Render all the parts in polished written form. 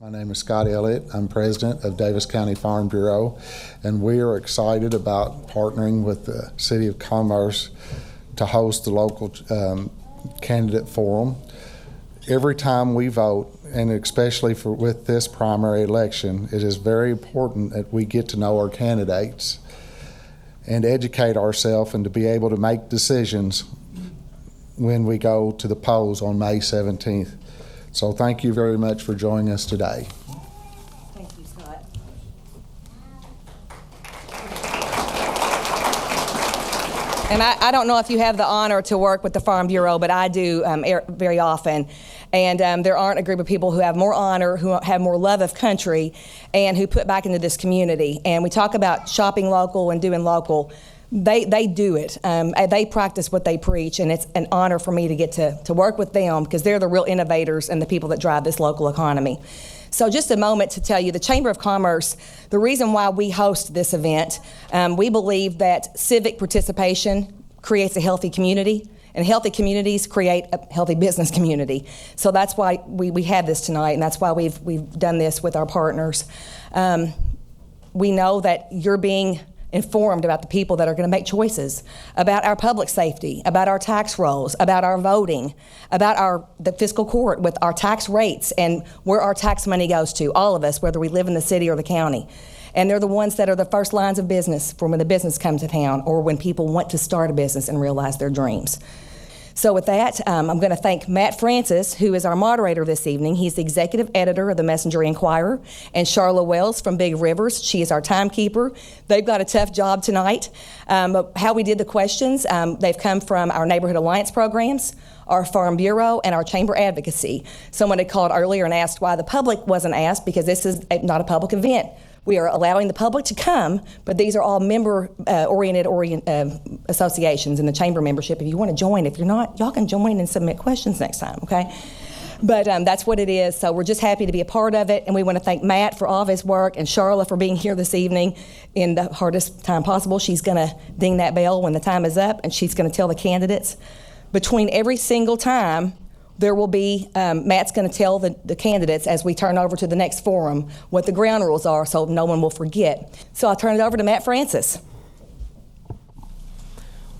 My name is Scott Elliott. I'm president of Davis County Farm Bureau, and we are excited about partnering with the City of Commerce to host the local candidate forum. Every time we vote, and especially with this primary election, it is very important that we get to know our candidates and educate ourselves and to be able to make decisions when we go to the polls on May 17th. So thank you very much for joining us today. Thank you, Scott. And I don't know if you have the honor to work with the Farm Bureau, but I do very often. And there aren't a group of people who have more honor, who have more love of country, and who put back into this community. And we talk about shopping local and doing local. They do it. They practice what they preach, and it's an honor for me to get to work with them because they're the real innovators and the people that drive this local economy. So just a moment to tell you, the Chamber of Commerce, the reason why we host this event, we believe that civic participation creates a healthy community, and healthy communities create a healthy business community. So that's why we have this tonight, and that's why we've done this with our partners. We know that you're being informed about the people that are going to make choices, about our public safety, about our tax rolls, about our voting, about the fiscal court with our tax rates and where our tax money goes to, all of us, whether we live in the city or the county. And they're the ones that are the first lines of business for when the business comes to town or when people want to start a business and realize their dreams. So with that, I'm going to thank Matt Francis, who is our moderator this evening. He's the executive editor of the Messenger Inquirer, and Charla Wells from Big Rivers. She is our timekeeper. They've got a tough job tonight. How we did the questions, they've come from our Neighborhood Alliance programs, our Farm Bureau, and our Chamber Advocacy. Someone had called earlier and asked why the public wasn't asked, because this is not a public event. We are allowing the public to come, but these are all member-oriented associations in the chamber membership. If you want to join, if you're not, y'all can join and submit questions next time, okay? But that's what it is, so we're just happy to be a part of it, and we want to thank Matt for all of his work and Charla for being here this evening in the hardest time possible. She's going to ding that bell when the time is up, and she's going to tell the candidates. Between every single time, there will be, Matt's going to tell the candidates as we turn over to the next forum what the ground rules are so no one will forget. So I'll turn it over to Matt Francis.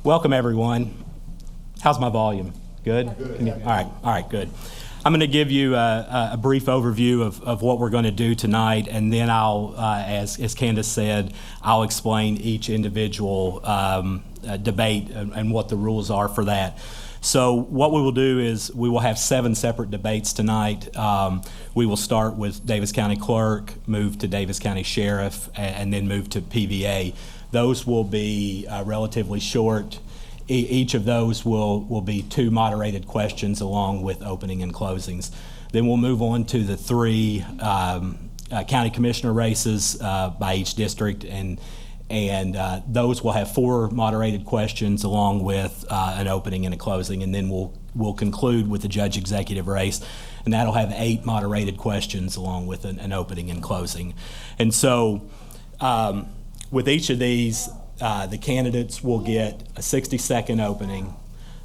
Welcome, everyone. How's my volume? Good? Good. All right, good. I'm going to give you a brief overview of what we're going to do tonight, and then I'll, as Candace said, I'll explain each individual debate and what the rules are for that. So what we will do is we will have 7 separate debates tonight. We will start with Davis County Clerk, move to Davis County Sheriff, and then move to PVA. Those will be relatively short. Each of those will be 2 moderated questions along with opening and closings. Then we'll move on to the 3 county commissioner races by each district, and those will have 4 moderated questions along with an opening and a closing, and then we'll conclude with the judge executive race, and that'll have 8 moderated questions along with an opening and closing. And so with each of these, the candidates will get a 60-second opening.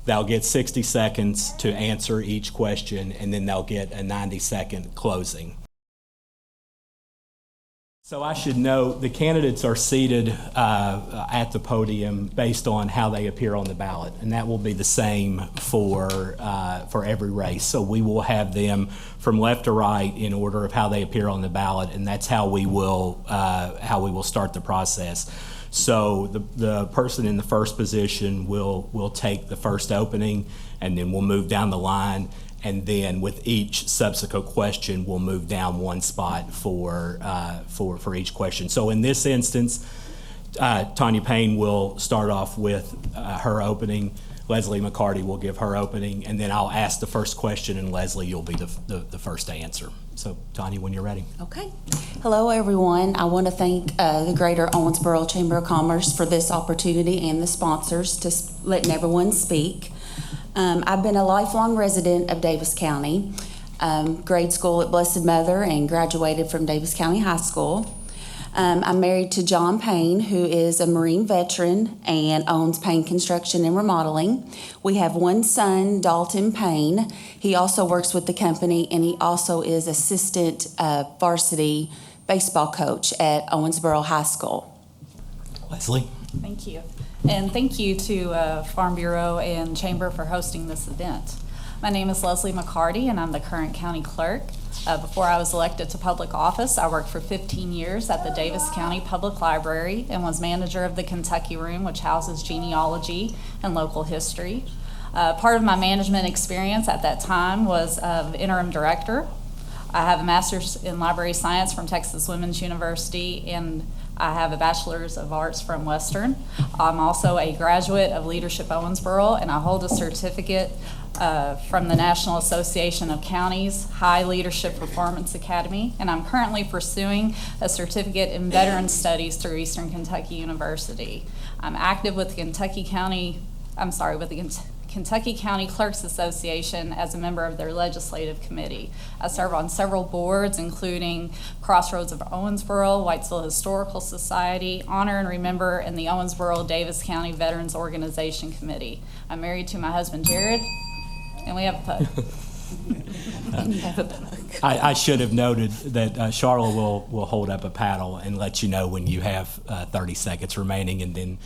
They'll get 60 seconds to answer each question, and then they'll get a 90-second closing. So I should note the candidates are seated at the podium based on how they appear on the ballot, and that will be the same for every race. So we will have them from left to right in order of how they appear on the ballot, and that's how we will start the process. So the person in the first position will take the first opening, and then we'll move down the line. And then with each subsequent question, we'll move down 1 spot for each question. So in this instance, Tanya Payne will start off with her opening. Leslie McCarty will give her opening, and then I'll ask the first question, and Leslie, you'll be the first to answer. So Tanya, when you're ready. Okay. Hello, everyone. I want to thank the Greater Owensboro Chamber of Commerce for this opportunity and the sponsors to letting everyone speak. I've been a lifelong resident of Davis County, grade school at Blessed Mother, and graduated from Davis County High School. I'm married to John Payne, who is a Marine veteran and owns Payne Construction and Remodeling. We have one son, Dalton Payne. He also works with the company, and he also is assistant varsity baseball coach at Owensboro High School. Leslie? Thank you. And thank you to Farm Bureau and Chamber for hosting this event. My name is Leslie McCarty, and I'm the current county clerk. Before I was elected to public office, I worked for 15 years at the Davis County Public Library and was manager of the Kentucky Room, which houses genealogy and local history. Part of my management experience at that time was interim director. I have a master's in library science from Texas Women's University, and I have a bachelor's of arts from Western. I'm also a graduate of Leadership Owensboro, and I hold a certificate from the National Association of Counties High Leadership Performance Academy, and I'm currently pursuing a certificate in Veteran Studies through Eastern Kentucky University. I'm active with the Kentucky County Clerks Association as a member of their legislative committee. I serve on several boards, including Crossroads of Owensboro, Whitesville Historical Society, Honor and Remember, and the Owensboro-Davis County Veterans Organization Committee. I'm married to my husband, Jared, and we have a pug. I should have noted that Charla will hold up a paddle and let you know when you have 30 seconds remaining, and then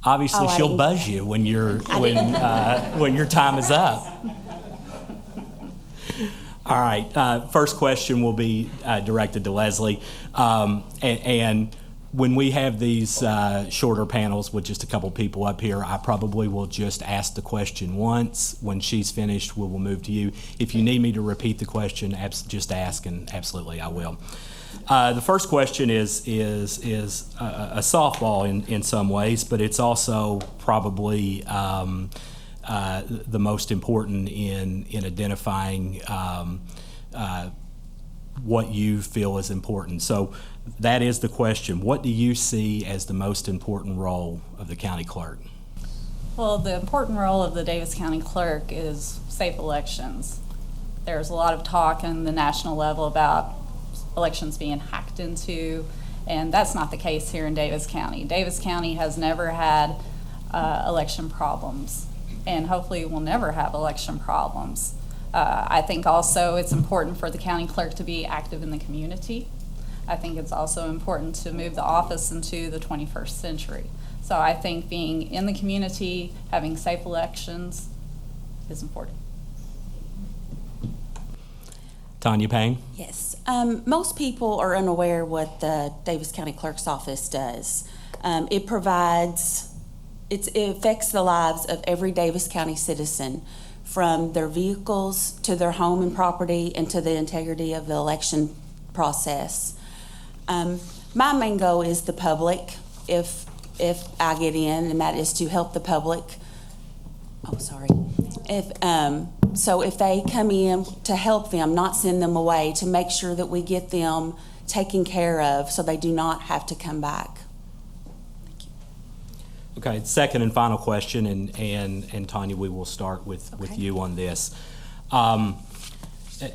obviously she'll buzz you when your time is up. All right. First question will be directed to Leslie, and when we have these shorter panels with just a couple people up here, I probably will just ask the question once. When she's finished, we will move to you. If you need me to repeat the question, just ask, and absolutely I will. The first question is a softball in some ways, but it's also probably the most important in identifying what you feel is important. So that is the question. What do you see as the most important role of the county clerk? Well, the important role of the Davis County Clerk is safe elections. There's a lot of talk on the national level about elections being hacked into, and that's not the case here in Davis County. Davis County has never had election problems, and hopefully will never have election problems. I think also it's important for the county clerk to be active in the community. I think it's also important to move the office into the 21st century. So I think being in the community, having safe elections is important. Tanya Payne? Yes. Most people are unaware what the Davis County Clerk's Office does. It affects the lives of every Davis County citizen, from their vehicles to their home and property and to the integrity of the election process. My main goal is the public, if I get in, and that is to help the public. Oh, sorry. So if they come in, to help them, not send them away, to make sure that we get them taken care of so they do not have to come back. Okay, second and final question, and Tanya, we will start with you on this.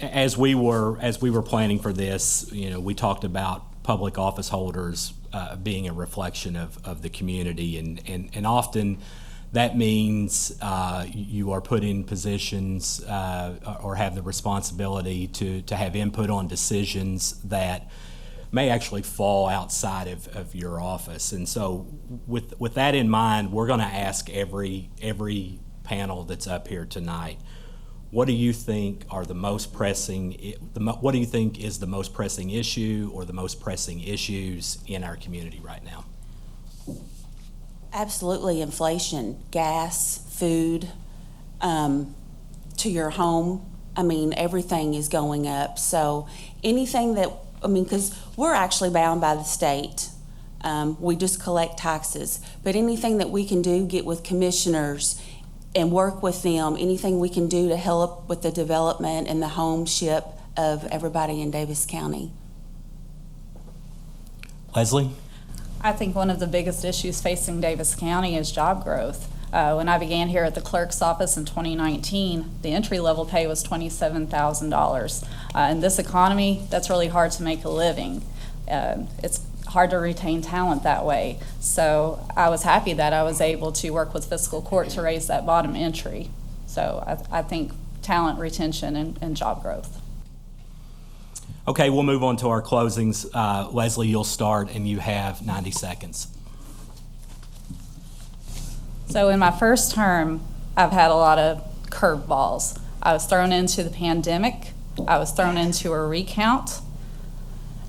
As we were planning for this, we talked about public office holders being a reflection of the community, and often that means you are put in positions or have the responsibility to have input on decisions that may actually fall outside of your office. And so with that in mind, we're going to ask every panel that's up here tonight, what do you think are the most pressing, what do you think is the most pressing issue or the most pressing issues in our community right now? Absolutely, inflation, gas, food, to your home. I mean, everything is going up. So anything that, because we're actually bound by the state. We just collect taxes. But anything that we can do, get with commissioners and work with them, anything we can do to help with the development and the homeship of everybody in Davis County. Leslie? I think one of the biggest issues facing Davis County is job growth. When I began here at the clerk's office in 2019, the entry-level pay was $27,000. In this economy, that's really hard to make a living. It's hard to retain talent that way. So I was happy that I was able to work with fiscal court to raise that bottom entry. So I think talent retention and job growth. Okay, we'll move on to our closings. Leslie, you'll start, and you have 90 seconds. So in my first term, I've had a lot of curveballs. I was thrown into the pandemic. I was thrown into a recount.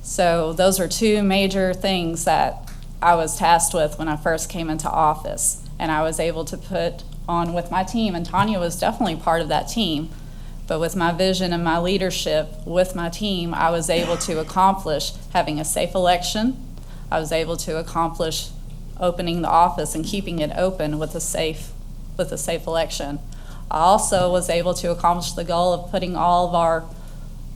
So those are two major things that I was tasked with when I first came into office. And I was able to put on with my team, and Tanya was definitely part of that team. But with my vision and my leadership with my team, I was able to accomplish having a safe election. I was able to accomplish opening the office and keeping it open with a safe election. I also was able to accomplish the goal of putting all of our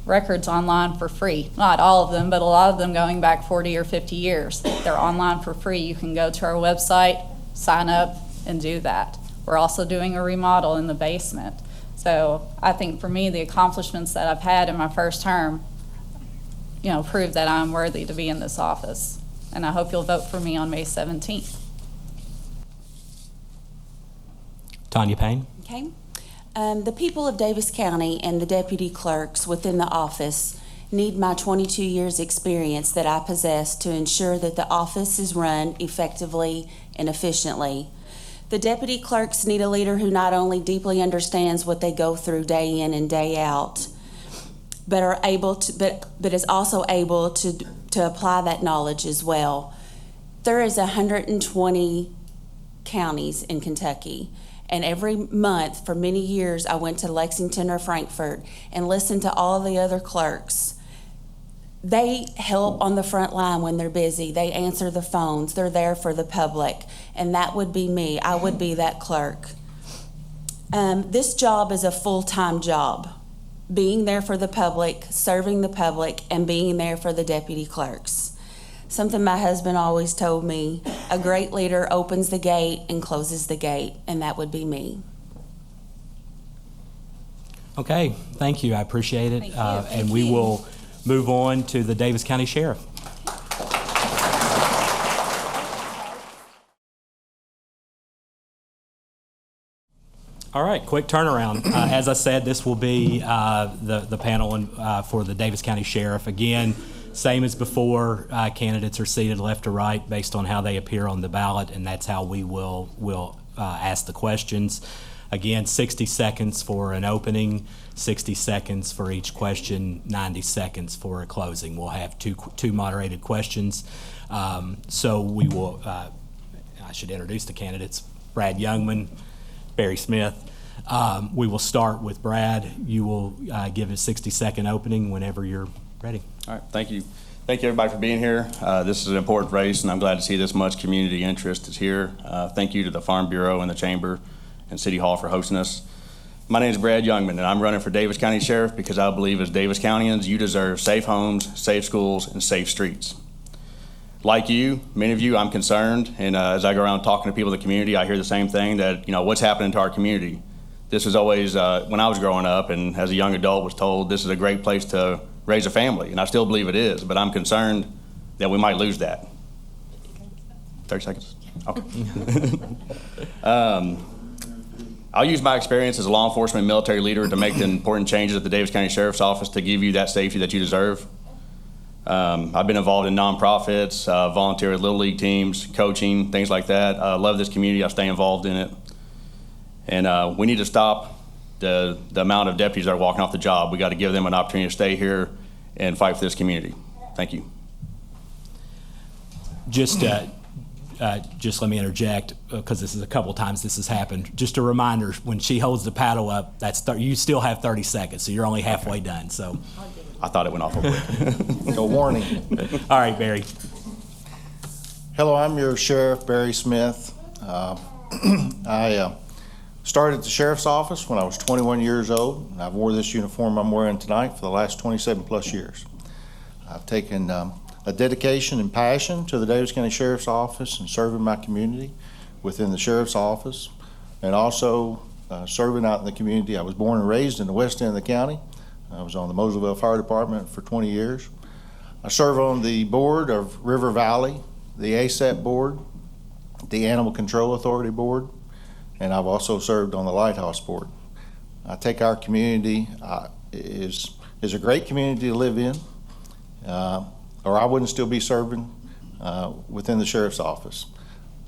records online for free. Not all of them, but a lot of them going back 40 or 50 years. They're online for free. You can go to our website, sign up, and do that. We're also doing a remodel in the basement. So I think for me, the accomplishments that I've had in my first term, prove that I'm worthy to be in this office. And I hope you'll vote for me on May 17th. Tanya Payne. Okay. The people of Davis County and the deputy clerks within the office need my 22 years' experience that I possess to ensure that the office is run effectively and efficiently. The deputy clerks need a leader who not only deeply understands what they go through day in and day out, but is also able to apply that knowledge as well. There is 120 counties in Kentucky, and every month for many years I went to Lexington or Frankfort and listened to all the other clerks. They help on the front line when they're busy. They answer the phones. They're there for the public. And that would be me. I would be that clerk. This job is a full-time job. Being there for the public, serving the public, and being there for the deputy clerks. Something my husband always told me, a great leader opens the gate and closes the gate, and that would be me. Okay, thank you. I appreciate it. Thank you. And we will move on to the Davis County Sheriff. All right, quick turnaround. As I said, this will be the panel for the Davis County Sheriff. Again, same as before, candidates are seated left to right based on how they appear on the ballot, and that's how we will ask the questions. Again, 60 seconds for an opening, 60 seconds for each question, 90 seconds for a closing. We'll have two moderated questions. So we will, I should introduce the candidates, Brad Youngman, Barry Smith. We will start with Brad. You will give a 60-second opening whenever you're ready. All right, thank you. Thank you, everybody, for being here. This is an important race, and I'm glad to see this much community interest is here. Thank you to the Farm Bureau and the Chamber and City Hall for hosting us. My name is Brad Youngman, and I'm running for Davis County Sheriff because I believe as Davis Countyans, you deserve safe homes, safe schools, and safe streets. Like you, many of you, I'm concerned, and as I go around talking to people in the community, I hear the same thing, that what's happening to our community. This was always, when I was growing up and as a young adult was told this is a great place to raise a family, and I still believe it is, but I'm concerned that we might lose that. 30 seconds? Okay. I'll use my experience as a law enforcement and military leader to make the important changes at the Davis County Sheriff's Office to give you that safety that you deserve. I've been involved in nonprofits, volunteer with Little League teams, coaching, things like that. I love this community. I stay involved in it. And we need to stop the amount of deputies that are walking off the job. We got to give them an opportunity to stay here and fight for this community. Thank you. Just let me interject, because this is a couple times this has happened. Just a reminder, when she holds the paddle up, you still have 30 seconds, so you're only halfway done. So I thought it went off real quick. A warning. All right, Barry. Hello, I'm your Sheriff, Barry Smith. I started at the Sheriff's Office when I was 21 years old, and I've wore this uniform I'm wearing tonight for the last 27 plus years. I've taken a dedication and passion to the Davis County Sheriff's Office and serving my community within the Sheriff's Office, and also serving out in the community. I was born and raised in the west end of the county. I was on the Moselsville Fire Department for 20 years. I serve on the board of River Valley, the ASAP board, the Animal Control Authority board, and I've also served on the Lighthouse board. I think our community is a great community to live in, or I wouldn't still be serving within the sheriff's office.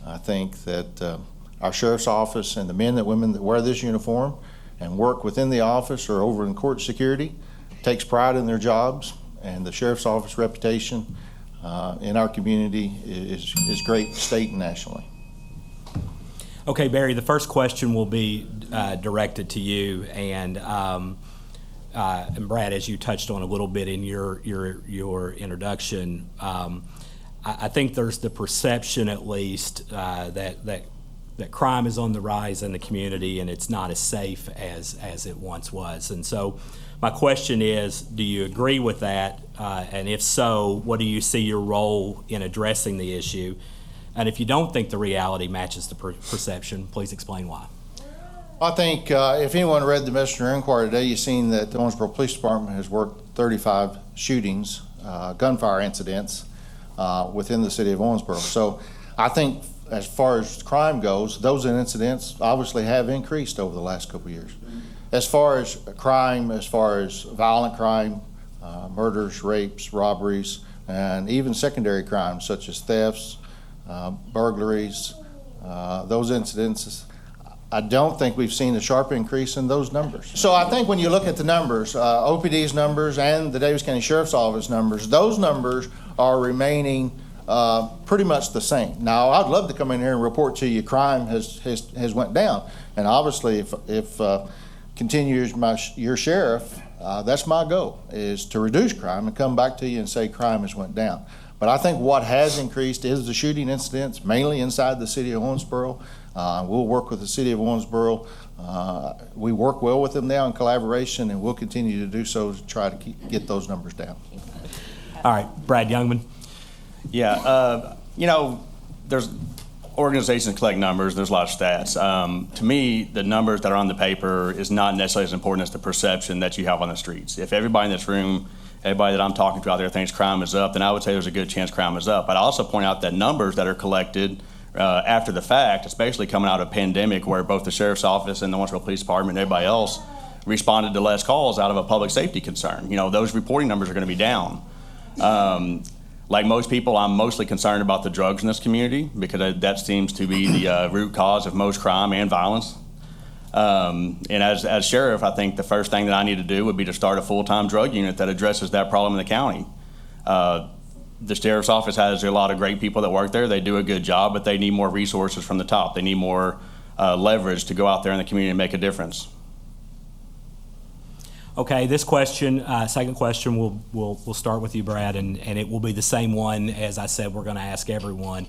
I think that our sheriff's office and the men and women that wear this uniform and work within the office or over in court security takes pride in their jobs, and the sheriff's office reputation in our community is great state and nationally. Okay, Barry, the first question will be directed to you, and Brad, as you touched on a little bit in your introduction, I think there's the perception, at least, that crime is on the rise in the community and it's not as safe as it once was. And so my question is, do you agree with that? And if so, what do you see your role in addressing the issue? And if you don't think the reality matches the perception, please explain why. I think if anyone read the Messenger Inquiry today, you've seen that the Owensboro Police Department has worked 35 shootings, gunfire incidents within the city of Owensboro. So I think as far as crime goes, those incidents obviously have increased over the last couple of years. As far as crime, as far as violent crime, murders, rapes, robberies, and even secondary crimes such as thefts, burglaries, those incidents, I don't think we've seen a sharp increase in those numbers. So I think when you look at the numbers, OPD's numbers and the Davis County Sheriff's Office numbers, those numbers are remaining pretty much the same. Now, I'd love to come in here and report to you crime has went down. And obviously, if continue as your sheriff, that's my goal, is to reduce crime and come back to you and say crime has went down. But I think what has increased is the shooting incidents, mainly inside the city of Owensboro. We'll work with the city of Owensboro. We work well with them now in collaboration, and we'll continue to do so to try to get those numbers down. All right, Brad Youngman. Yeah, there's organizations collect numbers. There's a lot of stats. To me, the numbers that are on the paper is not necessarily as important as the perception that you have on the streets. If everybody in this room, everybody that I'm talking to out there thinks crime is up, then I would say there's a good chance crime is up. But I also point out that numbers that are collected after the fact, especially coming out of a pandemic where both the Sheriff's Office and the Owensboro Police Department and everybody else responded to less calls out of a public safety concern. Those reporting numbers are going to be down. Like most people, I'm mostly concerned about the drugs in this community because that seems to be the root cause of most crime and violence. And as sheriff, I think the first thing that I need to do would be to start a full-time drug unit that addresses that problem in the county. The sheriff's office has a lot of great people that work there. They do a good job, but they need more resources from the top. They need more leverage to go out there in the community and make a difference. Okay, this question, second question, we'll start with you, Brad, and it will be the same one as I said we're going to ask everyone.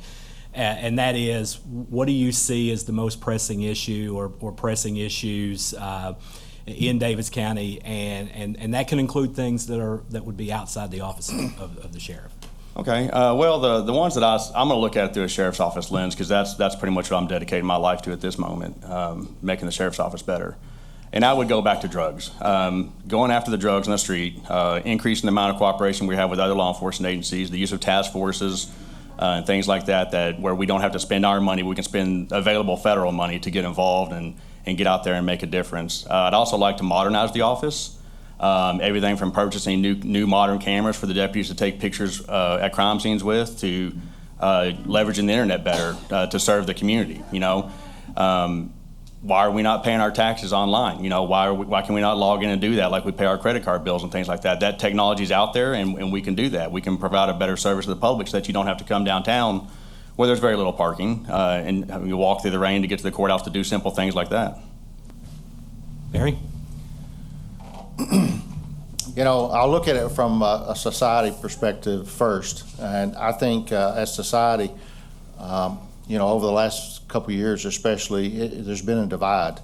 And that is, what do you see as the most pressing issue or pressing issues in Davis County? And that can include things that would be outside the office of the sheriff. Okay, well, the ones that I'm going to look at it through a sheriff's office lens, because that's pretty much what I'm dedicating my life to at this moment, making the sheriff's office better. And I would go back to drugs. Going after the drugs on the street, increasing the amount of cooperation we have with other law enforcement agencies, the use of task forces, and things like that where we don't have to spend our money, we can spend available federal money to get involved and get out there and make a difference. I'd also like to modernize the office. Everything from purchasing new modern cameras for the deputies to take pictures at crime scenes with, to leveraging the internet better to serve the community. Why are we not paying our taxes online? Why can we not log in and do that like we pay our credit card bills and things like that? That technology's out there, and we can do that. We can provide a better service to the public so that you don't have to come downtown where there's very little parking and you walk through the rain to get to the courthouse to do simple things like that. Barry? I'll look at it from a society perspective first, and I think as society, over the last couple of years especially, there's been a divide.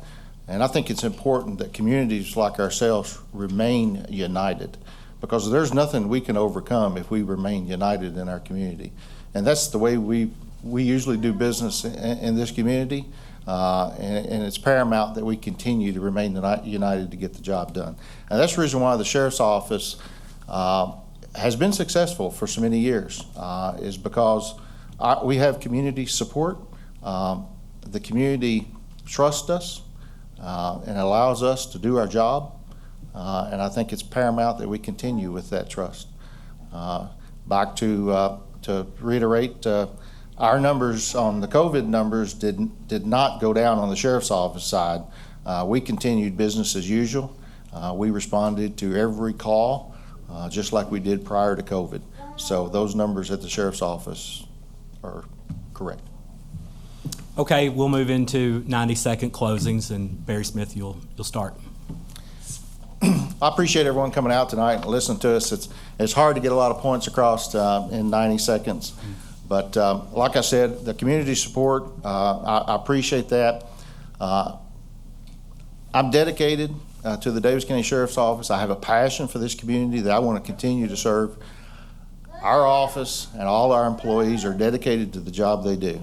And I think it's important that communities like ourselves remain united, because there's nothing we can overcome if we remain united in our community. And that's the way we usually do business in this community, and it's paramount that we continue to remain united to get the job done. And that's the reason why the Sheriff's Office has been successful for so many years is because we have community support. The community trusts us and allows us to do our job, and I think it's paramount that we continue with that trust. Back to reiterate, our numbers on the COVID numbers did not go down on the sheriff's office side. We continued business as usual. We responded to every call, just like we did prior to COVID. So those numbers at the sheriff's office are correct. Okay, we'll move into 90-second closings, and Barry Smith, you'll start. I appreciate everyone coming out tonight and listening to us. It's hard to get a lot of points across in 90 seconds. But like I said, the community support, I appreciate that. I'm dedicated to the Davis County Sheriff's Office. I have a passion for this community that I want to continue to serve. Our office and all our employees are dedicated to the job they do.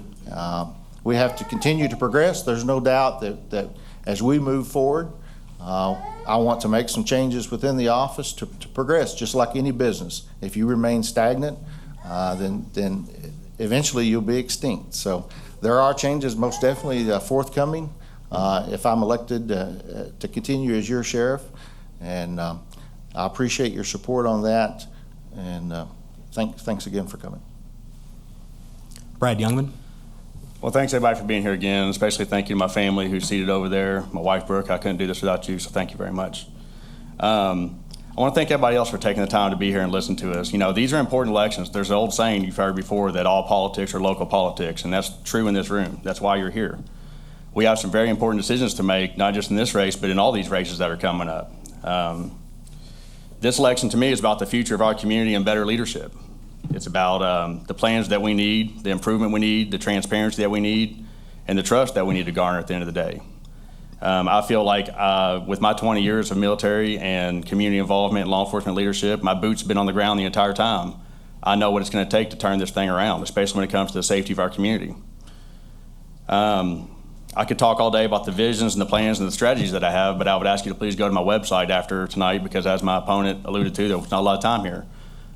We have to continue to progress. There's no doubt that as we move forward, I want to make some changes within the office to progress, just like any business. If you remain stagnant, then eventually you'll be extinct. So there are changes most definitely forthcoming if I'm elected to continue as your sheriff. And I appreciate your support on that. And thanks again for coming. Brad Youngman. Well, thanks everybody for being here again, especially thank you to my family who's seated over there. My wife, Brooke, I couldn't do this without you, so thank you very much. I want to thank everybody else for taking the time to be here and listen to us. You know, these are important elections. There's an old saying you've heard before that all politics are local politics, and that's true in this room. That's why you're here. We have some very important decisions to make, not just in this race, but in all these races that are coming up. This election to me is about the future of our community and better leadership. It's about the plans that we need, the improvement we need, the transparency that we need, and the trust that we need to garner at the end of the day. I feel like with my 20 years of military and community involvement and law enforcement leadership, my boots have been on the ground the entire time. I know what it's going to take to turn this thing around, especially when it comes to the safety of our community. I could talk all day about the visions and the plans and the strategies that I have, but I would ask you to please go to my website after tonight because as my opponent alluded to, there was not a lot of time here.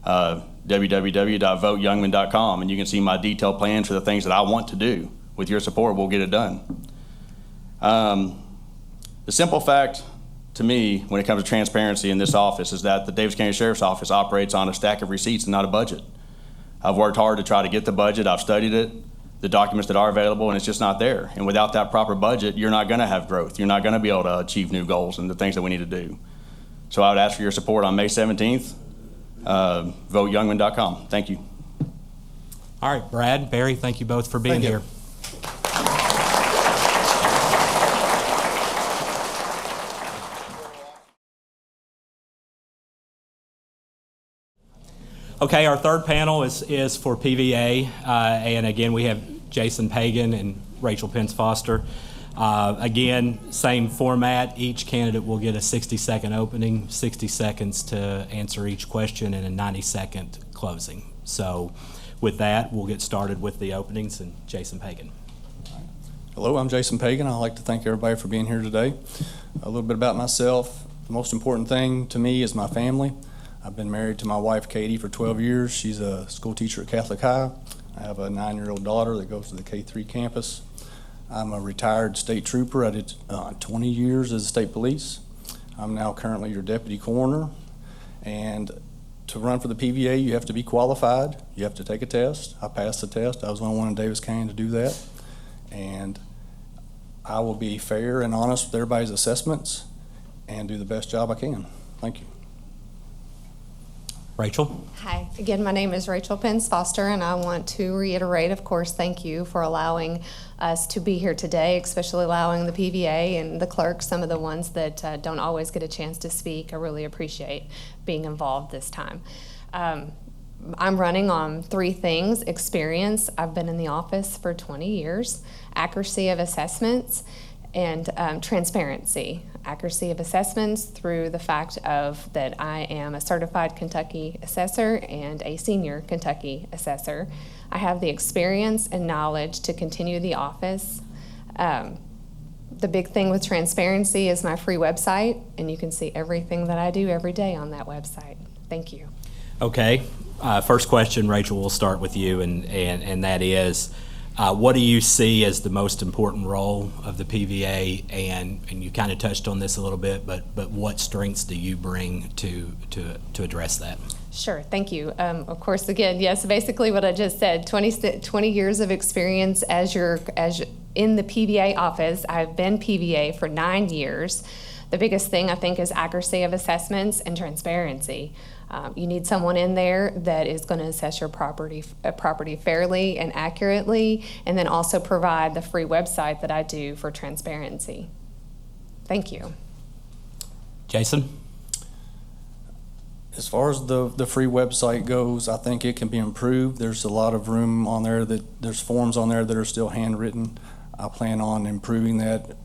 www.voteyoungman.com, and you can see my detailed plans for the things that I want to do. With your support, we'll get it done. The simple fact to me when it comes to transparency in this office is that the Davis County Sheriff's Office operates on a stack of receipts and not a budget. I've worked hard to try to get the budget. I've studied it, the documents that are available, and it's just not there. And without that proper budget, you're not going to have growth. You're not going to be able to achieve new goals and the things that we need to do. So I would ask for your support on May 17th. VoteYoungman.com. Thank you. All right, Brad, Barry, thank you both for being here. Okay, our third panel is for PVA, and again, we have Jason Pagan and Rachel Pence Foster. Again, same format. Each candidate will get a 60-second opening, 60 seconds to answer each question, and a 90-second closing. So with that, we'll get started with the openings, and Jason Pagan. Hello, I'm Jason Pagan. I'd like to thank everybody for being here today. A little bit about myself. The most important thing to me is my family. I've been married to my wife, Katie, for 12 years. She's a school teacher at Catholic High. I have a 9-year-old daughter that goes to the K-3 campus. I'm a retired state trooper. I did 20 years as a state police. I'm now currently your deputy coroner. And to run for the PVA, you have to be qualified. You have to take a test. I passed the test. I was the only one in Davis County to do that. And I will be fair and honest with everybody's assessments and do the best job I can. Thank you. Rachel? Hi, again, my name is Rachel Pence Foster, and I want to reiterate, of course, thank you for allowing us to be here today, especially allowing the PVA and the clerk, some of the ones that don't always get a chance to speak. I really appreciate being involved this time. I'm running on 3 things: experience, I've been in the office for 20 years, accuracy of assessments, and transparency. Accuracy of assessments through the fact of that I am a certified Kentucky assessor and a senior Kentucky assessor. I have the experience and knowledge to continue the office. The big thing with transparency is my free website, and you can see everything that I do every day on that website. Thank you. Okay. First question, Rachel, we'll start with you, and that is, what do you see as the most important role of the PVA? And you kind of touched on this a little bit, but what strengths do you bring to address that? Sure, thank you. Of course, again, yes, basically what I just said, 20 years of experience as in the PVA office. I've been PVA for 9 years. The biggest thing, I think, is accuracy of assessments and transparency. You need someone in there that is going to assess your property fairly and accurately, and then also provide the free website that I do for transparency. Thank you. Jason? As far as the free website goes, I think it can be improved. There's a lot of room on there there's forms on there that are still handwritten. I plan on improving that,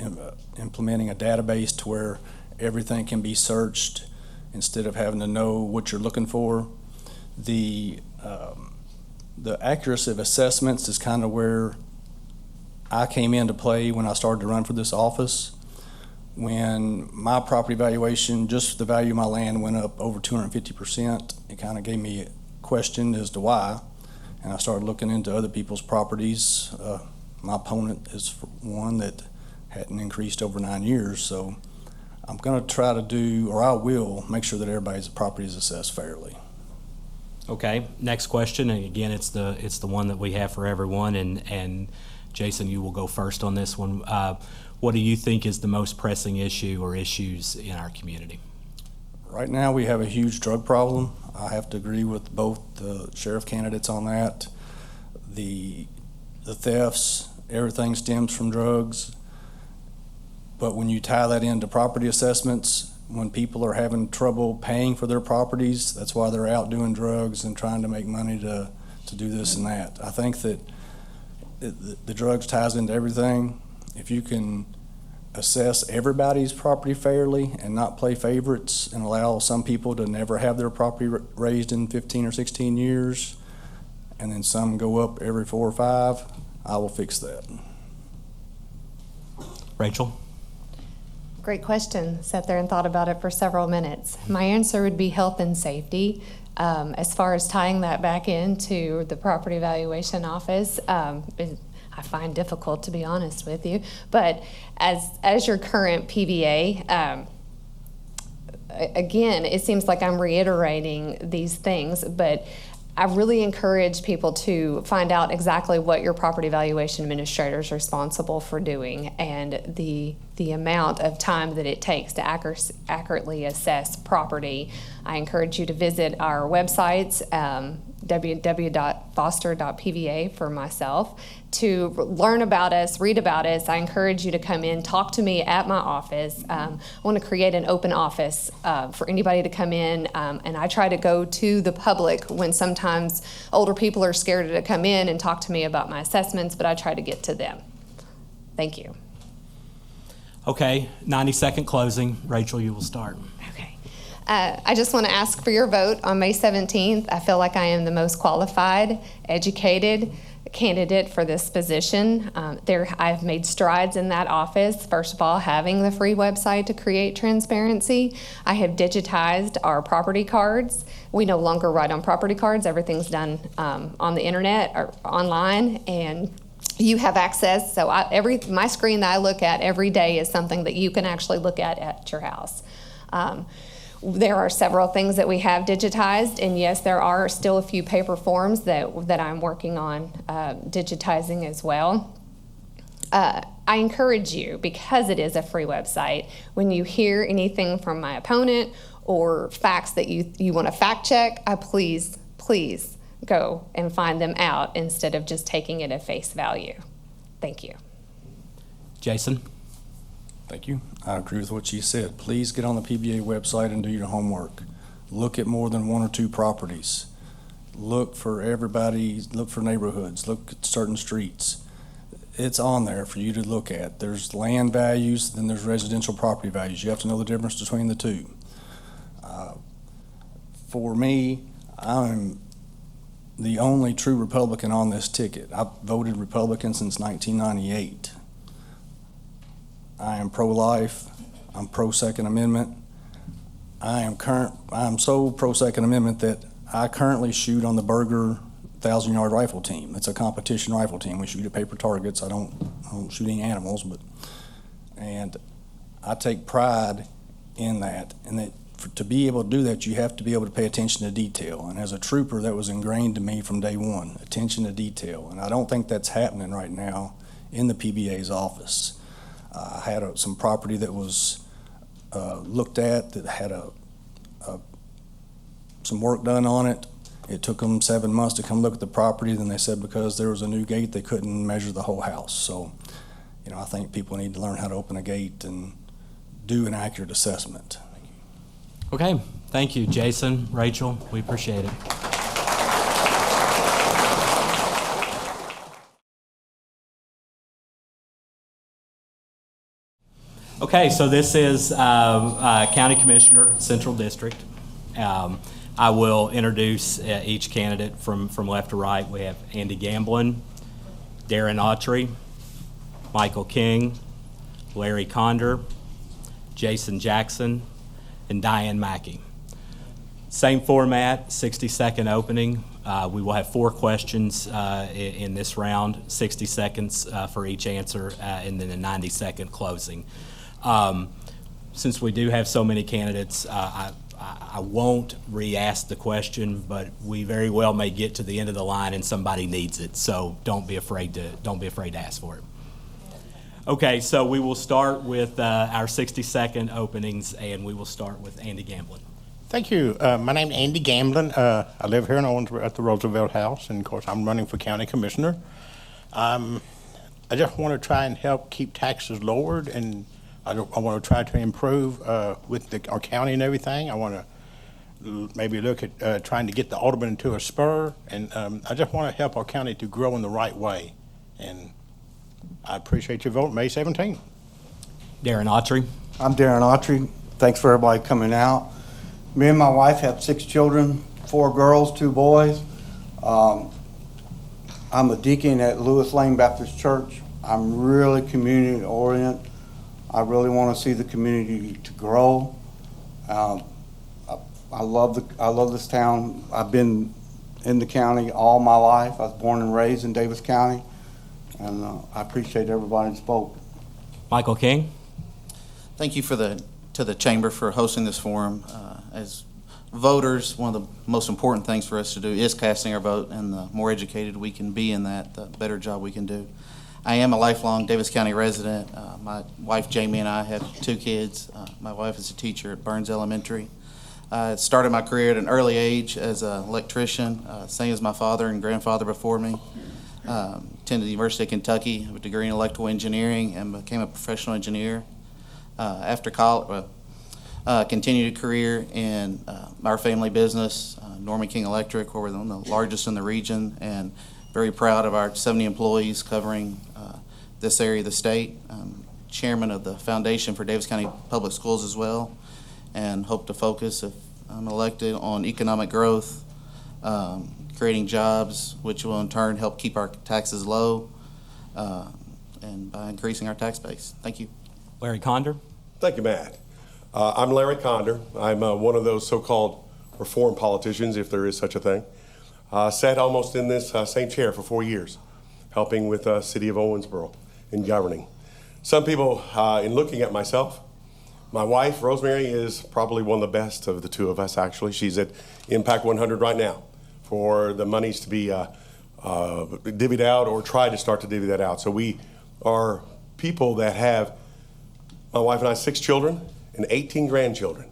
implementing a database to where everything can be searched instead of having to know what you're looking for. The accuracy of assessments is kind of where I came into play when I started to run for this office. When my property valuation, just the value of my land, went up over 250%, it kind of gave me a question as to why. And I started looking into other people's properties. My opponent is one that hadn't increased over 9 years, so I'm going to try to do, or I will, make sure that everybody's property is assessed fairly. Okay, next question, and again, it's the one that we have for everyone, and Jason, you will go first on this one. What do you think is the most pressing issue or issues in our community? Right now, we have a huge drug problem. I have to agree with both the sheriff candidates on that. The thefts, everything stems from drugs. But when you tie that into property assessments, when people are having trouble paying for their properties, that's why they're out doing drugs and trying to make money to do this and that. I think that the drugs ties into everything. If you can assess everybody's property fairly and not play favorites and allow some people to never have their property raised in 15 or 16 years, and then some go up every 4 or 5, I will fix that. Rachel? Great question. Sat there and thought about it for several minutes. My answer would be health and safety. As far as tying that back into the property valuation office, I find difficult, to be honest with you. But as your current PVA, again, it seems like I'm reiterating these things, but I really encourage people to find out exactly what your property valuation administrator is responsible for doing and the amount of time that it takes to accurately assess property. I encourage you to visit our websites, www.foster.pva for myself, to learn about us, read about us. I encourage you to come in, talk to me at my office. I want to create an open office for anybody to come in, and I try to go to the public when sometimes older people are scared to come in and talk to me about my assessments, but I try to get to them. Thank you. Okay, 90-second closing. Rachel, you will start. Okay. I just want to ask for your vote on May 17th. I feel like I am the most qualified, educated candidate for this position. I've made strides in that office. First of all, having the free website to create transparency. I have digitized our property cards. We no longer write on property cards. Everything's done on the internet or online, and you have access. So my screen that I look at every day is something that you can actually look at your house. There are several things that we have digitized, and yes, there are still a few paper forms that I'm working on digitizing as well. I encourage you, because it is a free website, when you hear anything from my opponent or facts that you want to fact check, please go and find them out instead of just taking it at face value. Thank you. Jason? Thank you. I agree with what you said. Please get on the PVA website and do your homework. Look at more than 1 or 2 properties. Look for everybody, look for neighborhoods, look at certain streets. It's on there for you to look at. There's land values, then there's residential property values. You have to know the difference between the two. For me, I'm the only true Republican on this ticket. I've voted Republican since 1998. I am pro-life. I'm pro-Second Amendment. I'm so pro-Second Amendment that I currently shoot on the Berger 1,000-yard rifle team. It's a competition rifle team. We shoot at paper targets. I don't shoot any animals, and I take pride in that. And that to be able to do that, you have to be able to pay attention to detail. And as a trooper, that was ingrained to me from day one: attention to detail. And I don't think that's happening right now in the PBA's office. I had some property that was looked at that had some work done on it. It took them 7 months to come look at the property. Then they said because there was a new gate, they couldn't measure the whole house. So, I think people need to learn how to open a gate and do an accurate assessment. Okay, thank you, Jason, Rachel, we appreciate it. Okay, so this is County Commissioner, Central District. I will introduce each candidate from left to right. We have Andy Gamblin, Darren Autry, Michael King, Larry Conder, Jason Jackson, and Diane Mackey. Same format, 60-second opening. We will have 4 questions in this round, 60 seconds for each answer, and then a 90-second closing. Since we do have so many candidates, I won't re-ask the question, but we very well may get to the end of the line and somebody needs it. So don't be afraid to ask for it. Okay, so we will start with our 60-second openings, and we will start with Andy Gamblin. Thank you. My name's Andy Gamblin. I live here in Owensboro at the Roosevelt House, and of course I'm running for County Commissioner. I just want to try and help keep taxes lowered, and I want to try to improve with our county and everything. I want to maybe look at trying to get the Alderman into a spur, and I just want to help our county to grow in the right way. And I appreciate your vote May 17th. Darren Autry. I'm Darren Autry. Thanks for everybody coming out. Me and my wife have 6 children, 4 girls, 2 boys. I'm a deacon at Lewis Lane Baptist Church. I'm really community oriented. I really want to see the community to grow. I love this town. I've been in the county all my life. I was born and raised in Davis County, and I appreciate everybody that spoke. Michael King. Thank you to the Chamber for hosting this forum. As voters, one of the most important things for us to do is casting our vote, and the more educated we can be in that, the better job we can do. I am a lifelong Davis County resident. My wife Jamie and I have 2 kids. My wife is a teacher at Burns Elementary. I started my career at an early age as an electrician, same as my father and grandfather before me. Attended the University of Kentucky with a degree in electrical engineering and became a professional engineer. After college, continued a career in our family business, Norman King Electric, where we're one of the largest in the region, and very proud of our 70 employees covering this area of the state. I'm chairman of the Foundation for Davis County Public Schools as well, and hope to focus, if I'm elected, on economic growth, creating jobs, which will in turn help keep our taxes low, and by increasing our tax base. Thank you. Larry Conder. Thank you, Matt. I'm Larry Conder. I'm one of those so-called reform politicians, if there is such a thing. Sat almost in this same chair for 4 years, helping with the city of Owensboro in governing. Some people, in looking at myself, my wife, Rosemary, is probably one of the best of the 2 of us, actually. She's at Impact 100 right now for the monies to be divvied out or try to start to divvy that out. So we are people that have, my wife and I, 6 children and 18 grandchildren.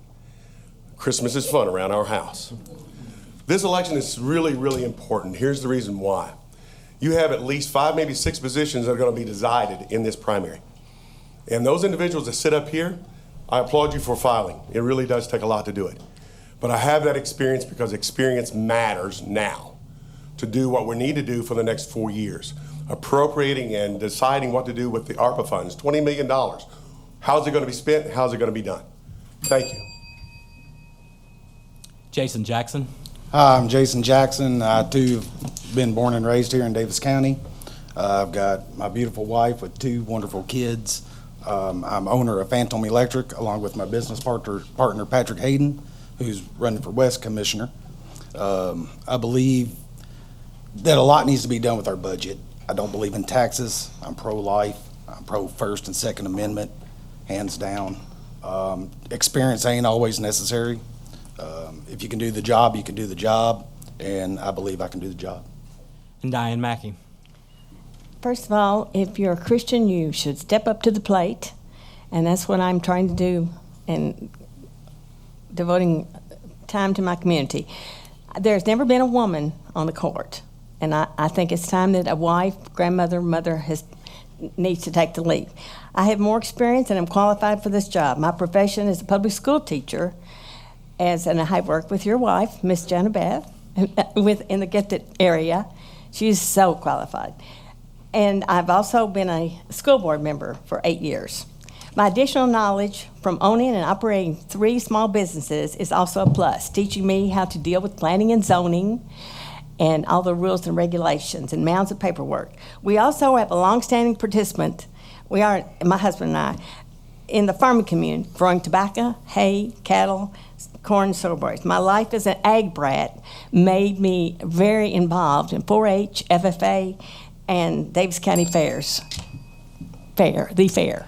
Christmas is fun around our house. This election is really, really important. Here's the reason why. You have at least 5, maybe 6 positions that are going to be decided in this primary. And those individuals that sit up here, I applaud you for filing. It really does take a lot to do it. But I have that experience because experience matters now to do what we need to do for the next 4 years. Appropriating and deciding what to do with the ARPA funds, $20 million. How's it going to be spent? How's it going to be done? Thank you. Jason Jackson. Hi, I'm Jason Jackson. I too have been born and raised here in Davis County. I've got my beautiful wife with 2 wonderful kids. I'm owner of Phantom Electric along with my business partner Patrick Hayden, who's running for West Commissioner. I believe that a lot needs to be done with our budget. I don't believe in taxes. I'm pro-life. I'm pro-First and Second Amendment, hands down. Experience ain't always necessary. If you can do the job, you can do the job, and I believe I can do the job. And Diane Mackey. First of all, if you're a Christian, you should step up to the plate, and that's what I'm trying to do in devoting time to my community. There's never been a woman on the court, and I think it's time that a wife, grandmother, mother needs to take the lead. I have more experience and I'm qualified for this job. My profession is a public school teacher, and I have worked with your wife, Miss Jenna Beth, in the gifted area. She's so qualified. And I've also been a school board member for 8 years. My additional knowledge from owning and operating 3 small businesses is also a plus, teaching me how to deal with planning and zoning and all the rules and regulations and mounds of paperwork. We also have a longstanding participant, my husband and I, in the farming community, growing tobacco, hay, cattle, corn, strawberries. My life as an ag brat made me very involved in 4-H, FFA, and Davis County Fairs. The fair.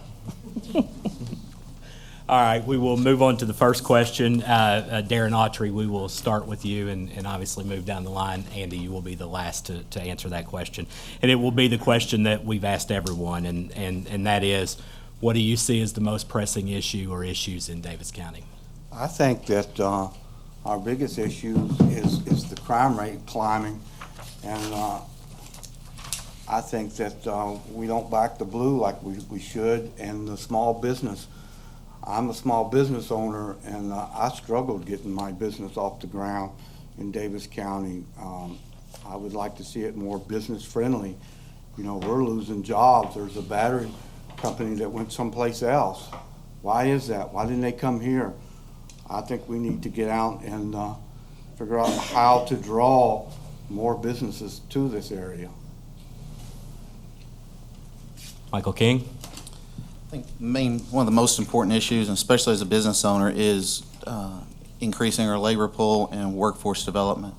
All right, we will move on to the first question. Darren Autry, we will start with you and obviously move down the line. Andy, you will be the last to answer that question. And it will be the question that we've asked everyone, and that is, what do you see as the most pressing issue or issues in Davis County? I think that our biggest issue is the crime rate climbing, and I think that we don't back the blue like we should, and the small business. I'm a small business owner, and I struggled getting my business off the ground in Davis County. I would like to see it more business friendly. You know, we're losing jobs. There's a battery company that went someplace else. Why is that? Why didn't they come here? I think we need to get out and figure out how to draw more businesses to this area. Michael King? I think one of the most important issues, and especially as a business owner, is increasing our labor pool and workforce development.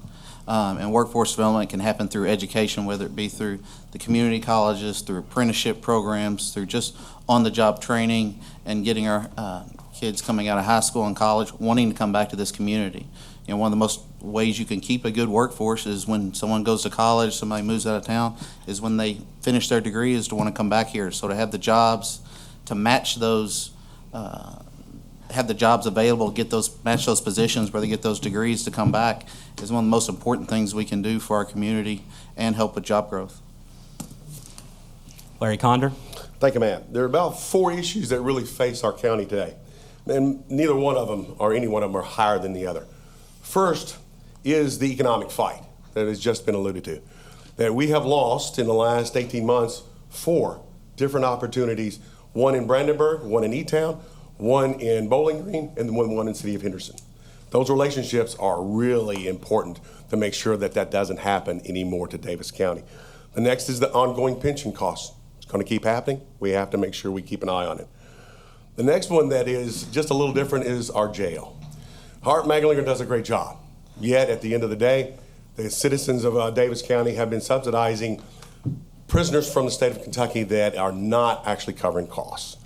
And workforce development can happen through education, whether it be through the community colleges, through apprenticeship programs, through just on-the-job training, and getting our kids coming out of high school and college wanting to come back to this community. You know, one of the most ways you can keep a good workforce is when someone goes to college, somebody moves out of town, is when they finish their degree, is to want to come back here. So to have the jobs to match those, have the jobs available, match those positions where they get those degrees to come back is one of the most important things we can do for our community and help with job growth. Larry Conder? Thank you, ma'am. There are about 4 issues that really face our county today, and neither one of them or any one of them are higher than the other. First is the economic fight that has just been alluded to, that we have lost in the last 18 months 4 different opportunities, one in Brandenburg, one in E-Town, one in Bowling Green, and one in the city of Henderson. Those relationships are really important to make sure that that doesn't happen anymore to Davis County. The next is the ongoing pension costs. It's going to keep happening. We have to make sure we keep an eye on it. The next one that is just a little different is our jail. Hart Magalinger does a great job. Yet, at the end of the day, the citizens of Davis County have been subsidizing prisoners from the state of Kentucky that are not actually covering costs.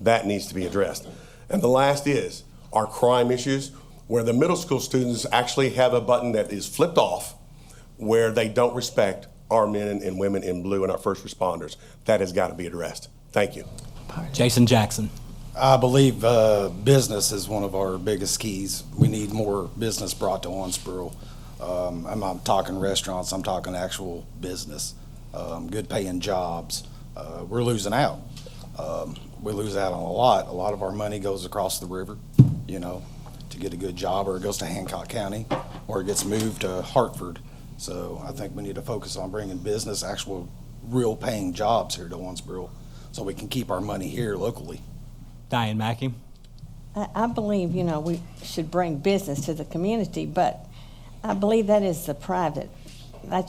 That needs to be addressed. And the last is our crime issues, where the middle school students actually have a button that is flipped off where they don't respect our men and women in blue and our first responders. That has got to be addressed. Thank you. Jason Jackson? I believe business is one of our biggest keys. We need more business brought to Owensboro. I'm not talking restaurants, I'm talking actual business, good paying jobs. We're losing out. We lose out on a lot. A lot of our money goes across the river, you know, to get a good job, or it goes to Hancock County, or it gets moved to Hartford. So I think we need to focus on bringing business, actual real paying jobs here to Owensboro, so we can keep our money here locally. Diane Mackey? I believe, you know, we should bring business to the community, but I believe that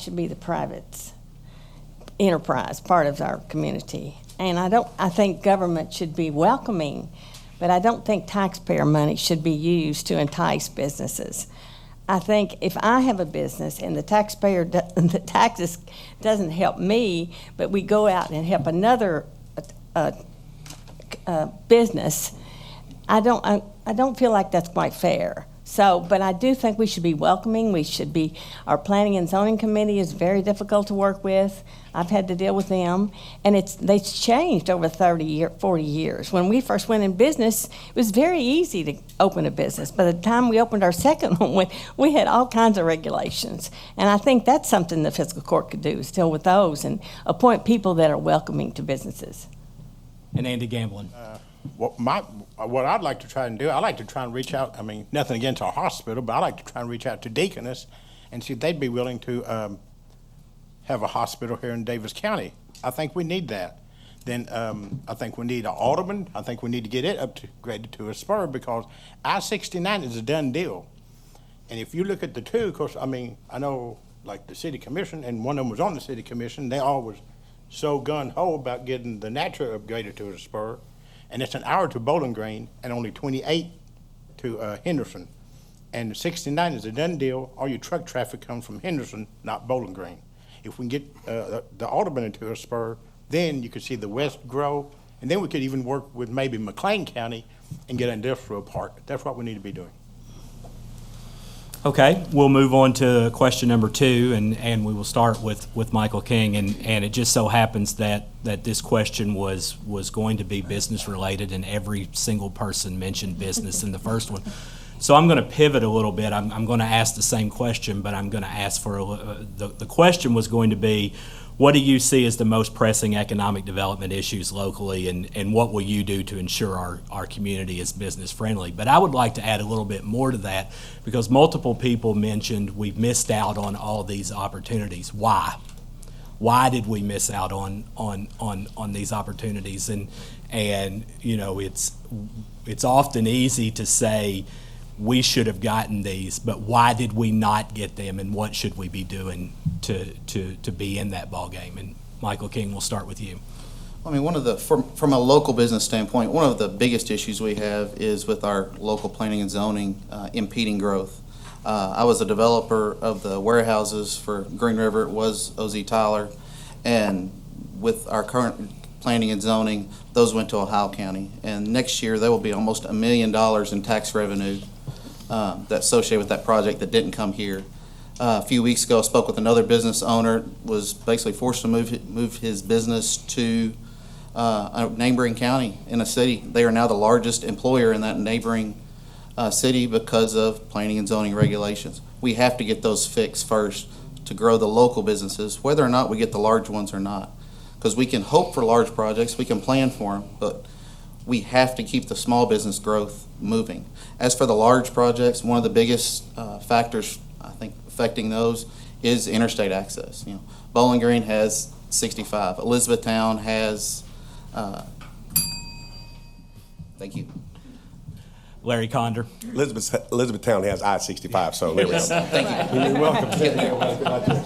should be the private enterprise, part of our community. And I think government should be welcoming, but I don't think taxpayer money should be used to entice businesses. I think if I have a business and the taxpayer, the taxes doesn't help me, but we go out and help another business, I don't feel like that's quite fair. So, but I do think we should be welcoming. We should be, our planning and zoning committee is very difficult to work with. I've had to deal with them, and they've changed over 40 years. When we first went in business, it was very easy to open a business. By the time we opened our second one, we had all kinds of regulations. And I think that's something the fiscal court could do, is deal with those and appoint people that are welcoming to businesses. And Andy Gamblin. What I'd like to try and do, I like to try and reach out, I mean, nothing against our hospital, but I like to try and reach out to Deaconess and see if they'd be willing to have a hospital here in Davis County. I think we need that. Then I think we need an alderman. I think we need to get it upgraded to a spur, because I-69 is a done deal. And if you look at the two, of course, I mean, I know like the city commission, and one of them was on the city commission, they all was so gun-ho about getting the Natra upgraded to a spur. And it's an hour to Bowling Green and only 28 to Henderson. And 69 is a done deal. All your truck traffic comes from Henderson, not Bowling Green. If we can get the alderman into a spur, then you could see the west grow, and then we could even work with maybe McLean County and get an industrial park. That's what we need to be doing. Okay, we'll move on to question number 2, and we will start with Michael King. And it just so happens that this question was going to be business related, and every single person mentioned business in the first one. So I'm going to pivot a little bit. I'm going to ask the same question, but I'm going to ask for the question was going to be, what do you see as the most pressing economic development issues locally, and what will you do to ensure our community is business friendly? But I would like to add a little bit more to that, because multiple people mentioned we've missed out on all these opportunities. Why? Why did we miss out on these opportunities? And you know, it's often easy to say we should have gotten these, but why did we not get them, and what should we be doing to be in that ball game? And Michael King, we'll start with you. I mean, from a local business standpoint, one of the biggest issues we have is with our local planning and zoning impeding growth. I was a developer of the warehouses for Green River. It was O.Z. Tyler, and with our current planning and zoning, those went to Ohio County. And next year, there will be almost $1 million in tax revenue that's associated with that project that didn't come here. A few weeks ago, I spoke with another business owner, was basically forced to move his business to a neighboring county in a city. They are now the largest employer in that neighboring city because of planning and zoning regulations. We have to get those fixed first to grow the local businesses, whether or not we get the large ones or not. Because we can hope for large projects, we can plan for them, but we have to keep the small business growth moving. As for the large projects, one of the biggest factors, I think, affecting those is interstate access. You know, Bowling Green has 65. Elizabethtown has, thank you. Larry Condor. Elizabethtown has I-65, so there we go. Thank you. You're welcome.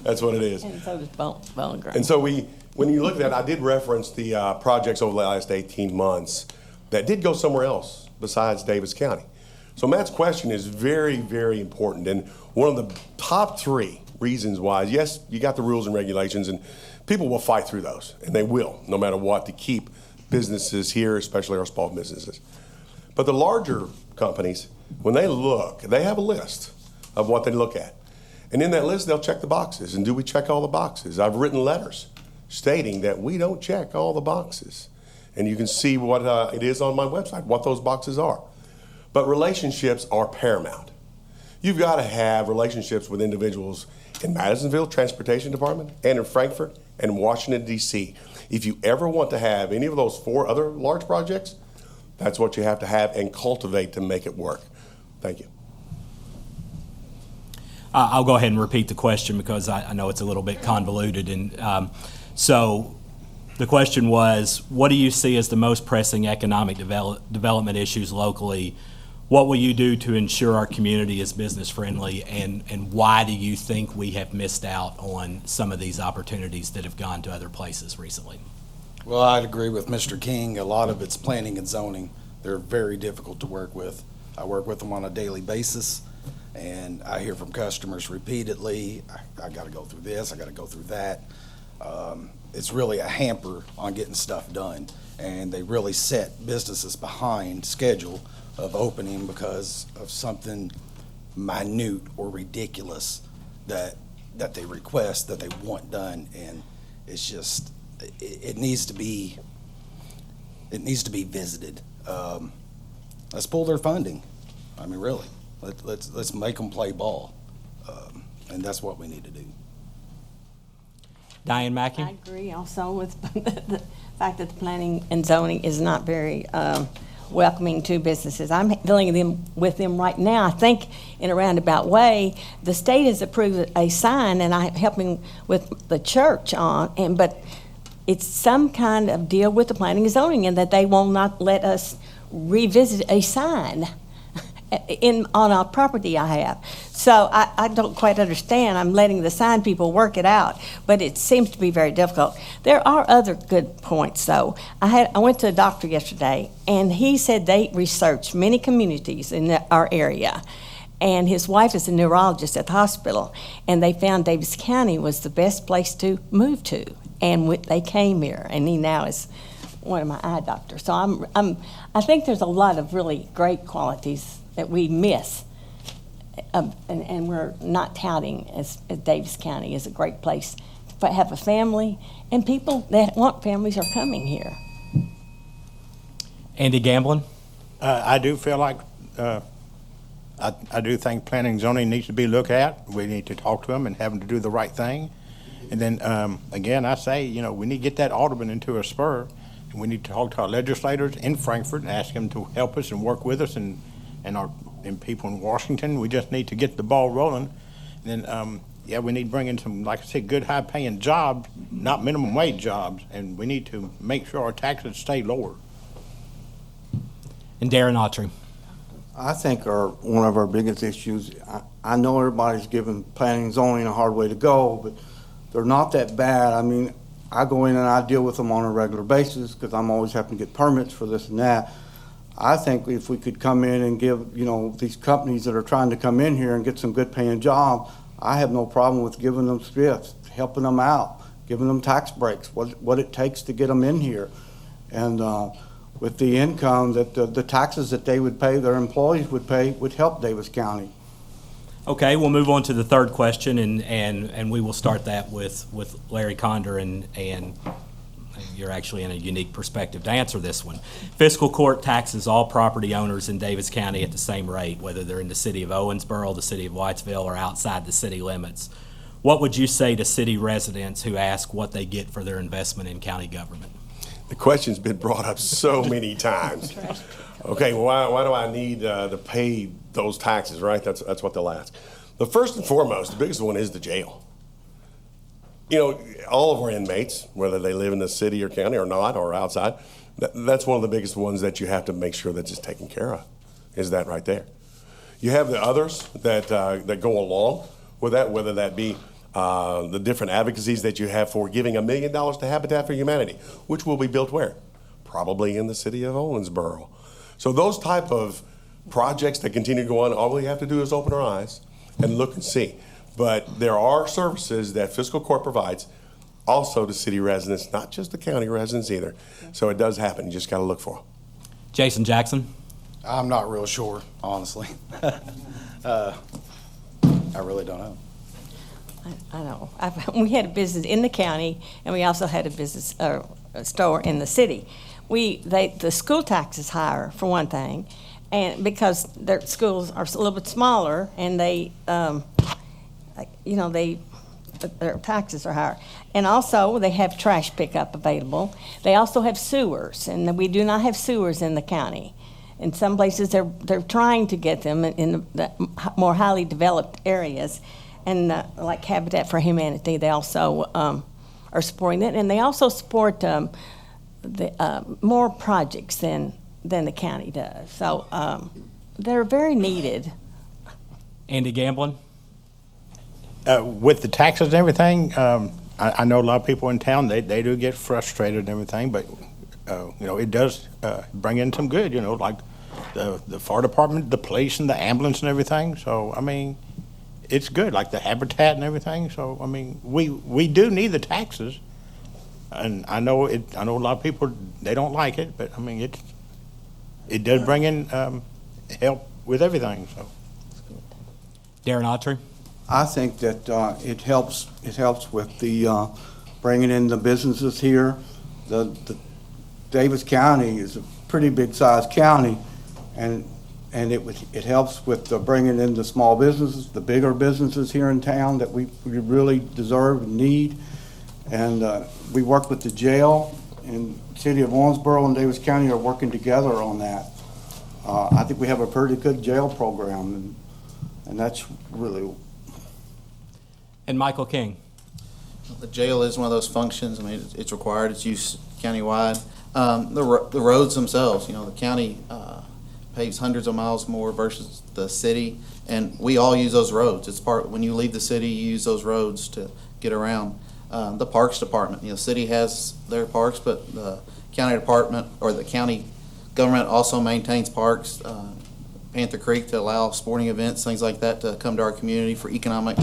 That's what it is. And so does Bowling Green. And so when you look at that, I did reference the projects over the last 18 months that did go somewhere else besides Davis County. So Matt's question is very, very important. And one of the top 3 reasons why, yes, you got the rules and regulations, and people will fight through those, and they will, no matter what, to keep businesses here, especially our small businesses. But the larger companies, when they look, they have a list of what they look at. And in that list, they'll check the boxes. And do we check all the boxes? I've written letters stating that we don't check all the boxes. And you can see what it is on my website, what those boxes are. But relationships are paramount. You've got to have relationships with individuals in Madisonville Transportation Department and in Frankfort and Washington, D.C. If you ever want to have any of those 4 other large projects, that's what you have to have and cultivate to make it work. Thank you. I'll go ahead and repeat the question because I know it's a little bit convoluted. And so the question was, what do you see as the most pressing economic development issues locally? What will you do to ensure our community is business friendly? And why do you think we have missed out on some of these opportunities that have gone to other places recently? Well, I'd agree with Mr. King. A lot of it's planning and zoning. They're very difficult to work with. I work with them on a daily basis. And I hear from customers repeatedly, I got to go through this, I got to go through that. It's really a hamper on getting stuff done. And they really set businesses behind schedule of opening because of something minute or ridiculous that they request, that they want done. And it's just, it needs to be visited. Let's pull their funding. I mean, really, let's make them play ball. And that's what we need to do. Diane Mackey? I agree also with the fact that the planning and zoning is not very welcoming to businesses. I'm dealing with them right now. I think in a roundabout way, the state has approved a sign, and I'm helping with the church on, but it's some kind of deal with the planning and zoning, and that they will not let us revisit a sign on a property I have. So I don't quite understand. I'm letting the sign people work it out, but it seems to be very difficult. There are other good points, though. I went to a doctor yesterday, and he said they researched many communities in our area, and his wife is a neurologist at the hospital, and they found Davis County was the best place to move to, and they came here, and he now is one of my eye doctors. So I think there's a lot of really great qualities that we miss, and we're not touting as Davis County is a great place to have a family, and people that want families are coming here. Andy Gamblin? I do feel like, I do think planning and zoning needs to be looked at. We need to talk to them and have them to do the right thing. And then, again, I say, we need to get that alderman into a spur, and we need to talk to our legislators in Frankfurt and ask them to help us and work with us, and people in Washington. We just need to get the ball rolling. And then, we need to bring in some, like I said, good high-paying jobs, not minimum wage jobs, and we need to make sure our taxes stay lower. And Darren Autry? I think one of our biggest issues, I know everybody's giving planning and zoning a hard way to go, but they're not that bad. I mean, I go in and I deal with them on a regular basis because I'm always having to get permits for this and that. I think if we could come in and give, these companies that are trying to come in here and get some good paying jobs, I have no problem with giving them shifts, helping them out, giving them tax breaks, what it takes to get them in here. And with the income that the taxes that they would pay, their employees would pay, would help Davis County. Okay, we'll move on to the third question, and we will start that with Larry Conder, and you're actually in a unique perspective to answer this one. Fiscal court taxes all property owners in Davis County at the same rate, whether they're in the city of Owensboro, the city of Whitesville, or outside the city limits. What would you say to city residents who ask what they get for their investment in county government? The question's been brought up so many times. Okay, well, why do I need to pay those taxes, right? That's what they'll ask. The first and foremost, the biggest one is the jail. All of our inmates, whether they live in the city or county or not, or outside, that's one of the biggest ones that you have to make sure that it's taken care of, is that right there. You have the others that go along with that, whether that be the different advocacies that you have for giving $1 million to Habitat for Humanity, which will be built where? Probably in the city of Owensboro. So those type of projects that continue to go on, all we have to do is open our eyes and look and see. But there are services that fiscal court provides also to city residents, not just the county residents either. So it does happen. You just got to look for them. Jason Jackson? I'm not real sure, honestly. I really don't know. I know. We had a business in the county, and we also had a business a store in the city. The school tax is higher, for one thing, and because their schools are a little bit smaller, and their taxes are higher. And also, they have trash pickup available. They also have sewers, and we do not have sewers in the county. In some places, they're trying to get them in the more highly developed areas. And like Habitat for Humanity, they also are supporting it. And they also support more projects than the county does. So they're very needed. Andy Gamblin? With the taxes and everything, I know a lot of people in town, they do get frustrated and everything, but, it does bring in some good, like the fire department, the police and the ambulance and everything. So, I mean, it's good, like the habitat and everything. So, I mean, we do need the taxes. And I know a lot of people, they don't like it, but I mean, it does bring in help with everything, so. Darren Autry? I think that it helps with the bringing in the businesses here. The Davis County is a pretty big-sized county, and it helps with the bringing in the small businesses, the bigger businesses here in town that we really deserve and need. And we work with the jail, and City of Owensboro and Davis County are working together on that. I think we have a pretty good jail program, and that's really. And Michael King? The jail is one of those functions. I mean, it's required. It's used countywide. The roads themselves, you know, the county paves hundreds of miles more versus the city, and we all use those roads. It's part, when you leave the city, you use those roads to get around. The Parks Department, you know, city has their parks, but the county department or the county government also maintains parks. Panther Creek to allow sporting events, things like that to come to our community for economic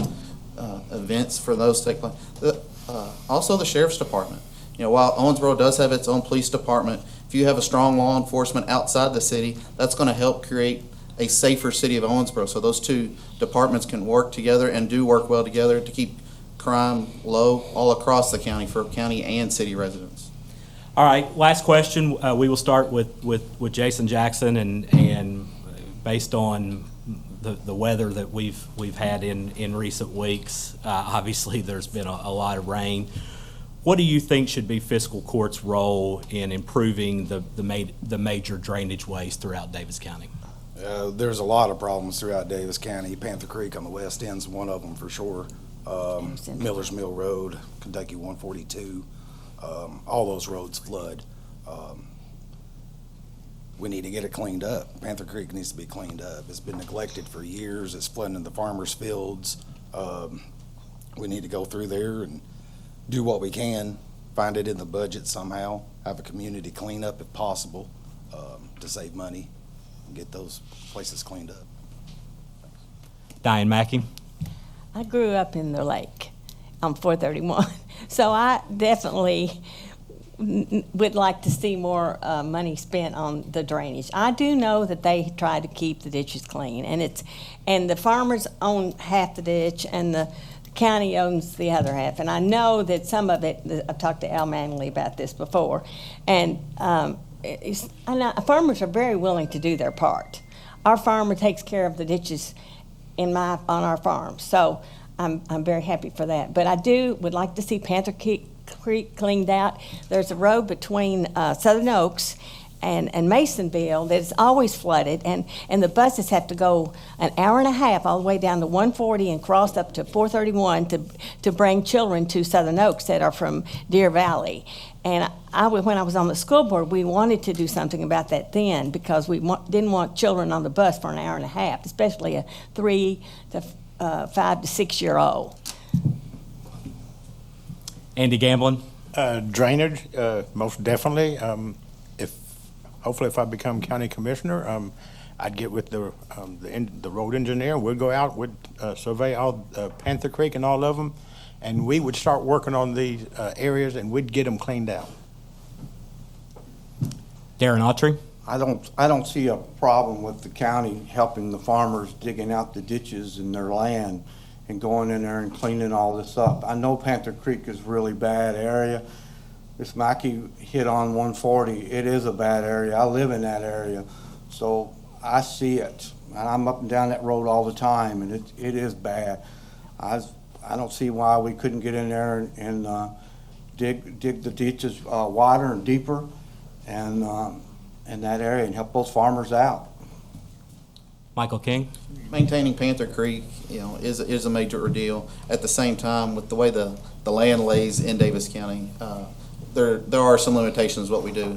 events for those to take place. Also the Sheriff's Department. You know, while Owensboro does have its own police department, if you have a strong law enforcement outside the city, that's going to help create a safer city of Owensboro. So those two departments can work together and do work well together to keep crime low all across the county for county and city residents. All right, last question. We will start with Jason Jackson, and based on the weather that we've had in recent weeks, obviously there's been a lot of rain. What do you think should be fiscal court's role in improving the major drainage ways throughout Davis County? There's a lot of problems throughout Davis County. Panther Creek on the west end's one of them for sure. Miller's Mill Road, Kentucky 142, all those roads flood. We need to get it cleaned up. Panther Creek needs to be cleaned up. It's been neglected for years. It's flooding the farmers' fields. We need to go through there and do what we can, find it in the budget somehow, have a community cleanup if possible, to save money and get those places cleaned up. Diane Mackey? I grew up in the lake on 431, so I definitely would like to see more money spent on the drainage. I do know that they try to keep the ditches clean, and the farmers own half the ditch, and the county owns the other half. And I know that some of it, I've talked to Al Manley about this before, and farmers are very willing to do their part. Our farmer takes care of the ditches on our farm, so I'm very happy for that. But I would like to see Panther Creek cleaned out. There's a road between Southern Oaks and Masonville that's always flooded, and the buses have to go an hour and a half all the way down to 140 and cross up to 431 to bring children to Southern Oaks that are from Deer Valley. And when I was on the school board, we wanted to do something about that then, because we didn't want children on the bus for an hour and a half, especially a 3 to 5 to 6 year old. Andy Gamblin? Drainage, most definitely. Hopefully if I become county commissioner, I'd get with the road engineer. We'd go out, we'd survey all Panther Creek and all of them, and we would start working on these areas, and we'd get them cleaned out. Darren Autry? I don't see a problem with the county helping the farmers digging out the ditches in their land and going in there and cleaning all this up. I know Panther Creek is a really bad area. This Mackey hit on 140. It is a bad area. I live in that area, so I see it. And I'm up and down that road all the time, and it is bad. I don't see why we couldn't get in there and dig the ditches wider and deeper, and in that area, and help those farmers out. Michael King? Maintaining Panther Creek, is a major ordeal. At the same time, with the way the land lays in Davis County, there are some limitations what we do.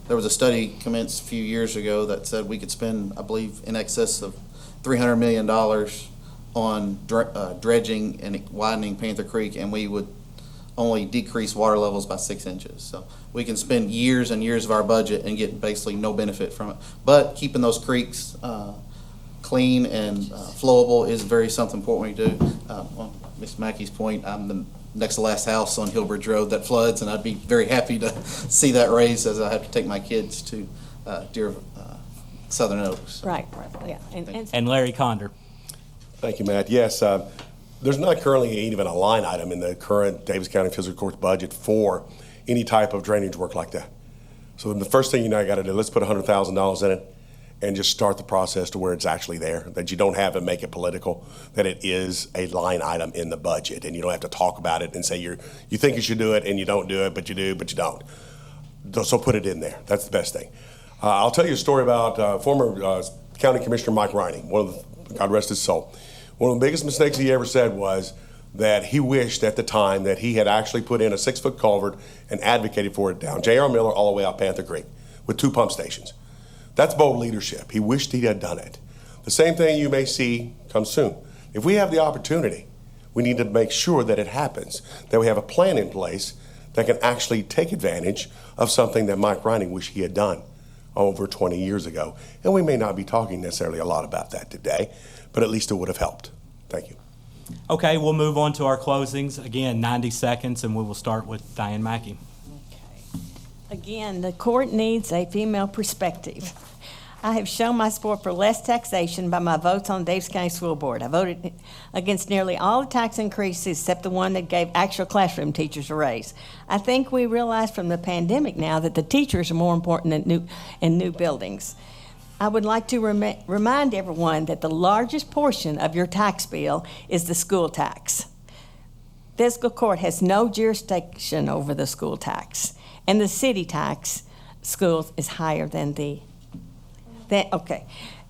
There was a study commenced a few years ago that said we could spend, I believe, in excess of $300 million on dredging and widening Panther Creek, and we would only decrease water levels by 6 inches. So we can spend years and years of our budget and get basically no benefit from it. But keeping those creeks clean and flowable is very something important we do. On Ms. Mackey's point, I'm the next to last house on Hillbridge Road that floods, and I'd be very happy to see that raised as I have to take my kids to Southern Oaks. Right, yeah. And Larry Conder. Thank you, Matt. Yes, there's not currently even a line item in the current Davis County Fiscal Court budget for any type of drainage work like that. So the first thing I got to do, let's put $100,000 in it and just start the process to where it's actually there, that you don't have to make it political, that it is a line item in the budget, and you don't have to talk about it and say you think you should do it and you don't do it, but you do, but you don't. So put it in there. That's the best thing. I'll tell you a story about former County Commissioner Mike Riney, God rest his soul. One of the biggest mistakes he ever said was that he wished at the time that he had actually put in a 6-foot culvert and advocated for it down J.R. Miller all the way out Panther Creek with 2 pump stations. That's bold leadership. He wished he had done it. The same thing you may see come soon. If we have the opportunity, we need to make sure that it happens, that we have a plan in place that can actually take advantage of something that Mike Riney wished he had done over 20 years ago. And we may not be talking necessarily a lot about that today, but at least it would have helped. Thank you. Okay, we'll move on to our closings. Again, 90 seconds, and we will start with Diane Mackey. Again, the court needs a female perspective. I have shown my support for less taxation by my votes on the Davis County School Board. I voted against nearly all the tax increases except the one that gave actual classroom teachers a raise. I think we realize from the pandemic now that the teachers are more important than new buildings. I would like to remind everyone that the largest portion of your tax bill is the school tax. Fiscal court has no jurisdiction over the school tax, and the city tax schools is higher than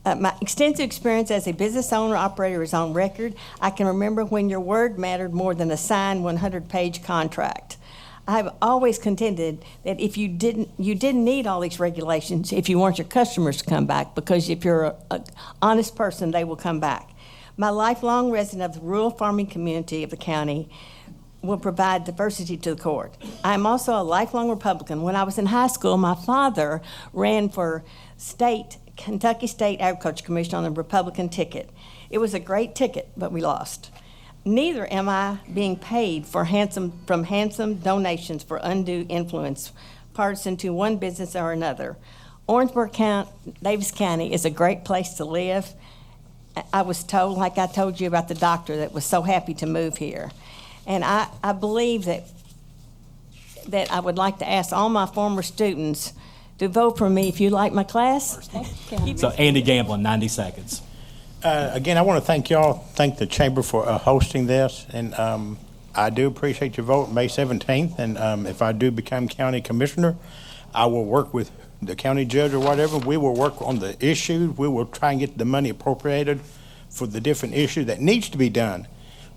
my extensive experience as a business owner operator is on record. I can remember when your word mattered more than a signed 100-page contract. I have always contended that if you didn't need all these regulations if you want your customers to come back, because if you're an honest person, they will come back. My lifelong resident of the rural farming community of the county will provide diversity to the court. I am also a lifelong Republican. When I was in high school, my father ran for Kentucky State Agriculture Commission on the Republican ticket. It was a great ticket, but we lost. Neither am I being paid from handsome donations for undue influence, partisan to one business or another. Orangeburg County, Davis County is a great place to live. I was told, like I told you about the doctor that was so happy to move here. And I believe that I would like to ask all my former students to vote for me if you like my class. So Andy Gamblin, 90 seconds. Again, I want to thank the Chamber for hosting this, and I do appreciate your vote May 17th, and if I do become county commissioner, I will work with the county judge or whatever. We will work on the issue. We will try and get the money appropriated for the different issues that needs to be done.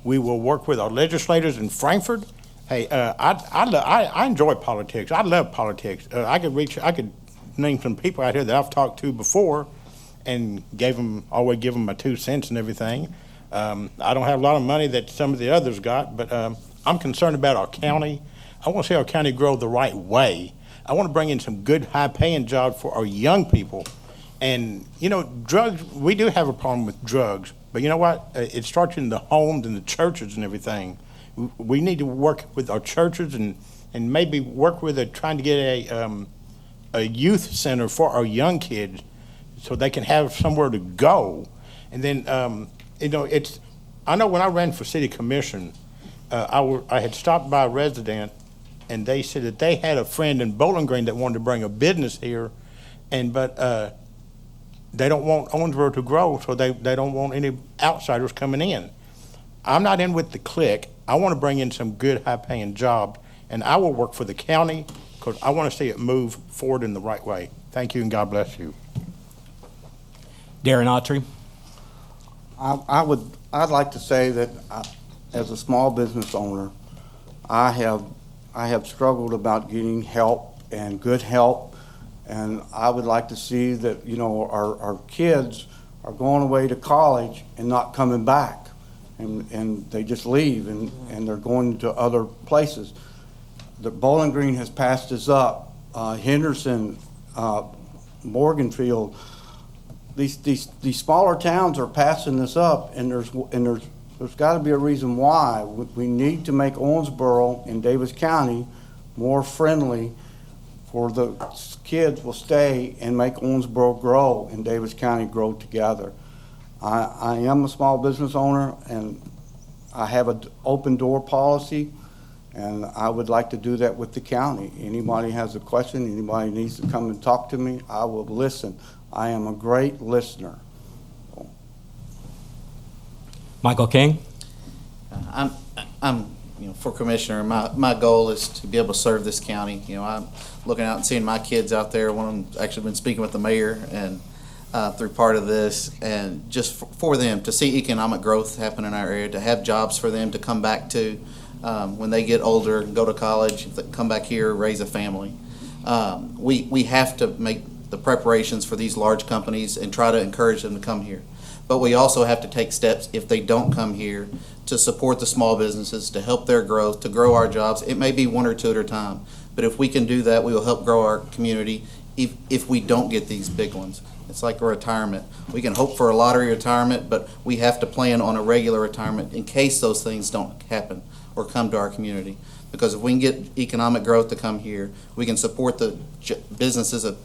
We will work with our legislators in Frankfurt. Hey, I enjoy politics. I love politics. I could name some people out here that I've talked to before and always give them my 2 cents and everything. I don't have a lot of money that some of the others got, but I'm concerned about our county. I want to see our county grow the right way. I want to bring in some good, high-paying jobs for our young people. And, drugs, we do have a problem with drugs, but you know what? It starts in the homes and the churches and everything. We need to work with our churches and maybe work with trying to get a youth center for our young kids so they can have somewhere to go. And then, I know when I ran for city commission, I had stopped by a resident, and they said that they had a friend in Bowling Green that wanted to bring a business here, but they don't want Owensboro to grow, so they don't want any outsiders coming in. I'm not in with the clique. I want to bring in some good, high-paying jobs, and I will work for the county because I want to see it move forward in the right way. Thank you, and God bless you. Darren Autry. I'd like to say that as a small business owner, I have struggled about getting help and good help, and I would like to see that our kids are going away to college and not coming back. and they just leave, and they're going to other places. The Bowling Green has passed us up. Henderson, Morganfield, these smaller towns are passing this up, and there's got to be a reason why. We need to make Owensboro and Davis County more friendly, for the kids will stay and make Owensboro grow and Davis County grow together. I am a small business owner, and I have an open door policy, and I would like to do that with the county. Anybody has a question, anybody needs to come and talk to me, I will listen. I am a great listener. Michael King? I'm for commissioner, my goal is to be able to serve this county. I'm looking out and seeing my kids out there. One of them's actually been speaking with the mayor and through part of this, and just for them to see economic growth happen in our area, to have jobs for them to come back to when they get older, go to college, come back here, raise a family. We have to make the preparations for these large companies and try to encourage them to come here. But we also have to take steps, if they don't come here, to support the small businesses, to help their growth, to grow our jobs. It may be one or two at a time, but if we can do that, we will help grow our community if we don't get these big ones. It's like a retirement. We can hope for a lottery retirement, but we have to plan on a regular retirement in case those things don't happen or come to our community. Because if we can get economic growth to come here, we can support the businesses that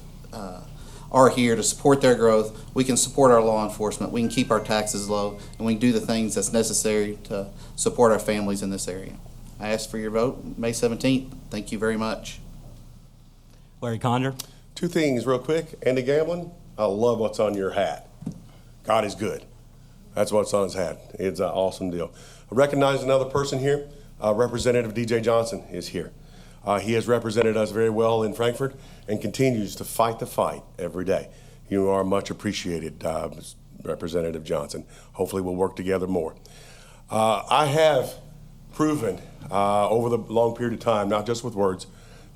are here to support their growth. We can support our law enforcement. We can keep our taxes low, and we can do the things that's necessary to support our families in this area. I ask for your vote May 17th. Thank you very much. Larry Conder? Two things real quick. Andy Gamblin, I love what's on your hat. God is good. That's what's on his hat. It's an awesome deal. I recognize another person here. Representative DJ Johnson is here. He has represented us very well in Frankfort and continues to fight the fight every day. You are much appreciated, Representative Johnson. Hopefully we'll work together more. I have proven over the long period of time, not just with words,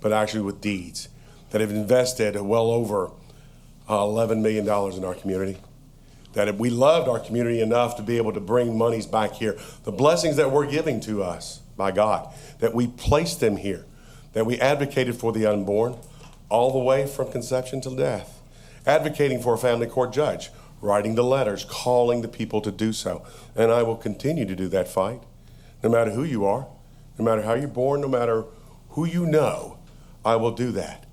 but actually with deeds, that have invested well over $11 million in our community. That we loved our community enough to be able to bring monies back here. The blessings that were given to us by God, that we placed them here, that we advocated for the unborn all the way from conception to death, advocating for a family court judge, writing the letters, calling the people to do so. And I will continue to do that fight, no matter who you are, no matter how you're born, no matter who you know, I will do that.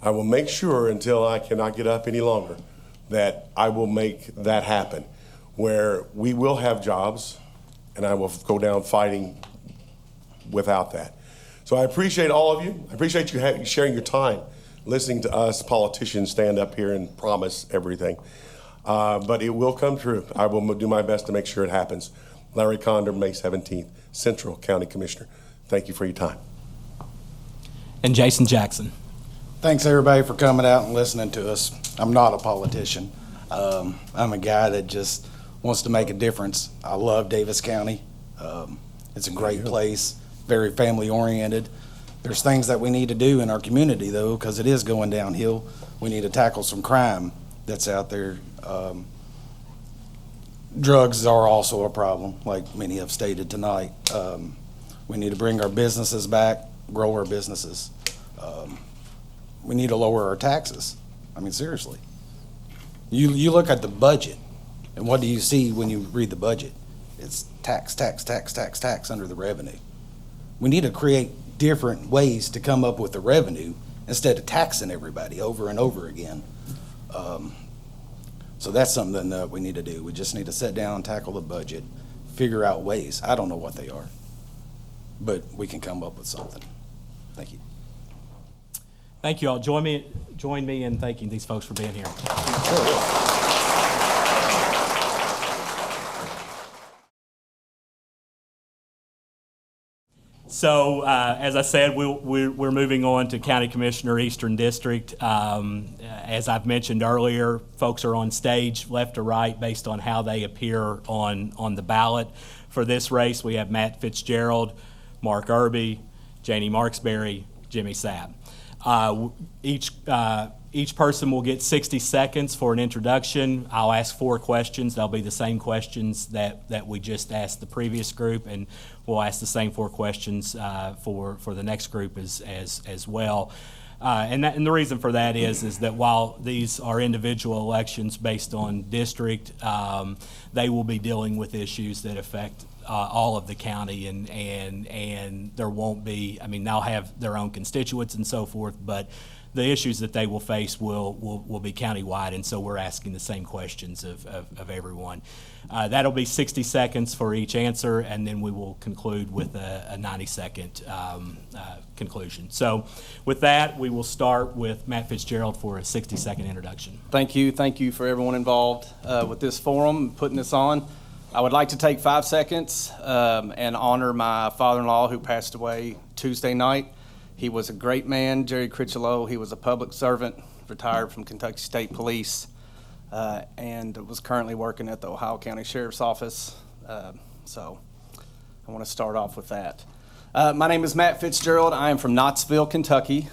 I will make sure until I cannot get up any longer that I will make that happen, where we will have jobs, and I will go down fighting without that. So I appreciate all of you. I appreciate you sharing your time, listening to us politicians stand up here and promise everything. But it will come true. I will do my best to make sure it happens. Larry Conder, May 17th, Central County Commissioner. Thank you for your time. And Jason Jackson. Thanks, everybody, for coming out and listening to us. I'm not a politician. I'm a guy that just wants to make a difference. I love Davis County. It's a great place, very family-oriented. There's things that we need to do in our community, though, because it is going downhill. We need to tackle some crime that's out there. Drugs are also a problem, like many have stated tonight. We need to bring our businesses back, grow our businesses. We need to lower our taxes. I mean, seriously. You look at the budget, and what do you see when you read the budget? It's tax, tax, tax, tax, tax under the revenue. We need to create different ways to come up with the revenue instead of taxing everybody over and over again. So that's something that we need to do. We just need to sit down, tackle the budget, figure out ways. I don't know what they are, but we can come up with something. Thank you. Thank you all. Join me in thanking these folks for being here. So, as I said, we're moving on to County Commissioner, Eastern District. As I've mentioned earlier, folks are on stage left to right based on how they appear on the ballot. For this race, we have Matt Fitzgerald, Mark Irby, Janie Marksberry, Jimmy Sapp. Each Each person will get 60 seconds for an introduction. I'll ask 4 questions. They'll be the same questions that we just asked the previous group, and we'll ask the same 4 questions for the next group as well. And the reason for that is that while these are individual elections based on district, they will be dealing with issues that affect all of the county, and there won't be, I mean, they'll have their own constituents and so forth, but the issues that they will face will be countywide, and so we're asking the same questions of everyone. That'll be 60 seconds for each answer, and then we will conclude with a 90-second conclusion. So with that, we will start with Matt Fitzgerald for a 60-second introduction. Thank you. Thank you for everyone involved with this forum and putting this on. I would like to take 5 seconds and honor my father-in-law who passed away Tuesday night. He was a great man, Jerry Critchlow. He was a public servant, retired from Kentucky State Police, and was currently working at the Ohio County Sheriff's Office. So I want to start off with that. My name is Matt Fitzgerald. I am from Knoxville, Kentucky.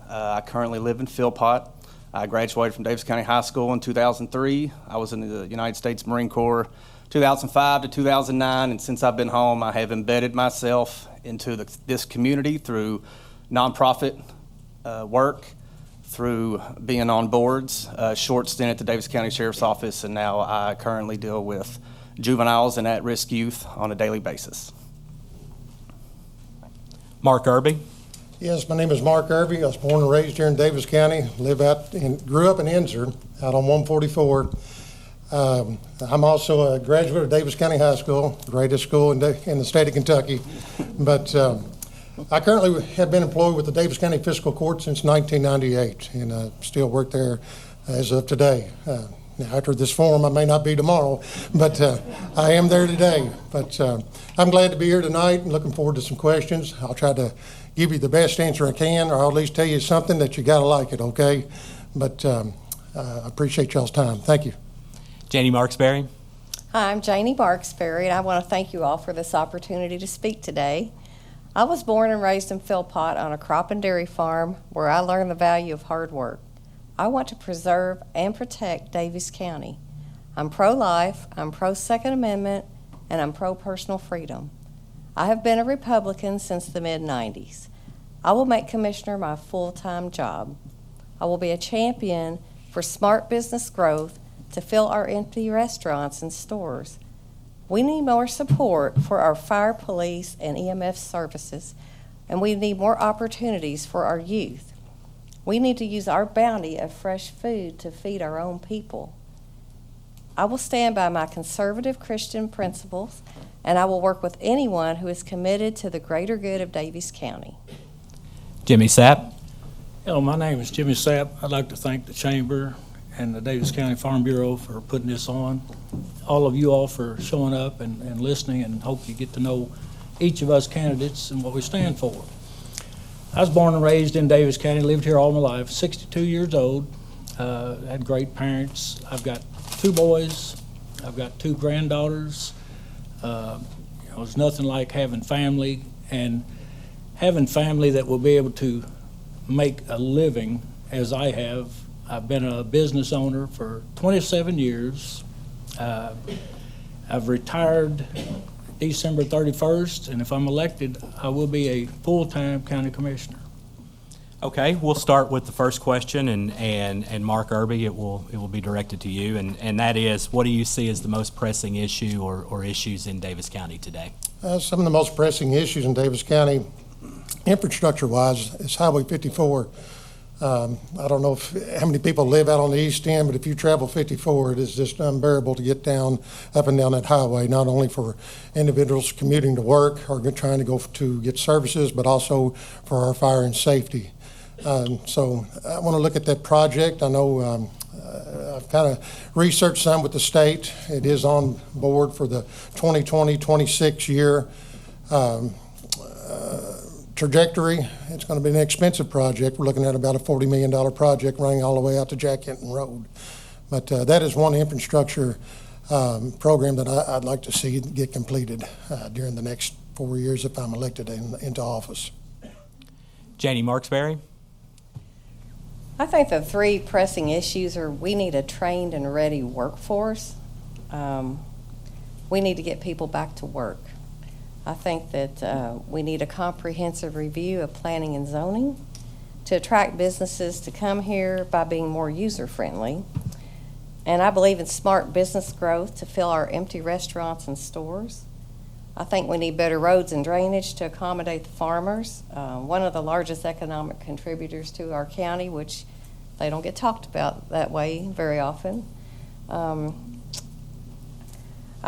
I currently live in Philpott. I graduated from Davis County High School in 2003. I was in the United States Marine Corps 2005 to 2009, and since I've been home, I have embedded myself into this community through nonprofit work, through being on boards, a short stint at the Davis County Sheriff's Office, and now I currently deal with juveniles and at-risk youth on a daily basis. Mark Irby. Yes, my name is Mark Irby. I was born and raised here in Davis County, grew up in Inzer, out on 144. I'm also a graduate of Davis County High School, greatest school in the state of Kentucky. But I currently have been employed with the Davis County Fiscal Court since 1998, and I still work there as of today. Now, after this forum, I may not be tomorrow, but I am there today. But I'm glad to be here tonight and looking forward to some questions. I'll try to give you the best answer I can, or I'll at least tell you something that you got to like it, okay? But I appreciate y'all's time. Thank you. Janie Marksberry. Hi, I'm Janie Marksberry, and I want to thank you all for this opportunity to speak today. I was born and raised in Philpott on a crop and dairy farm where I learned the value of hard work. I want to preserve and protect Davis County. I'm pro-life, I'm pro-Second Amendment, and I'm pro-personal freedom. I have been a Republican since the mid-90s. I will make Commissioner my full-time job. I will be a champion for smart business growth to fill our empty restaurants and stores. We need more support for our fire, police, and EMS services, and we need more opportunities for our youth. We need to use our bounty of fresh food to feed our own people. I will stand by my conservative Christian principles, and I will work with anyone who is committed to the greater good of Davis County. Jimmy Sapp. Hello, my name is Jimmy Sapp. I'd like to thank the Chamber and the Davis County Farm Bureau for putting this on. All of you all for showing up and listening, and hope you get to know each of us candidates and what we stand for. I was born and raised in Davis County, lived here all my life, 62 years old, had great parents. I've got 2 boys, I've got 2 granddaughters. It's nothing like having family, and having family that will be able to make a living as I have. I've been a business owner for 27 years. I've retired December 31st, and if I'm elected, I will be a full-time county commissioner. Okay, we'll start with the first question, and Mark Irby, it will be directed to you, and that is, what do you see as the most pressing issue or issues in Davis County today? Some of the most pressing issues in Davis County, infrastructure-wise, is Highway 54. I don't know how many people live out on the east end, but if you travel 54, it is just unbearable to get up and down that highway, not only for individuals commuting to work or trying to go to get services, but also for our fire and safety. So I want to look at that project. I know I've kind of researched some with the state. It is on board for the 2020-26 year trajectory. It's going to be an expensive project. We're looking at about a $40 million project running all the way out to Jack Hinton Road. But that is one infrastructure program that I'd like to see get completed during the next 4 years if I'm elected into office. Janie Marksberry. I think the three pressing issues are we need a trained and ready workforce. We need to get people back to work. I think that we need a comprehensive review of planning and zoning to attract businesses to come here by being more user-friendly. And I believe in smart business growth to fill our empty restaurants and stores. I think we need better roads and drainage to accommodate the farmers, one of the largest economic contributors to our county, which they don't get talked about that way very often. I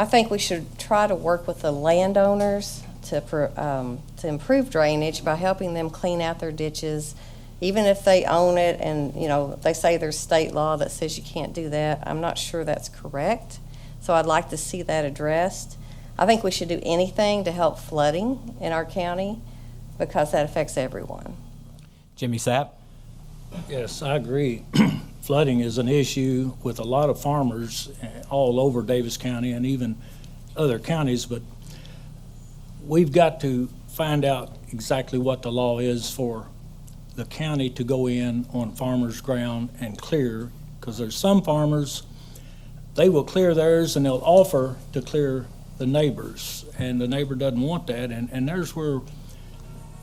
think we should try to work with the landowners to improve drainage by helping them clean out their ditches, even if they own it and, you know, they say there's state law that says you can't do that. I'm not sure that's correct, so I'd like to see that addressed. I think we should do anything to help flooding in our county because that affects everyone. Jimmy Sapp? Yes, I agree. Flooding is an issue with a lot of farmers all over Davis County and even other counties, but we've got to find out exactly what the law is for the county to go in on farmers' ground and clear, because there's some farmers, they will clear theirs and they'll offer to clear the neighbors, and the neighbor doesn't want that, and there's where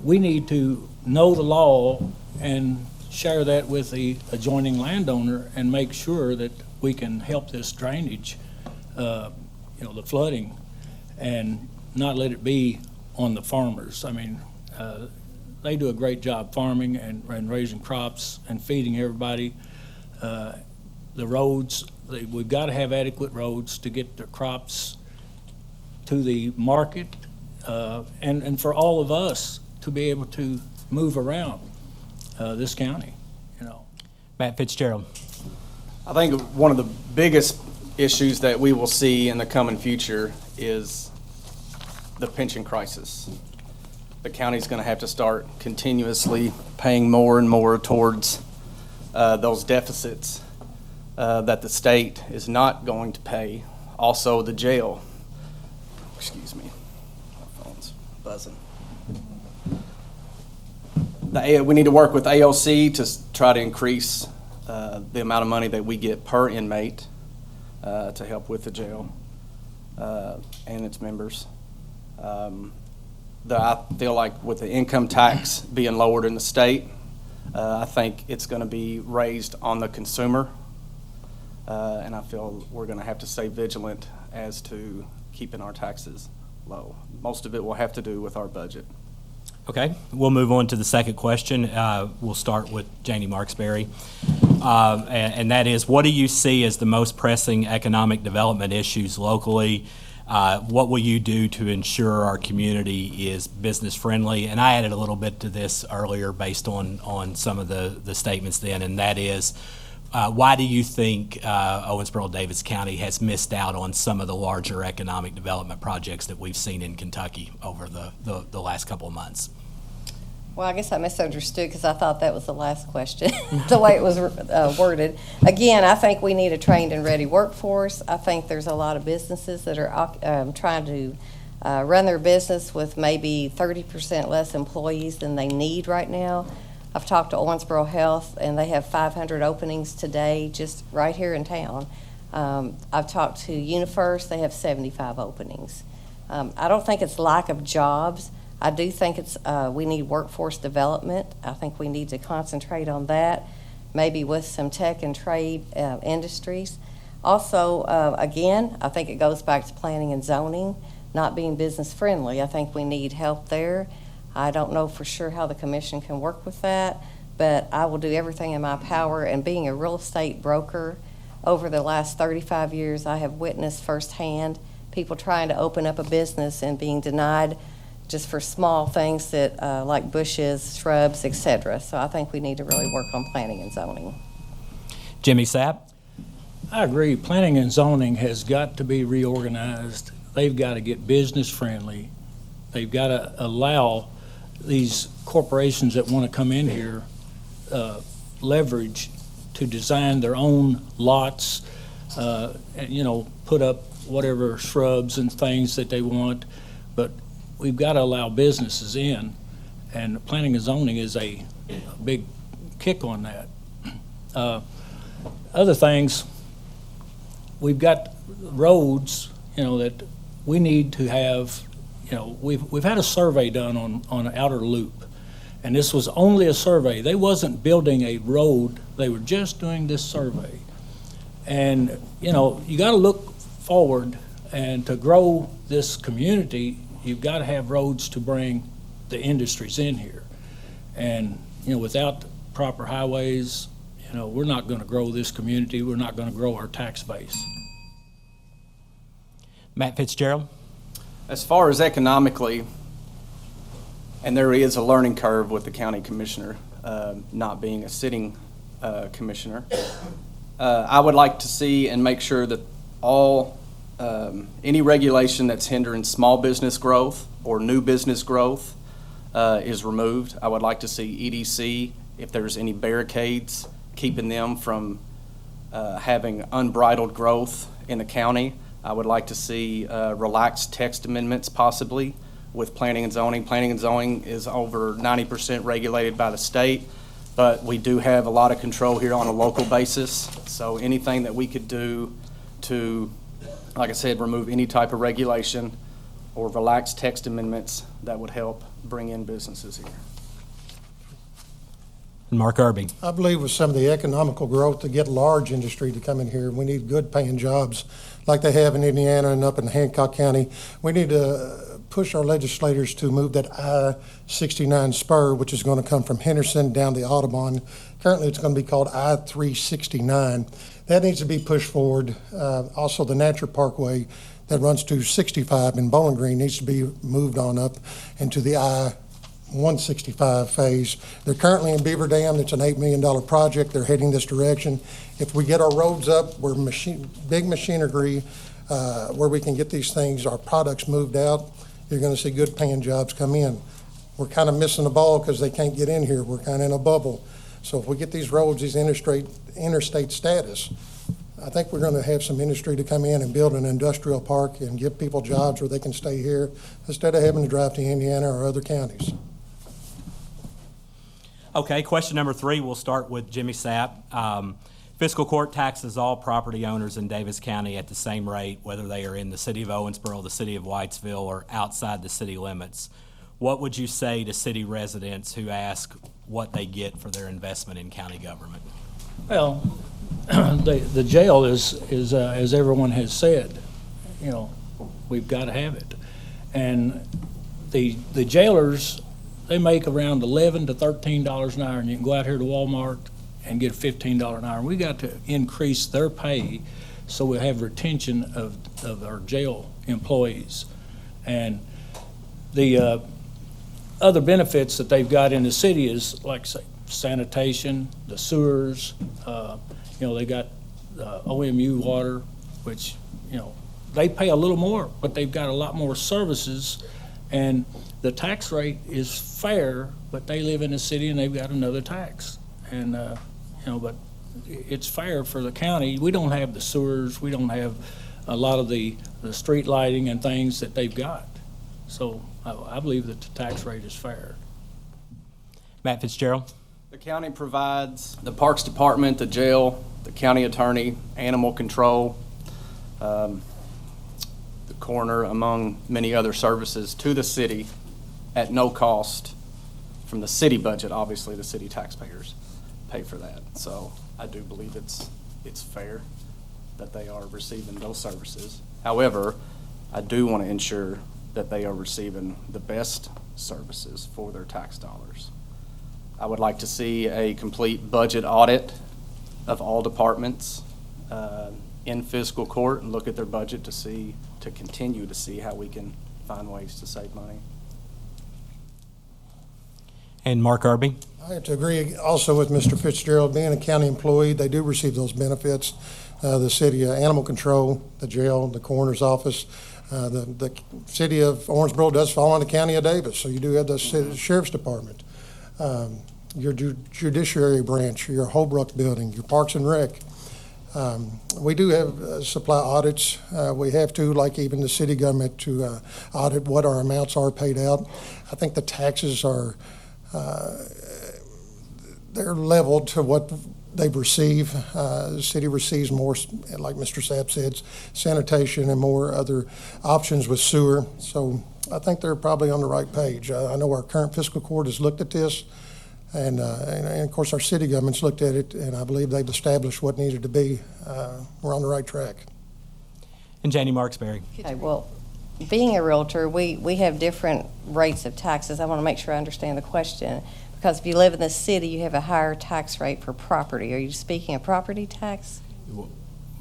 we need to know the law and share that with the adjoining landowner and make sure that we can help this drainage, the flooding, and not let it be on the farmers. I mean, they do a great job farming and raising crops and feeding everybody. The roads, we've got to have adequate roads to get the crops to the market, and for all of us to be able to move around this county, Matt Fitzgerald. I think one of the biggest issues that we will see in the coming future is the pension crisis. The county's going to have to start continuously paying more and more towards those deficits that the state is not going to pay. Also, the jail. Excuse me, my phone's buzzing. We need to work with AOC to try to increase the amount of money that we get per inmate to help with the jail and its members. I feel like with the income tax being lowered in the state, I think it's going to be raised on the consumer, and I feel we're going to have to stay vigilant as to keeping our taxes low. Most of it will have to do with our budget. Okay, we'll move on to the second question. We'll start with Janie Marksberry. And that is, what do you see as the most pressing economic development issues locally? What will you do to ensure our community is business friendly? And I added a little bit to this earlier based on some of the statements then, and that is, why do you think Owensboro-Davis County has missed out on some of the larger economic development projects that we've seen in Kentucky over the last couple of months? Well, I guess I misunderstood because I thought that was the last question, the way it was worded. Again, I think we need a trained and ready workforce. I think there's a lot of businesses that are trying to run their business with maybe 30% less employees than they need right now. I've talked to Owensboro Health, and they have 500 openings today just right here in town. I've talked to UniFirst, they have 75 openings. I don't think it's lack of jobs. I do think it's we need workforce development. I think we need to concentrate on that, maybe with some tech and trade industries. Also, again, I think it goes back to planning and zoning, not being business friendly. I think we need help there. I don't know for sure how the commission can work with that, but I will do everything in my power. And being a real estate broker over the last 35 years, I have witnessed firsthand people trying to open up a business and being denied just for small things that like bushes, shrubs, etc. So I think we need to really work on planning and zoning. Jimmy Sapp? I agree. Planning and zoning has got to be reorganized. They've got to get business friendly. They've got to allow these corporations that want to come in here leverage to design their own lots, and, put up whatever shrubs and things that they want. But we've got to allow businesses in, and planning and zoning is a big kick on that. Other things, we've got roads, that we need to have, we've had a survey done on an outer loop. And this was only a survey. They wasn't building a road. They were just doing this survey. And, you got to look forward, and to grow this community, you've got to have roads to bring the industries in here. And, without proper highways, we're not going to grow this community. We're not going to grow our tax base. Matt Fitzgerald? As far as economically, and there is a learning curve with the county commissioner, not being a sitting commissioner, I would like to see and make sure that any regulation that's hindering small business growth or new business growth is removed. I would like to see EDC, if there's any barricades keeping them from having unbridled growth in the county. I would like to see relaxed text amendments possibly with planning and zoning. Planning and zoning is over 90% regulated by the state, but we do have a lot of control here on a local basis. So anything that we could do to, like I said, remove any type of regulation or relaxed text amendments that would help bring in businesses here. Mark Irby. I believe with some of the economical growth to get large industry to come in here, we need good paying jobs like they have in Indiana and up in Hancock County. We need to push our legislators to move that I-69 spur, which is going to come from Henderson down the Audubon. Currently, it's going to be called I-369. That needs to be pushed forward. Also, the Natural Parkway that runs to 65 in Bowling Green needs to be moved on up into the I-165 phase. They're currently in Beaver Dam. It's an $8 million project. They're heading this direction. If we get our roads up, we're big machinery, where we can get these things, our products moved out, you're going to see good paying jobs come in. We're kind of missing the ball because they can't get in here. We're kind of in a bubble. So if we get these roads, these interstate status, I think we're going to have some industry to come in and build an industrial park and give people jobs where they can stay here instead of having to drive to Indiana or other counties. Okay, question number 3, we'll start with Jimmy Sapp. Fiscal court taxes all property owners in Davis County at the same rate, whether they are in the city of Owensboro, the city of Whitesville, or outside the city limits. What would you say to city residents who ask what they get for their investment in county government? Well, the jail is as everyone has said, we've got to have it. And the jailers, they make around $11 to $13 an hour, and you can go out here to Walmart and get $15 an hour. We got to increase their pay so we have retention of our jail employees. And the other benefits that they've got in the city is, like say, sanitation, the sewers, they got OMU water, which, they pay a little more, but they've got a lot more services. And the tax rate is fair, but they live in the city and they've got another tax. And, but it's fair for the county. We don't have the sewers. We don't have a lot of the street lighting and things that they've got. So I believe that the tax rate is fair. Matt Fitzgerald. The county provides the Parks Department, the jail, the county attorney, animal control, the coroner, among many other services to the city at no cost from the city budget. Obviously, the city taxpayers pay for that. So I do believe it's fair that they are receiving those services. However, I do want to ensure that they are receiving the best services for their tax dollars. I would like to see a complete budget audit of all departments in fiscal court and look at their budget to continue to see how we can find ways to save money. And Mark Irby. I have to agree also with Mr. Fitzgerald. Being a county employee, they do receive those benefits. The city animal control, the jail, the coroner's office. The city of Owensboro does fall on the county of Davis, so you do have the sheriff's department. Your judiciary branch, your Holbrook building, your Parks and Rec. We do have supply audits. We have to, like even the city government, to audit what our amounts are paid out. I think the taxes are they're leveled to what they've received. The city receives more, like Mr. Sapp said, sanitation and more other options with sewer. So I think they're probably on the right page. I know our current fiscal court has looked at this, and of course our city government's looked at it, and I believe they've established what needed to be. We're on the right track. And Janie Marksberry. Okay, well, being a realtor, we have different rates of taxes. I want to make sure I understand the question. Because if you live in the city, you have a higher tax rate for property. Are you speaking of property tax?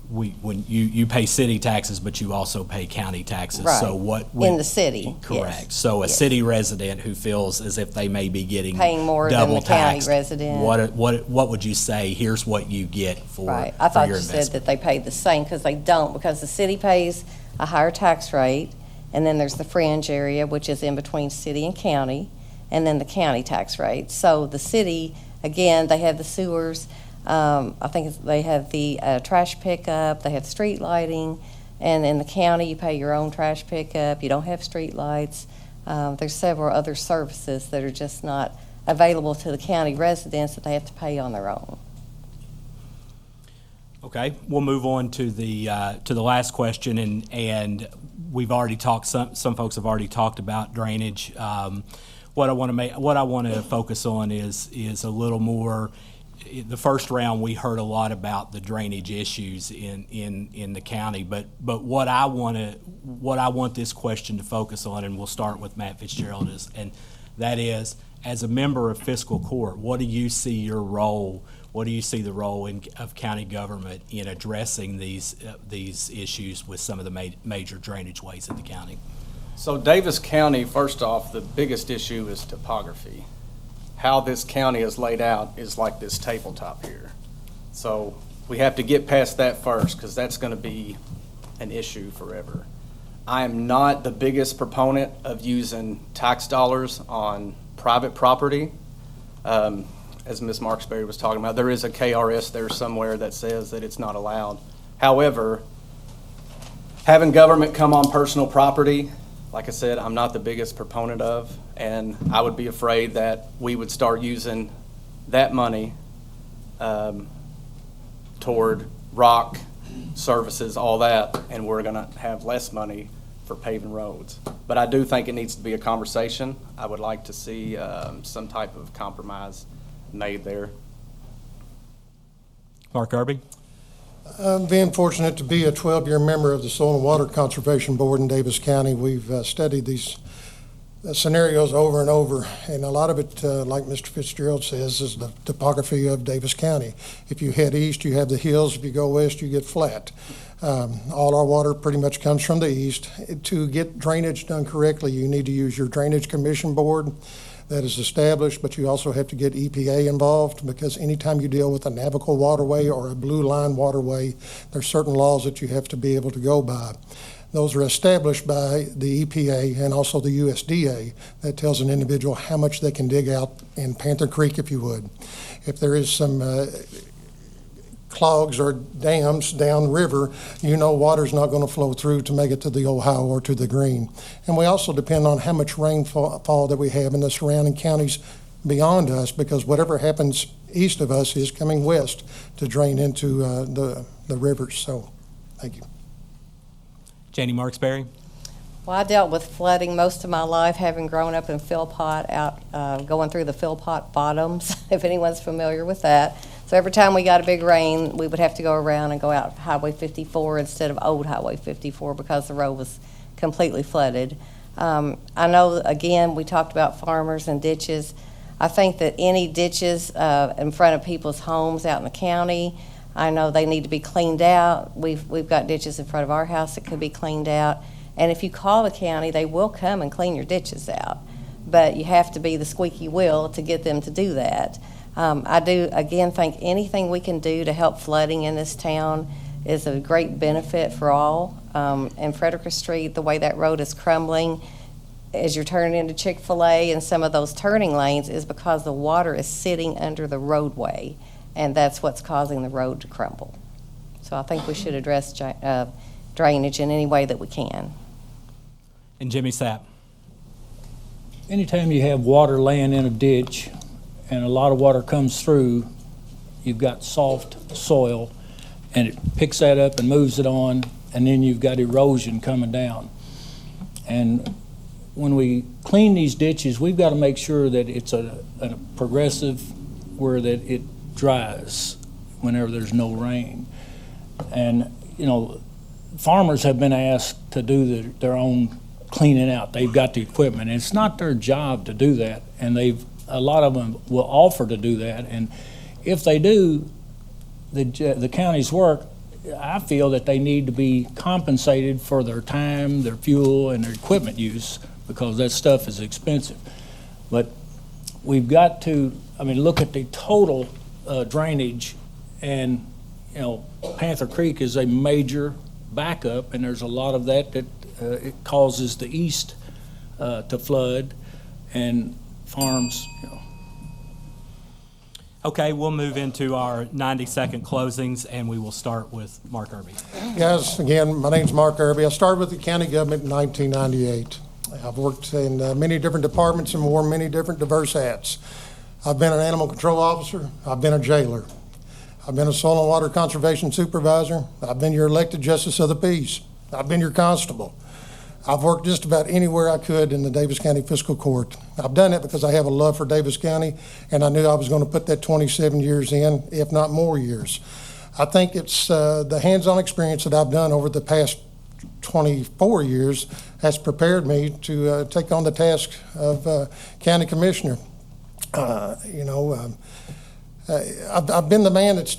When you pay city taxes, but you also pay county taxes. Right. So in the city. Correct. Yes. So a Yes. city resident who feels as if they may be getting Paying more than double the county taxed, resident. What would you say? Here's what you get for Right. I thought your you said investment. that they paid the same, because they don't, because the city pays a higher tax rate, and then there's the fringe area, which is in between city and county, and then the county tax rate. So the city, again, they have the sewers, I think they have the trash pickup, they have street lighting, and in the county, you pay your own trash pickup, you don't have street lights. There's several other services that are just not available to the county residents that they have to pay on their own. Okay, we'll move on to the last question, and we've already talked. Some folks have already talked about drainage. What I want to focus on is a little more. The first round we heard a lot about the drainage issues in the county, but what I want this question to focus on, and we'll start with Matt Fitzgerald, and that is, as a member of fiscal court, what do you see your role? What do you see the role of county government in addressing these issues with some of the major drainage ways in the county? So Davis County, first off, the biggest issue is topography. How this county is laid out is like this tabletop here. So we have to get past that first, because that's going to be an issue forever. I am not the biggest proponent of using tax dollars on private property. As Ms. Marksberry was talking about, there is a KRS there somewhere that says that it's not allowed. However, having government come on personal property, like I said, I'm not the biggest proponent of, and I would be afraid that we would start using that money toward rock, services, all that, and we're going to have less money for paving roads. But I do think it needs to be a conversation. I would like to see some type of compromise made there. Mark Irby. Being fortunate to be a 12-year member of the Soil and Water Conservation Board in Davis County, we've studied these scenarios over and over, and a lot of it, like Mr. Fitzgerald says, is the topography of Davis County. If you head east, you have the hills. If you go west, you get flat. All our water pretty much comes from the east. To get drainage done correctly, you need to use your Drainage Commission Board that is established, but you also have to get EPA involved, because anytime you deal with a navigable waterway or a blue line waterway, there's certain laws that you have to be able to go by. Those are established by the EPA and also the USDA. That tells an individual how much they can dig out in Panther Creek, if you would. If there is some clogs or dams downriver, you know water's not going to flow through to make it to the Ohio or to the Green. And we also depend on how much rainfall that we have in the surrounding counties beyond us, because whatever happens east of us is coming west to drain into the rivers. So, thank you. Janie Marksberry. Well, I dealt with flooding most of my life, having grown up in Philpott, going through the Philpott bottoms, if anyone's familiar with that. So every time we got a big rain, we would have to go around and go out Highway 54 instead of old Highway 54, because the road was completely flooded. I know, again, we talked about farmers and ditches. I think that any ditches in front of people's homes out in the county, I know they need to be cleaned out. We've got ditches in front of our house that could be cleaned out. And if you call the county, they will come and clean your ditches out. But you have to be the squeaky wheel to get them to do that. I do, again, think anything we can do to help flooding in this town is a great benefit for all. And Frederica Street, the way that road is crumbling as you're turning into Chick-fil-A and some of those turning lanes is because the water is sitting under the roadway, and that's what's causing the road to crumble. So I think we should address drainage in any way that we can. And Jimmy Sapp. Anytime you have water laying in a ditch and a lot of water comes through, you've got soft soil, and it picks that up and moves it on, and then you've got erosion coming down. And when we clean these ditches, we've got to make sure that it's a progressive where that it dries whenever there's no rain. And, you know, farmers have been asked to do their own cleaning out. They've got the equipment, and it's not their job to do that, and a lot of them will offer to do that, and if they do the county's work, I feel that they need to be compensated for their time, their fuel, and their equipment use, because that stuff is expensive. But we've got to, look at the total drainage, and, you know, Panther Creek is a major backup, and there's a lot of that it causes the east to flood, and farms, you know. Okay, we'll move into our 90-second closings, and we will start with Mark Irby. Guys, again, my name's Mark Irby. I started with the county government in 1998. I've worked in many different departments and worn many different diverse hats. I've been an animal control officer. I've been a jailer. I've been a soil and water conservation supervisor. I've been your elected justice of the peace. I've been your constable. I've worked just about anywhere I could in the Davis County Fiscal Court. I've done it because I have a love for Davis County, and I knew I was going to put that 27 years in, if not more years. I think it's the hands-on experience that I've done over the past 24 years has prepared me to take on the task of county commissioner. I've been the man that's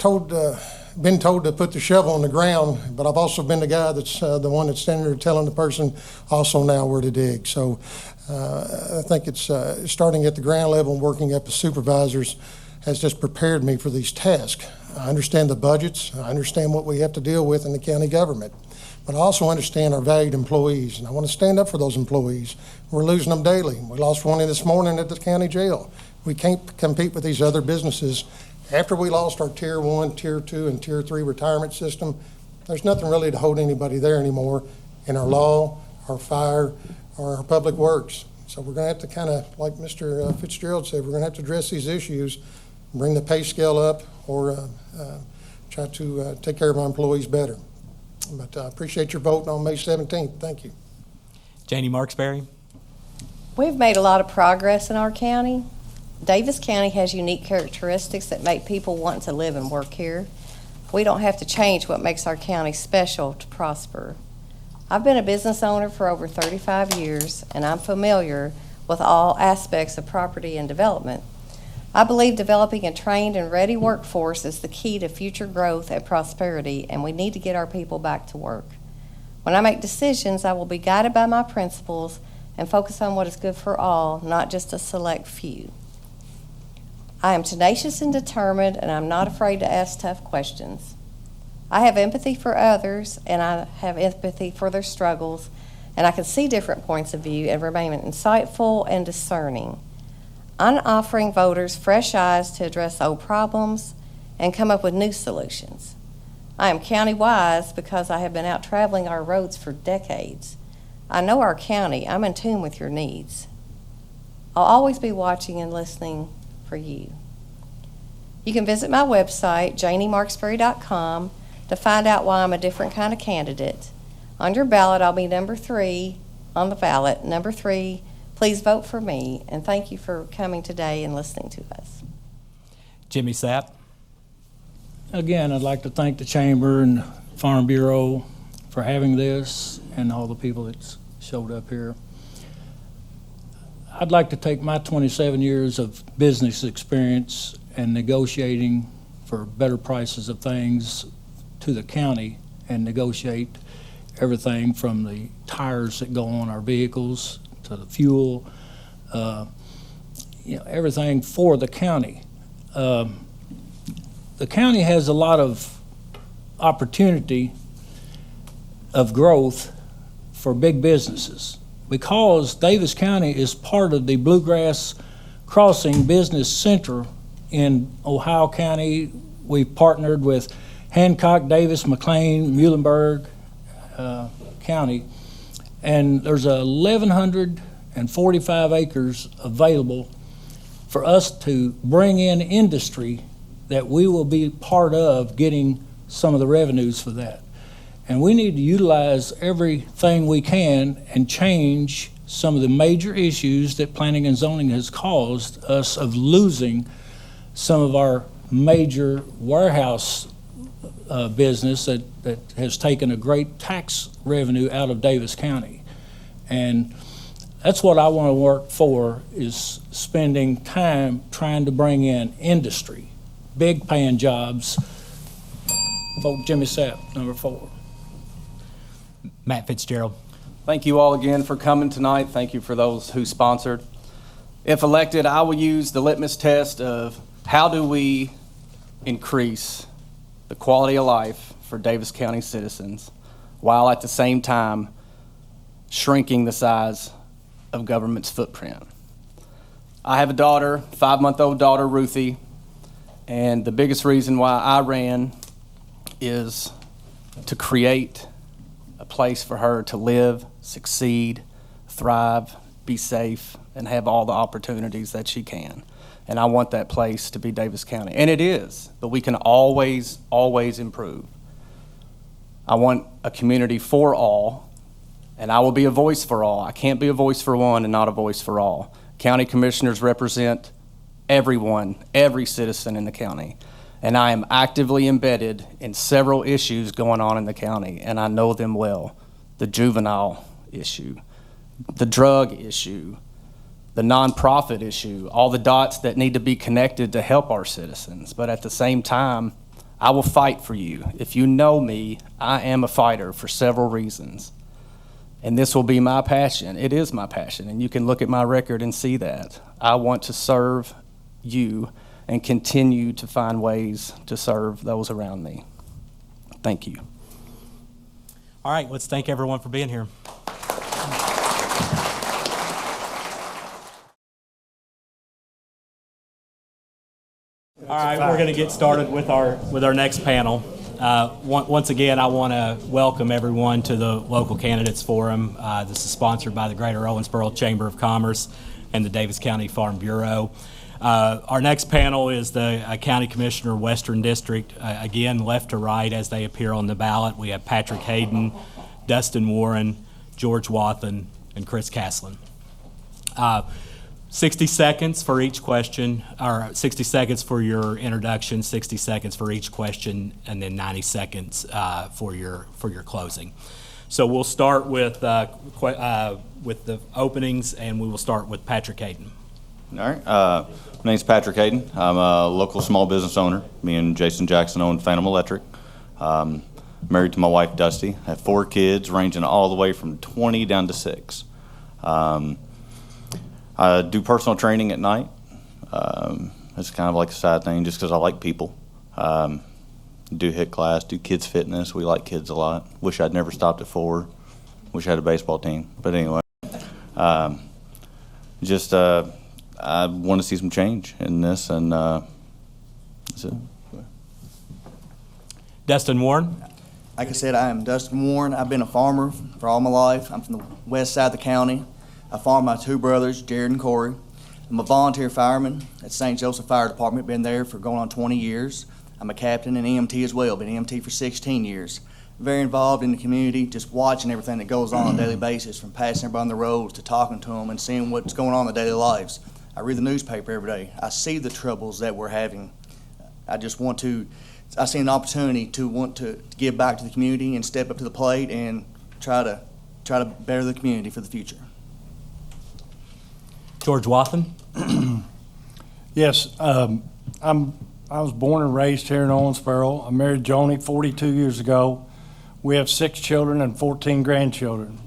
been told to put the shovel in the ground, but I've also been the guy that's the one that's standing there telling the person also now where to dig. So I think it's starting at the ground level and working up to supervisors has just prepared me for these tasks. I understand the budgets. I understand what we have to deal with in the county government, but I also understand our valued employees, and I want to stand up for those employees. We're losing them daily. We lost one this morning at the county jail. We can't compete with these other businesses. After we lost our Tier 1, Tier 2, and Tier 3 retirement system, there's nothing really to hold anybody there anymore in our law, our fire, or our public works. So we're going to have to kind of, like Mr. Fitzgerald said, we're going to have to address these issues, bring the pay scale up, or try to take care of our employees better. But I appreciate your vote on May 17th. Thank you. Janie Marksberry. We've made a lot of progress in our county. Davis County has unique characteristics that make people want to live and work here. We don't have to change what makes our county special to prosper. I've been a business owner for over 35 years, and I'm familiar with all aspects of property and development. I believe developing a trained and ready workforce is the key to future growth and prosperity, and we need to get our people back to work. When I make decisions, I will be guided by my principles and focus on what is good for all, not just a select few. I am tenacious and determined, and I'm not afraid to ask tough questions. I have empathy for others, and I have empathy for their struggles, and I can see different points of view and remain insightful and discerning. I'm offering voters fresh eyes to address old problems and come up with new solutions. I am county wise because I have been out traveling our roads for decades. I know our county. I'm in tune with your needs. I'll always be watching and listening for you. You can visit my website, janiemarksberry.com, to find out why I'm a different kind of candidate. On your ballot, I'll be number 3 on the ballot. Number 3, please vote for me, and thank you for coming today and listening to us. Jimmy Sapp. Again, I'd like to thank the Chamber and Farm Bureau for having this and all the people that showed up here. I'd like to take my 27 years of business experience and negotiating for better prices of things to the county and negotiate everything from the tires that go on our vehicles to the fuel, everything for the county. The county has a lot of opportunity of growth for big businesses because Davis County is part of the Bluegrass Crossing Business Center in Ohio County. We've partnered with Hancock, Davis, McLean, Muhlenberg County, and there's 1,145 acres available for us to bring in industry that we will be part of getting some of the revenues for that. And we need to utilize everything we can and change some of the major issues that planning and zoning has caused us of losing some of our major warehouse business that has taken a great tax revenue out of Davis County. And that's what I want to work for, is spending time trying to bring in industry, big paying jobs. Vote Jimmy Sapp, number 4. Matt Fitzgerald. Thank you all again for coming tonight. Thank you for those who sponsored. If elected, I will use the litmus test of how do we increase the quality of life for Davis County citizens while at the same time shrinking the size of government's footprint. I have a daughter, 5-month-old daughter, Ruthie, and the biggest reason why I ran is to create a place for her to live, succeed, thrive, be safe, and have all the opportunities that she can. And I want that place to be Davis County. And it is, but we can always, always improve. I want a community for all, and I will be a voice for all. I can't be a voice for one and not a voice for all. County commissioners represent everyone, every citizen in the county. And I am actively embedded in several issues going on in the county, and I know them well. The juvenile issue, the drug issue, the nonprofit issue, all the dots that need to be connected to help our citizens. But at the same time, I will fight for you. If you know me, I am a fighter for several reasons. And this will be my passion. It is my passion, and you can look at my record and see that. I want to serve you and continue to find ways to serve those around me. Thank you. All right, let's thank everyone for being here. All right, we're going to get started with our next panel. Once again, I want to welcome everyone to the Local Candidates Forum. This is sponsored by the Greater Owensboro Chamber of Commerce and the Davis County Farm Bureau. Our next panel is the County Commissioner, Western District. Again, left to right as they appear on the ballot. We have Patrick Hayden, Dustin Warren, George Wathen, and Chris Caslin. 60 seconds for each question, or 60 seconds for your introduction, 60 seconds for each question, and then 90 seconds for your closing. So we'll start with the openings, and we will start with Patrick Hayden. All right. My name's Patrick Hayden. I'm a local small business owner. Me and Jason Jackson own Phantom Electric. Married to my wife, Dusty. I have 4 kids, ranging all the way from 20 down to 6. I do personal training at night. It's kind of like a side thing just because I like people. Do HIIT class, do kids fitness. We like kids a lot. Wish I'd never stopped at 4. Wish I had a baseball team. But anyway, I want to see some change in this, and that's it. Dustin Warren. Like I said, I am Dustin Warren. I've been a farmer for all my life. I'm from the west side of the county. I farm my 2 brothers, Jared and Corey. I'm a volunteer fireman at St. Joseph Fire Department. Been there for going on 20 years. I'm a captain and EMT as well. Been EMT for 16 years. Very involved in the community, just watching everything that goes on a daily basis, from passing everybody on the roads to talking to them and seeing what's going on in their daily lives. I read the newspaper every day. I see the troubles that we're having. I see an opportunity to want to give back to the community and step up to the plate and try to better the community for the future. George Wathen. Yes, I was born and raised here in Owensboro. I married Joni 42 years ago. We have 6 children and 14 grandchildren.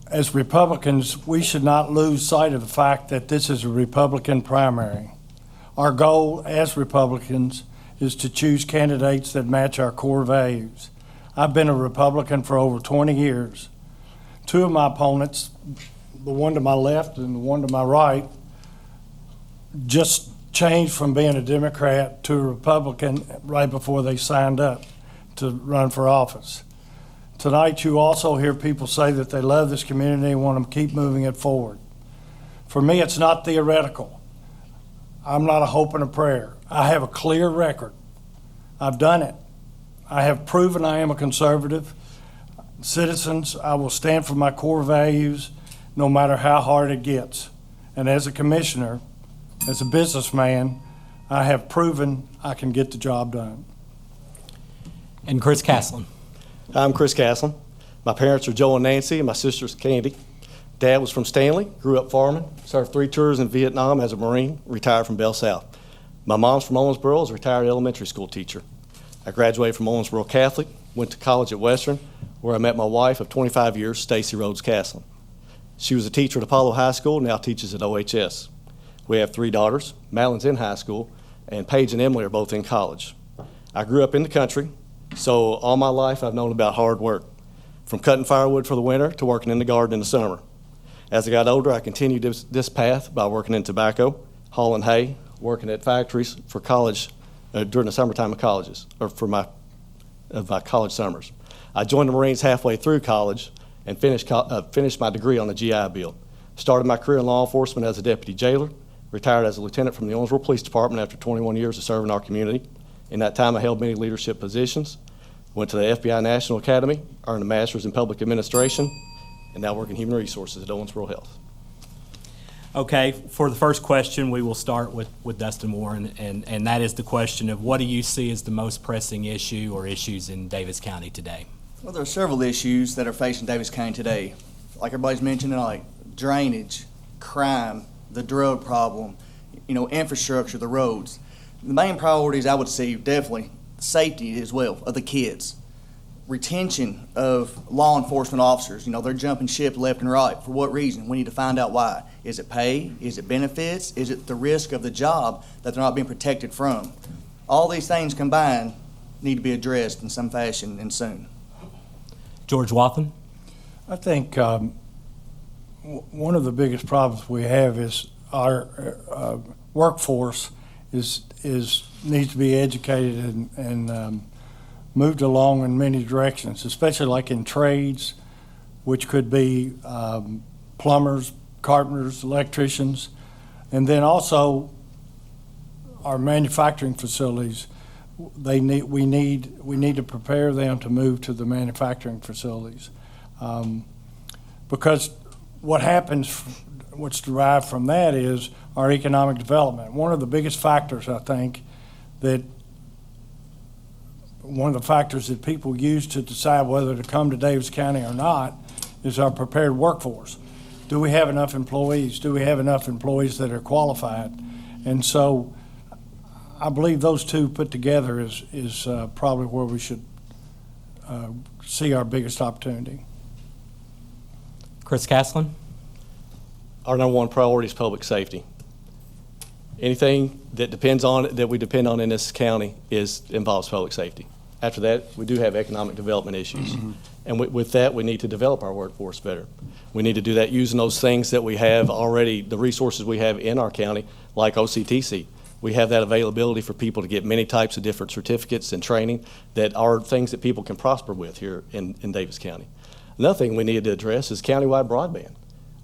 As Republicans, we should not lose sight of the fact that this is a Republican primary. Our goal as Republicans is to choose candidates that match our core values. I've been a Republican for over 20 years. 2 of my opponents, the one to my left and the one to my right, just changed from being a Democrat to a Republican right before they signed up to run for office. Tonight, you also hear people say that they love this community and want to keep moving it forward. For me, it's not theoretical. I'm not a hope and a prayer. I have a clear record. I've done it. I have proven I am a conservative. Citizens, I will stand for my core values no matter how hard it gets. And as a commissioner, as a businessman, I have proven I can get the job done. And Chris Caslin. I'm Chris Caslin. My parents are Joe and Nancy, and my sister's Candy. Dad was from Stanley, grew up farming, served 3 tours in Vietnam as a Marine, retired from Bell South. My mom's from Owensboro, is a retired elementary school teacher. I graduated from Owensboro Catholic, went to college at Western, where I met my wife of 25 years, Stacy Rhodes Caslin. She was a teacher at Apollo High School, now teaches at OHS. We have 3 daughters. Madeline's in high school, and Paige and Emily are both in college. I grew up in the country, so all my life I've known about hard work, from cutting firewood for the winter to working in the garden in the summer. As I got older, I continued this path by working in tobacco, hauling hay, working at factories for college during the summertime of colleges, or for my college summers. I joined the Marines halfway through college and finished my degree on the GI Bill. Started my career in law enforcement as a deputy jailer, retired as a lieutenant from the Owensboro Police Department after 21 years of serving our community. In that time, I held many leadership positions, went to the FBI National Academy, earned a master's in public administration, and now work in human resources at Owensboro Health. Okay, for the first question, we will start with Dustin Warren, and that is the question of what do you see as the most pressing issue or issues in Davis County today? Well, there are several issues that are facing Davis County today. Like everybody's mentioning, like drainage, crime, the drug problem, infrastructure, the roads. The main priorities I would see definitely safety as well of the kids. Retention of law enforcement officers. They're jumping ship left and right. For what reason? We need to find out why. Is it pay? Is it benefits? Is it the risk of the job that they're not being protected from? All these things combined need to be addressed in some fashion and soon. George Wathen? I think one of the biggest problems we have is our workforce needs to be educated and moved along in many directions, especially like in trades, which could be plumbers, carpenters, electricians, and then also our manufacturing facilities. We need to prepare them to move to the manufacturing facilities, because what's derived from that is our economic development. One of the biggest factors, I think, one of the factors that people use to decide whether to come to Davis County or not is our prepared workforce. Do we have enough employees? Do we have enough employees that are qualified? And so I believe those two put together is probably where we should see our biggest opportunity. Chris Caslin? Our number one priority is public safety. Anything that we depend on in this county involves public safety. After that, we do have economic development issues. Mm-hmm. And with that, we need to develop our workforce better. We need to do that using those things that we have already, the resources we have in our county, like OCTC. We have that availability for people to get many types of different certificates and training that are things that people can prosper with here in Davis County. Another thing we need to address is countywide broadband.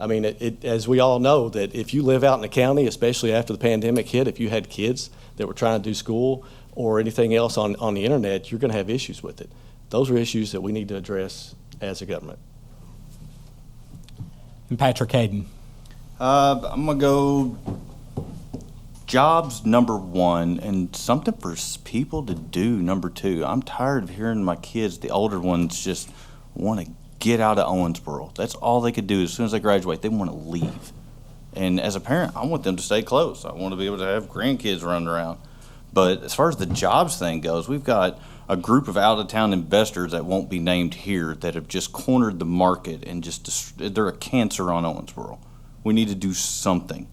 I mean, as we all know, that if you live out in the county, especially after the pandemic hit, if you had kids that were trying to do school or anything else on the internet, you're going to have issues with it. Those are issues that we need to address as a government. And Patrick Hayden. I'm going to go jobs number 1 and something for people to do number 2. I'm tired of hearing my kids, the older ones, just want to get out of Owensboro. That's all they could do. As soon as they graduate, they want to leave. And as a parent, I want them to stay close. I want to be able to have grandkids running around. But as far as the jobs thing goes, we've got a group of out-of-town investors that won't be named here that have just cornered the market and they're a cancer on Owensboro. We need to do something.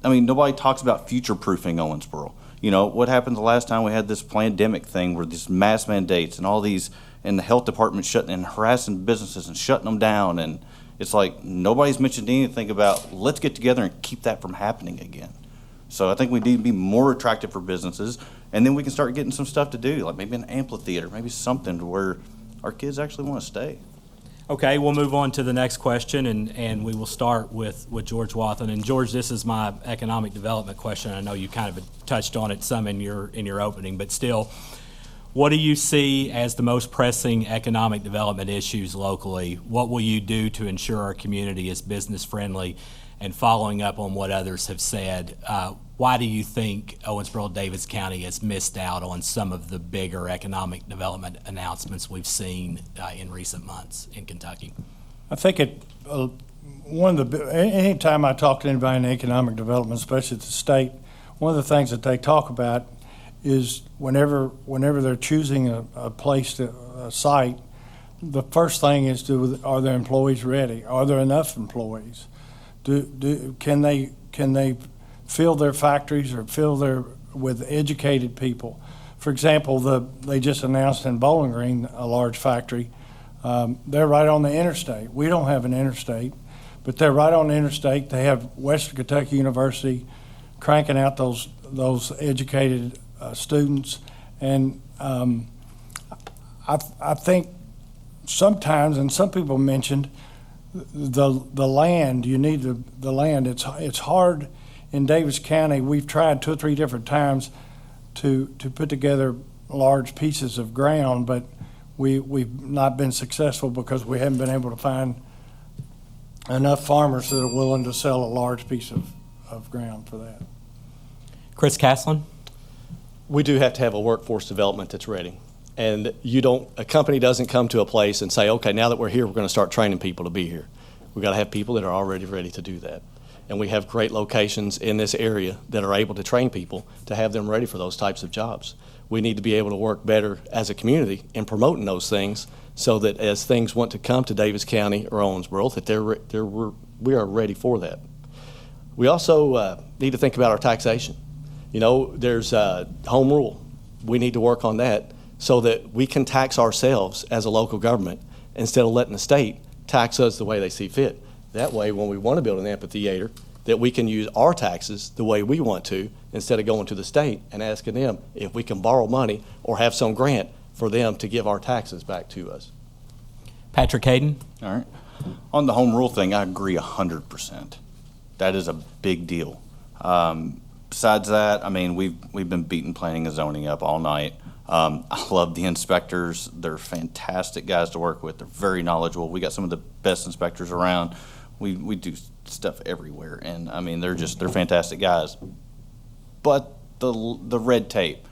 I mean, nobody talks about future-proofing Owensboro. What happened the last time we had this pandemic thing where these mask mandates and all these, and the health department shutting and harassing businesses and shutting them down, and it's like nobody's mentioned anything about let's get together and keep that from happening again. So I think we need to be more attractive for businesses, and then we can start getting some stuff to do, like maybe an amphitheater, maybe something to where our kids actually want to stay. Okay, we'll move on to the next question, and we will start with George Wathen. And George, this is my economic development question. I know you kind of touched on it some in your opening, but still, what do you see as the most pressing economic development issues locally? What will you do to ensure our community is business friendly? And following up on what others have said, why do you think Owensboro-Davis County has missed out on some of the bigger economic development announcements we've seen in recent months in Kentucky? I think anytime I talk to anybody in economic development, especially at the state, one of the things that they talk about is whenever they're choosing a place, a site, the first thing is are their employees ready? Are there enough employees? Can they fill their factories or with educated people? For example, they just announced in Bowling Green a large factory. They're right on the interstate. We don't have an interstate, but they're right on the interstate. They have Western Kentucky University cranking out those educated students, and I think sometimes, and some people mentioned, the land. You need the land. It's hard in Davis County. We've tried 2 or 3 different times to put together large pieces of ground, but we've not been successful because we haven't been able to find enough farmers that are willing to sell a large piece of ground for that. Chris Caslin? We do have to have a workforce development that's ready. And a company doesn't come to a place and say, okay, now that we're here, we're going to start training people to be here. We've got to have people that are already ready to do that. And we have great locations in this area that are able to train people to have them ready for those types of jobs. We need to be able to work better as a community in promoting those things so that as things want to come to Davis County or Owensboro, that we are ready for that. We also need to think about our taxation. There's home rule. We need to work on that so that we can tax ourselves as a local government instead of letting the state tax us the way they see fit. That way, when we want to build an amphitheater, that we can use our taxes the way we want to instead of going to the state and asking them if we can borrow money or have some grant for them to give our taxes back to us. Patrick Hayden? All right. On the home rule thing, I agree 100%. That is a big deal. Besides that, I mean, we've been beating planning and zoning up all night. I love the inspectors. They're fantastic guys to work with. They're very knowledgeable. We got some of the best inspectors around. We do stuff everywhere, and I mean, they're fantastic guys. But the red tape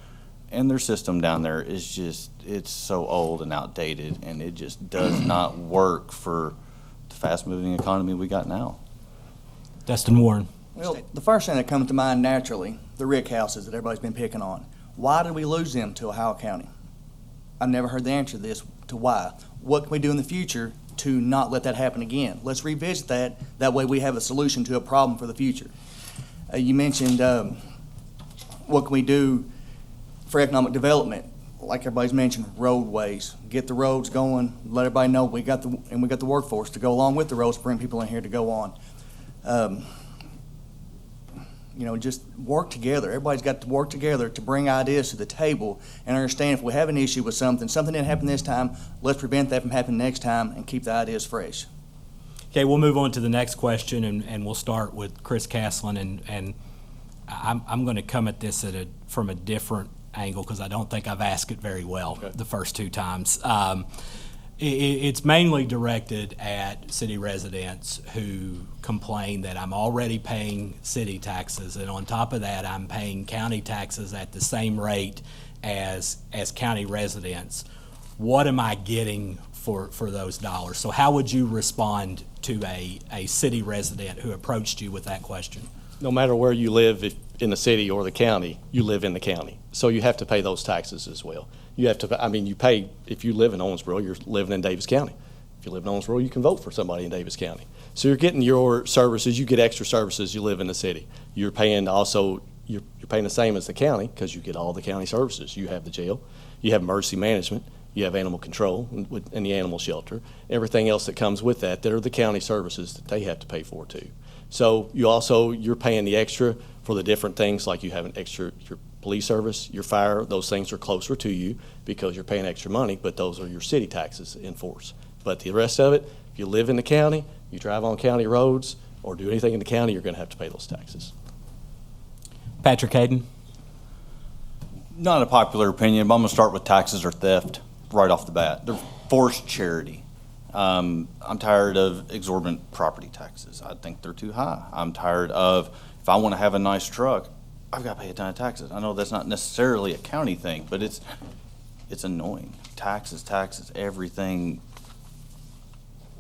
and their system down there is just, it's so old and outdated, and it just does not work for the fast-moving economy we got now. Dustin Warren. Well, the first thing that comes to mind naturally, the rick houses that everybody's been picking on. Why did we lose them to Ohio County? I've never heard the answer to this, to why. What can we do in the future to not let that happen again? Let's revisit that. That way we have a solution to a problem for the future. You mentioned what can we do for economic development? Like everybody's mentioned, roadways. Get the roads going. Let everybody know we got the workforce to go along with the roads to bring people in here to go on. Just work together. Everybody's got to work together to bring ideas to the table and understand if we have an issue with something didn't happen this time, let's prevent that from happening next time and keep the ideas fresh. Okay, we'll move on to the next question, and we'll start with Chris Caslin, and I'm going to come at this from a different angle because I don't think I've asked it very well the first 2 times. It's mainly directed at city residents who complain that I'm already paying city taxes, and on top of that, I'm paying county taxes at the same rate as county residents. What am I getting for those dollars? So how would you respond to a city resident who approached you with that question? No matter where you live, if in the city or the county, you live in the county. So you have to pay those taxes as well. You have to, you pay, if you live in Owensboro, you're living in Davis County. If you live in Owensboro, you can vote for somebody in Davis County. So you're getting your services, you get extra services, you live in the city. You're paying also, you're paying the same as the county because you get all the county services. You have the jail, you have emergency management, you have animal control and the animal shelter, everything else that comes with that are the county services that they have to pay for too. So you're paying the extra for the different things, like you have an extra, your police service, your fire, those things are closer to you because you're paying extra money, but those are your city taxes in force. But the rest of it, if you live in the county, you drive on county roads, or do anything in the county, you're going to have to pay those taxes. Patrick Hayden? Not a popular opinion, but I'm going to start with taxes or theft right off the bat. They're forced charity. I'm tired of exorbitant property taxes. I think they're too high. I'm tired of, if I want to have a nice truck, I've got to pay a ton of taxes. I know that's not necessarily a county thing, but it's annoying. Taxes, everything.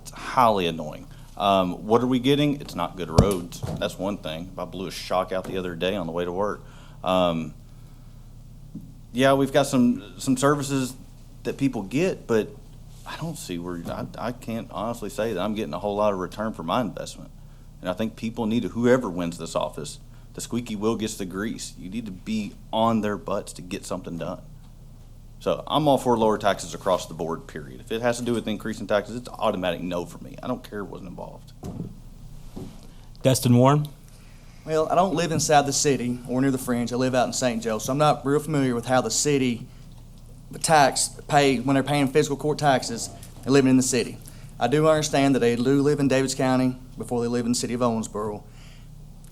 It's highly annoying. What are we getting? It's not good roads. That's one thing. I blew a shock out the other day on the way to work. Yeah, we've got some services that people get, but I don't see where, I can't honestly say that I'm getting a whole lot of return for my investment. And I think people need to, whoever wins this office, the squeaky wheel gets the grease. You need to be on their butts to get something done. So I'm all for lower taxes across the board, period. If it has to do with increasing taxes, it's an automatic no for me. I don't care what's involved. Dustin Warren? Well, I don't live inside the city or near the fringe. I live out in St. Joe, so I'm not real familiar with how the city pay when they're paying fiscal court taxes and living in the city. I do understand that they do live in Davis County before they live in the city of Owensboro.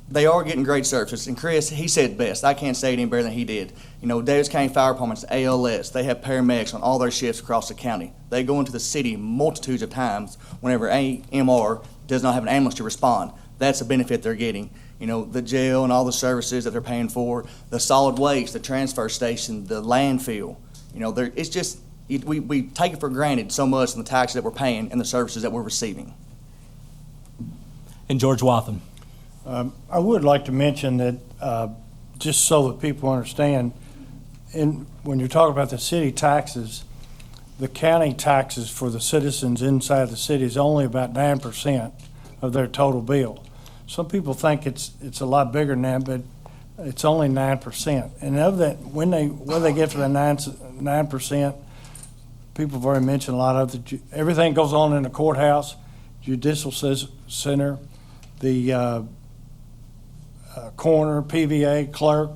They are getting great services, and Chris, he said best. I can't say it any better than he did. You know, Davis County Fire Department's ALS. They have paramedics on all their shifts across the county. They go into the city multitudes of times whenever AMR does not have an ambulance to respond. That's a benefit they're getting. You know, the jail and all the services that they're paying for, the solid waste, the transfer station, the landfill. You know, it's just, we take it for granted so much in the taxes that we're paying and the services that we're receiving. And George Wathen? I would like to mention that, just so that people understand, when you're talking about the city taxes, the county taxes for the citizens inside the city is only about 9% of their total bill. Some people think it's a lot bigger than that, but it's only 9%. And of that, when they get to the 9%, people have already mentioned a lot of it. Everything goes on in the courthouse, judicial center, the coroner, PVA, clerk,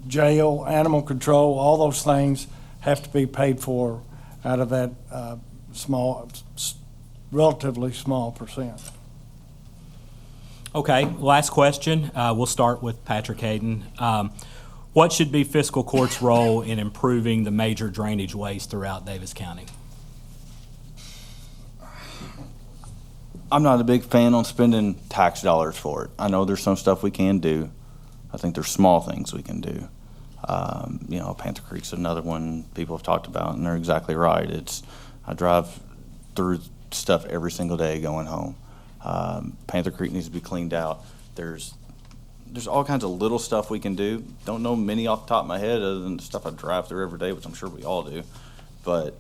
jail, animal control, all those things have to be paid for out of that relatively small percent. Okay, last question. We'll start with Patrick Hayden. What should be fiscal court's role in improving the major drainage ways throughout Davis County? I'm not a big fan on spending tax dollars for it. I know there's some stuff we can do. I think there's small things we can do. You know, Panther Creek's another one people have talked about, and they're exactly right. I drive through stuff every single day going home. Panther Creek needs to be cleaned out. There's all kinds of little stuff we can do. Don't know many off the top of my head other than the stuff I drive through every day, which I'm sure we all do. But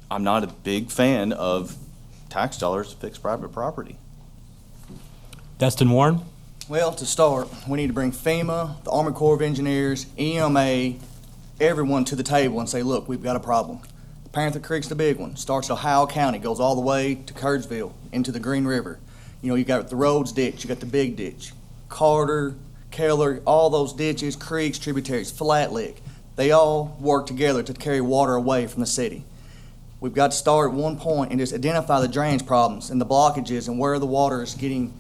I'm not a big fan of tax dollars to fix private property. Dustin Warren? Well, to start, we need to bring FEMA, the Army Corps of Engineers, EMA, everyone to the table and say, look, we've got a problem. Panther Creek's the big one. Starts at Ohio County, goes all the way to Curdsville, into the Green River. You know, you got the Rhodes ditch, you got the big ditch. Carter, Keller, all those ditches, creeks, tributaries, Flat Lick, they all work together to carry water away from the city. We've got to start at one point and just identify the drainage problems and the blockages and where the water is getting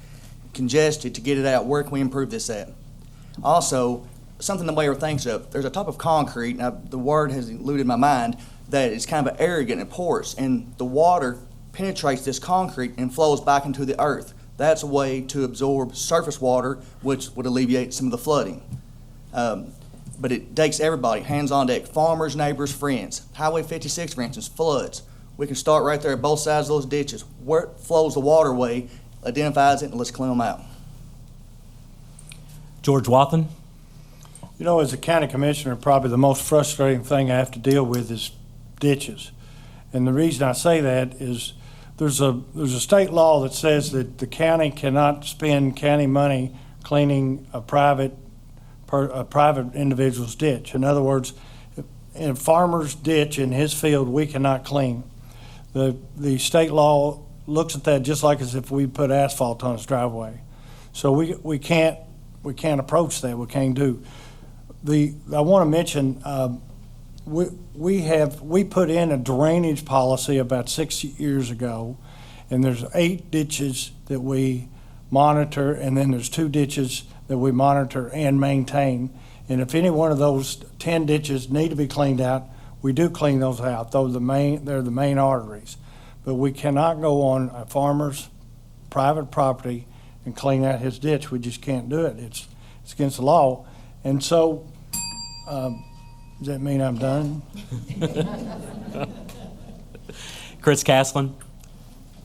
congested to get it out. Where can we improve this at? Also, something the mayor thinks of, there's a type of concrete, now the word has eluded my mind, that is kind of arrogant and porous, and the water penetrates this concrete and flows back into the earth. That's a way to absorb surface water, which would alleviate some of the flooding. But it takes everybody, hands on deck, farmers, neighbors, friends. Highway 56, for instance, floods. We can start right there at both sides of those ditches. Where it flows the waterway, identifies it, and let's clean them out. George Wathen? You know, as a county commissioner, probably the most frustrating thing I have to deal with is ditches. And the reason I say that is there's a state law that says that the county cannot spend county money cleaning a private individual's ditch. In other words, in a farmer's ditch in his field, we cannot clean. The state law looks at that just like as if we put asphalt on his driveway. So we can't approach that. We can't do. I want to mention we put in a drainage policy about 6 years ago, and there's 8 ditches that we monitor, and then there's 2 ditches that we monitor and maintain. And if any one of those 10 ditches need to be cleaned out, we do clean those out. They're the main arteries. But we cannot go on a farmer's private property and clean out his ditch. We just can't do it. It's against the law. And so, does that mean I'm done? Chris Caslin?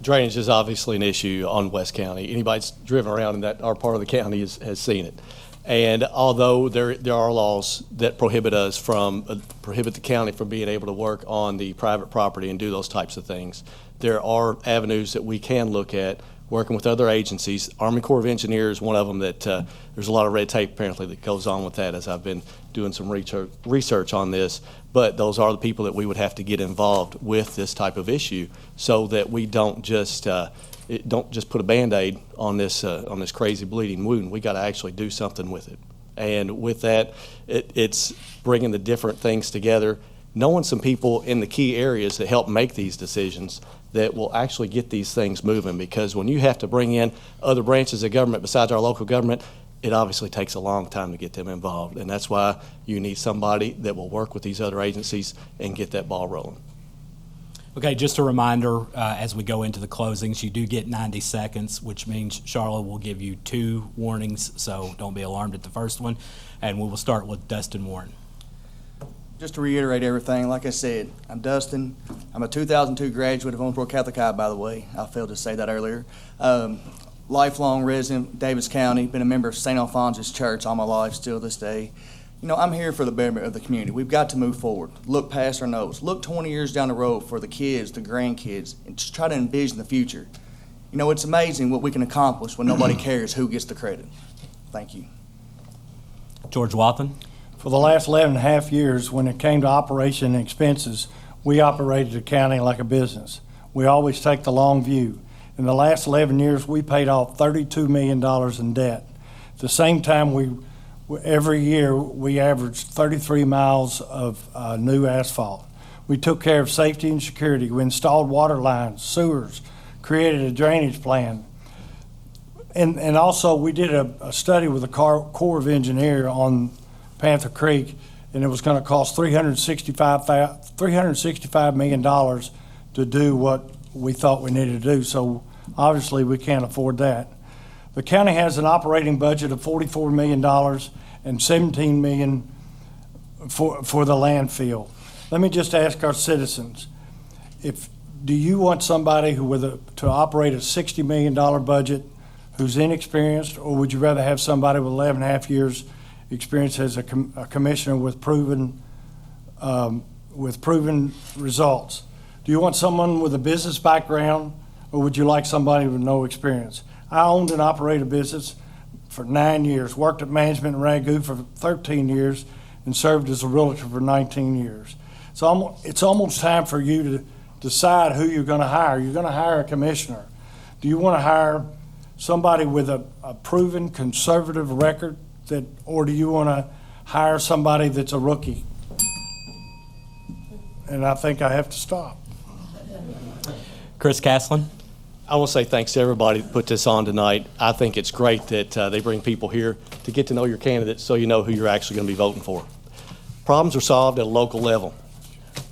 Drainage is obviously an issue on West County. Anybody that's driven around in our part of the county has seen it. And although there are laws that prohibit the county from being able to work on the private property and do those types of things, there are avenues that we can look at working with other agencies. Army Corps of Engineers is one of them that there's a lot of red tape apparently that goes on with that, as I've been doing some research on this. But those are the people that we would have to get involved with this type of issue so that we don't just put a Band-Aid on this crazy bleeding wound. We got to actually do something with it. And with that, it's bringing the different things together, knowing some people in the key areas that help make these decisions that will actually get these things moving. Because when you have to bring in other branches of government besides our local government, it obviously takes a long time to get them involved. And that's why you need somebody that will work with these other agencies and get that ball rolling. Okay, just a reminder, as we go into the closings, you do get 90 seconds, which means Charlotte will give you 2 warnings, so don't be alarmed at the first one. And we will start with Dustin Warren. Just to reiterate everything, like I said, I'm Dustin. I'm a 2002 graduate of Owensboro Catholic High, by the way. I failed to say that earlier. Lifelong resident of Davis County, been a member of St. Alphonsus Church all my life, still this day. You know, I'm here for the betterment of the community. We've got to move forward, look past our nose, look 20 years down the road for the kids, the grandkids, and just try to envision the future. You know, it's amazing what we can accomplish when nobody cares who gets the credit. Thank you. George Wathen. For the last 11 and a half years, when it came to operation and expenses, we operated the county like a business. We always take the long view. In the last 11 years, we paid off $32 million in debt. At the same time, every year we averaged 33 miles of new asphalt. We took care of safety and security. We installed water lines, sewers, created a drainage plan. And also we did a study with the Corps of Engineers on Panther Creek, and it was going to cost $365 million to do what we thought we needed to do. So obviously we can't afford that. The county has an operating budget of $44 million and $17 million for the landfill. Let me just ask our citizens, do you want somebody to operate a $60 million budget who's inexperienced, or would you rather have somebody with 11 and a half years experience as a commissioner with proven results? Do you want someone with a business background, or would you like somebody with no experience? I owned and operated a business for 9 years, worked at management in Ragu for 13 years, and served as a realtor for 19 years. So it's almost time for you to decide who you're going to hire. You're going to hire a commissioner. Do you want to hire somebody with a proven conservative record, or do you want to hire somebody that's a rookie? And I think I have to stop. Chris Caslin. I want to say thanks to everybody that put this on tonight. I think it's great that they bring people here to get to know your candidates so you know who you're actually going to be voting for. Problems are solved at a local level.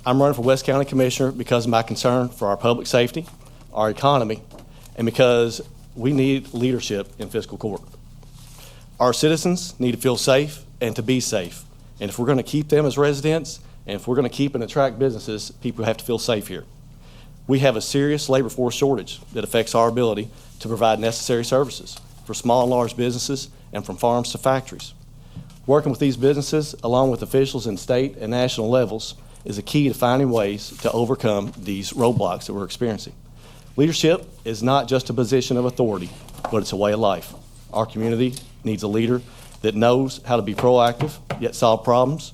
I'm running for West County Commissioner because of my concern for our public safety, our economy, and because we need leadership in fiscal court. Our citizens need to feel safe and to be safe. And if we're going to keep them as residents, and if we're going to keep and attract businesses, people have to feel safe here. We have a serious labor force shortage that affects our ability to provide necessary services for small and large businesses and from farms to factories. Working with these businesses, along with officials in state and national levels, is a key to finding ways to overcome these roadblocks that we're experiencing. Leadership is not just a position of authority, but it's a way of life. Our community needs a leader that knows how to be proactive, yet solve problems,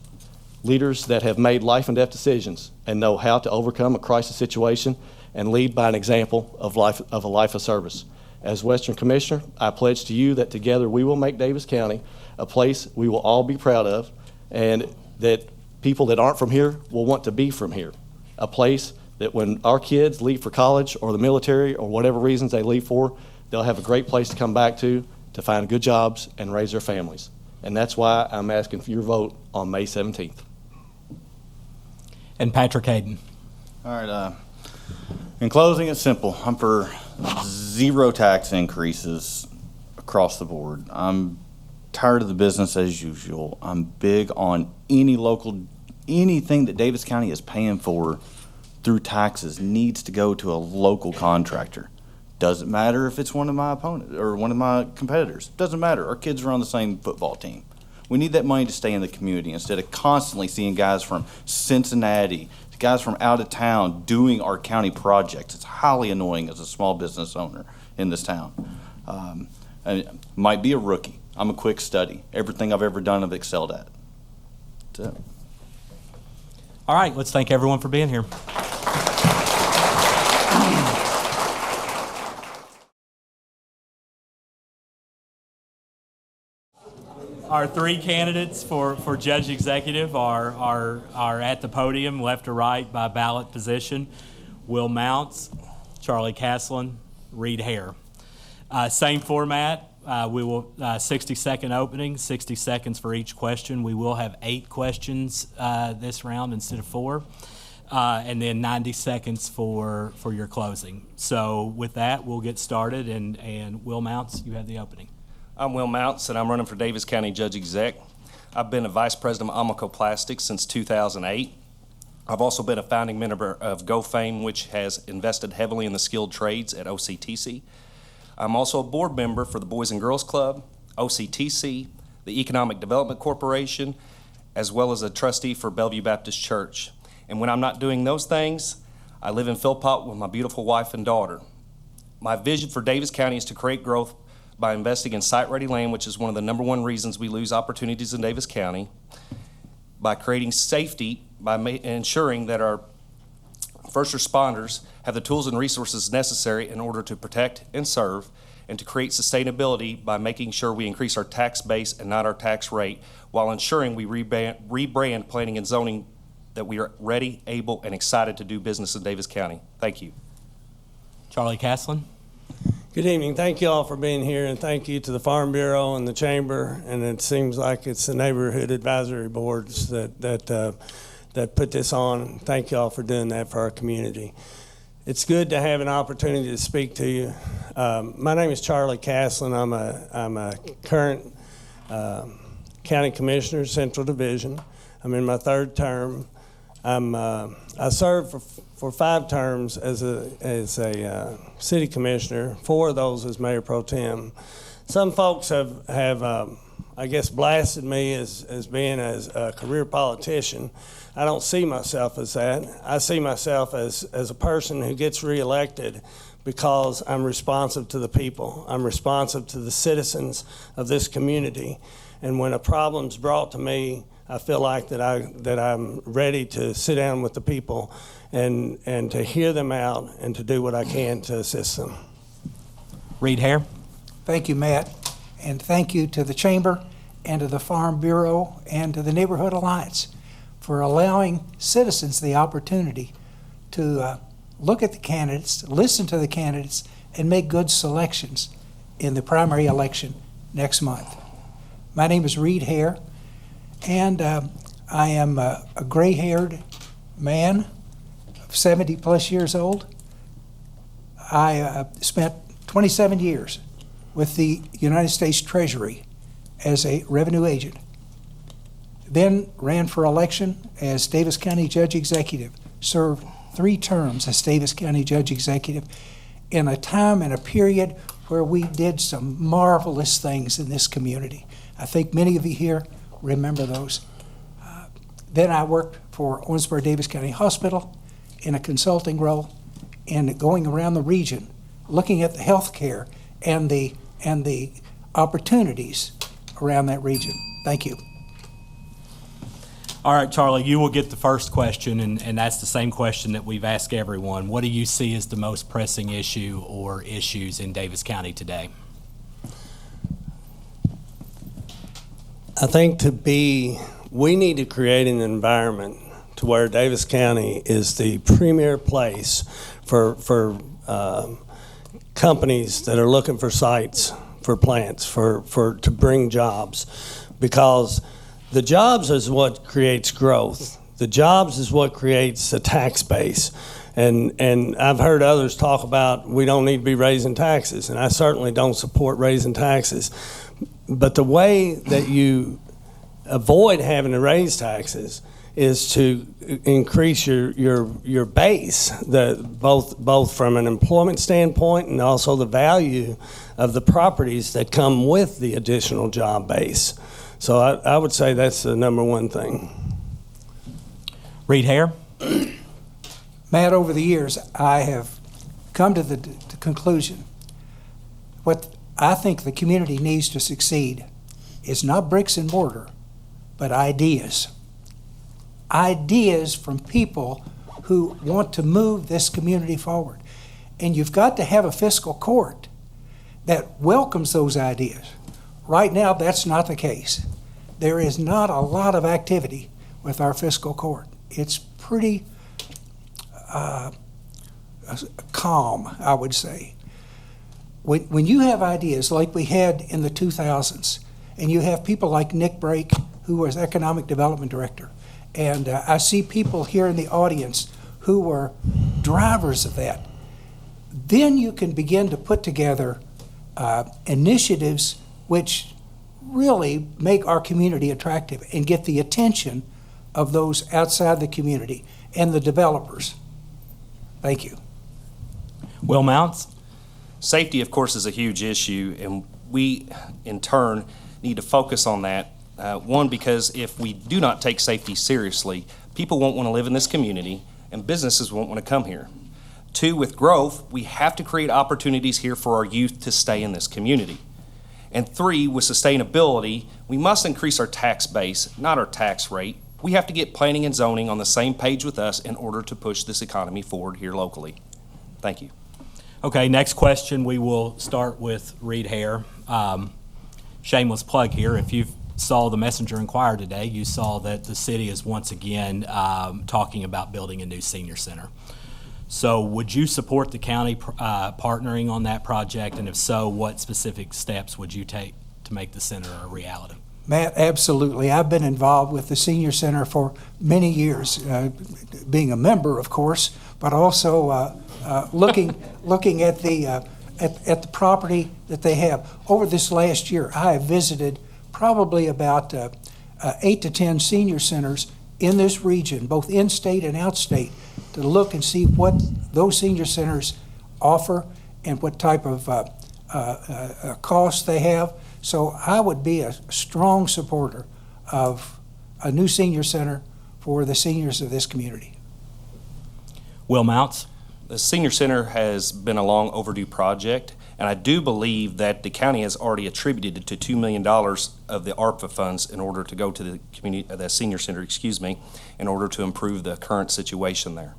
leaders that have made life and death decisions and know how to overcome a crisis situation and lead by an example of a life of service. As Western Commissioner, I pledge to you that together we will make Davis County a place we will all be proud of, and that people that aren't from here will want to be from here. A place that when our kids leave for college or the military or whatever reasons they leave for, they'll have a great place to come back to find good jobs and raise their families. And that's why I'm asking for your vote on May 17th. And Patrick Hayden. All right, in closing, it's simple. I'm for 0 tax increases across the board. I'm tired of the business as usual. I'm big on anything that Davis County is paying for through taxes needs to go to a local contractor. Doesn't matter if it's one of my opponents or one of my competitors. Doesn't matter. Our kids are on the same football team. We need that money to stay in the community instead of constantly seeing guys from Cincinnati, guys from out of town doing our county projects. It's highly annoying as a small business owner in this town. And might be a rookie. I'm a quick study. Everything I've ever done, I've excelled at. That's it. All right, let's thank everyone for being here. Our 3 candidates for Judge Executive are at the podium, left to right by ballot position. Will Mounts, Charlie Caslin, Reed Hare. Same format. We will 60-second opening, 60 seconds for each question. We will have 8 questions this round instead of 4, and then 90 seconds for your closing. So with that, we'll get started. And Will Mounts, you have the opening. I'm Will Mounts, and I'm running for Davis County Judge Exec. I've been a vice president of Amoco Plastics since 2008. I've also been a founding member of GoFame, which has invested heavily in the skilled trades at OCTC. I'm also a board member for the Boys and Girls Club, OCTC, the Economic Development Corporation, as well as a trustee for Bellevue Baptist Church. And when I'm not doing those things, I live in Philpott with my beautiful wife and daughter. My vision for Davis County is to create growth by investing in site-ready land, which is one of the #1 reasons we lose opportunities in Davis County, by creating safety, by ensuring that our first responders have the tools and resources necessary in order to protect and serve, and to create sustainability by making sure we increase our tax base and not our tax rate, while ensuring we rebrand planning and zoning that we are ready, able, and excited to do business in Davis County. Thank you. Charlie Caslin. Good evening. Thank you all for being here, and thank you to the Farm Bureau and the Chamber, and it seems like it's the neighborhood advisory boards that put this on. Thank you all for doing that for our community. It's good to have an opportunity to speak to you. My name is Charlie Caslin. I'm a current county commissioner, Central Division. I'm in my 3rd term. I served for 5 terms as a city commissioner, 4 of those as mayor pro tem. Some folks have I guess, blasted me as being a career politician. I don't see myself as that. I see myself as a person who gets reelected because I'm responsive to the people. I'm responsive to the citizens of this community. And when a problem's brought to me, I feel like that I'm ready to sit down with the people and to hear them out and to do what I can to assist them. Reed Hare. Thank you, Matt, and thank you to the Chamber and to the Farm Bureau and to the Neighborhood Alliance for allowing citizens the opportunity to look at the candidates, listen to the candidates, and make good selections in the primary election next month. My name is Reed Hare, and I am a gray-haired man of 70-plus years old. I spent 27 years with the United States Treasury as a revenue agent. Then ran for election as Davis County Judge Executive, served 3 terms as Davis County Judge Executive in a time and a period where we did some marvelous things in this community. I think many of you here remember those. Then I worked for Owensboro-Davis County Hospital in a consulting role and going around the region, looking at the health care and the opportunities around that region. Thank you. All right, Charlie, you will get the first question, and that's the same question that we've asked everyone. What do you see as the most pressing issue or issues in Davis County today? I think to be we need to create an environment to where Davis County is the premier place for companies that are looking for sites, for plants, to bring jobs, because the jobs is what creates growth. The jobs is what creates the tax base. And I've heard others talk about we don't need to be raising taxes, and I certainly don't support raising taxes. But the way that you avoid having to raise taxes is to increase your base, both from an employment standpoint and also the value of the properties that come with the additional job base. So I would say that's the number one thing. Reed Hare. Matt, over the years, I have come to the conclusion what I think the community needs to succeed is not bricks and mortar, but ideas. Ideas from people who want to move this community forward. And you've got to have a fiscal court that welcomes those ideas. Right now, that's not the case. There is not a lot of activity with our fiscal court. It's pretty calm, I would say. When you have ideas like we had in the 2000s, and you have people like Nick Brake, who was Economic Development Director, and I see people here in the audience who were drivers of that, then you can begin to put together initiatives which really make our community attractive and get the attention of those outside the community and the developers. Thank you. Will Mounts. Safety, of course, is a huge issue, and we, in turn, need to focus on that. One, because if we do not take safety seriously, people won't want to live in this community, and businesses won't want to come here. Two, with growth, we have to create opportunities here for our youth to stay in this community. And three, with sustainability, we must increase our tax base, not our tax rate. We have to get planning and zoning on the same page with us in order to push this economy forward here locally. Thank you. Okay, next question, we will start with Reed Hare. Shameless plug here. If you saw the Messenger Inquirer today, you saw that the city is once again talking about building a new senior center. So would you support the county partnering on that project? And if so, what specific steps would you take to make the center a reality? Matt, absolutely. I've been involved with the Senior Center for many years, being a member, of course, but also looking at the property that they have. Over this last year, I have visited probably about 8 to 10 senior centers in this region, both in-state and out-state, to look and see what those senior centers offer and what type of costs they have. So I would be a strong supporter of a new senior center for the seniors of this community. Will Mounts. The senior center has been a long overdue project, and I do believe that the county has already attributed to $2 million of the ARPA funds in order to go to the community, the senior center, in order to improve the current situation there.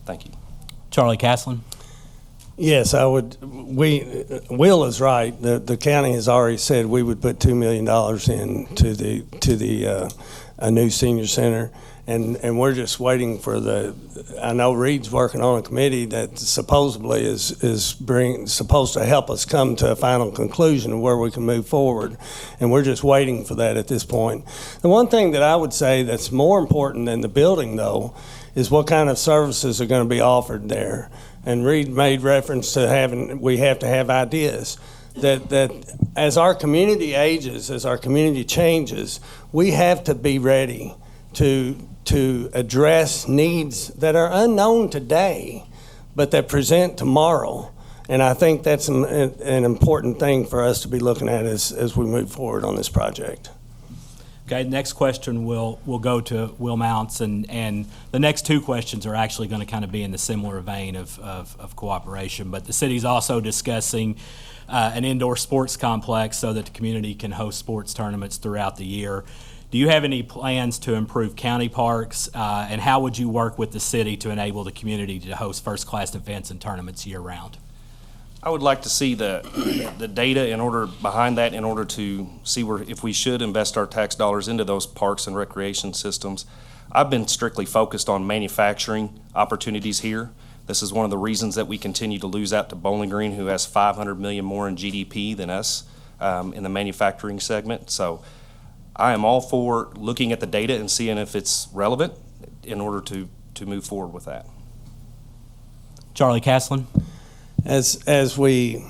Thank you. Charlie Caslin. Yes, I would. Will is right. The county has already said we would put $2 million into a new senior center, and we're just waiting for I know Reed's working on a committee that supposedly is supposed to help us come to a final conclusion of where we can move forward, and we're just waiting for that at this point. The one thing that I would say that's more important than the building, though, is what kind of services are going to be offered there. And Reed made reference to we have to have ideas. That as our community ages, as our community changes, we have to be ready to address needs that are unknown today, but that present tomorrow. And I think that's an important thing for us to be looking at as we move forward on this project. Okay, next question will go to Will Mounts, and the next two questions are actually going to kind of be in the similar vein of cooperation. But the city's also discussing an indoor sports complex so that the community can host sports tournaments throughout the year. Do you have any plans to improve county parks, and how would you work with the city to enable the community to host first-class events and tournaments year-round? I would like to see the data behind that in order to see if we should invest our tax dollars into those parks and recreation systems. I've been strictly focused on manufacturing opportunities here. This is one of the reasons that we continue to lose out to Bowling Green, who has 500 million more in GDP than us in the manufacturing segment. So I am all for looking at the data and seeing if it's relevant in order to move forward with that. Charlie Castlin. As we,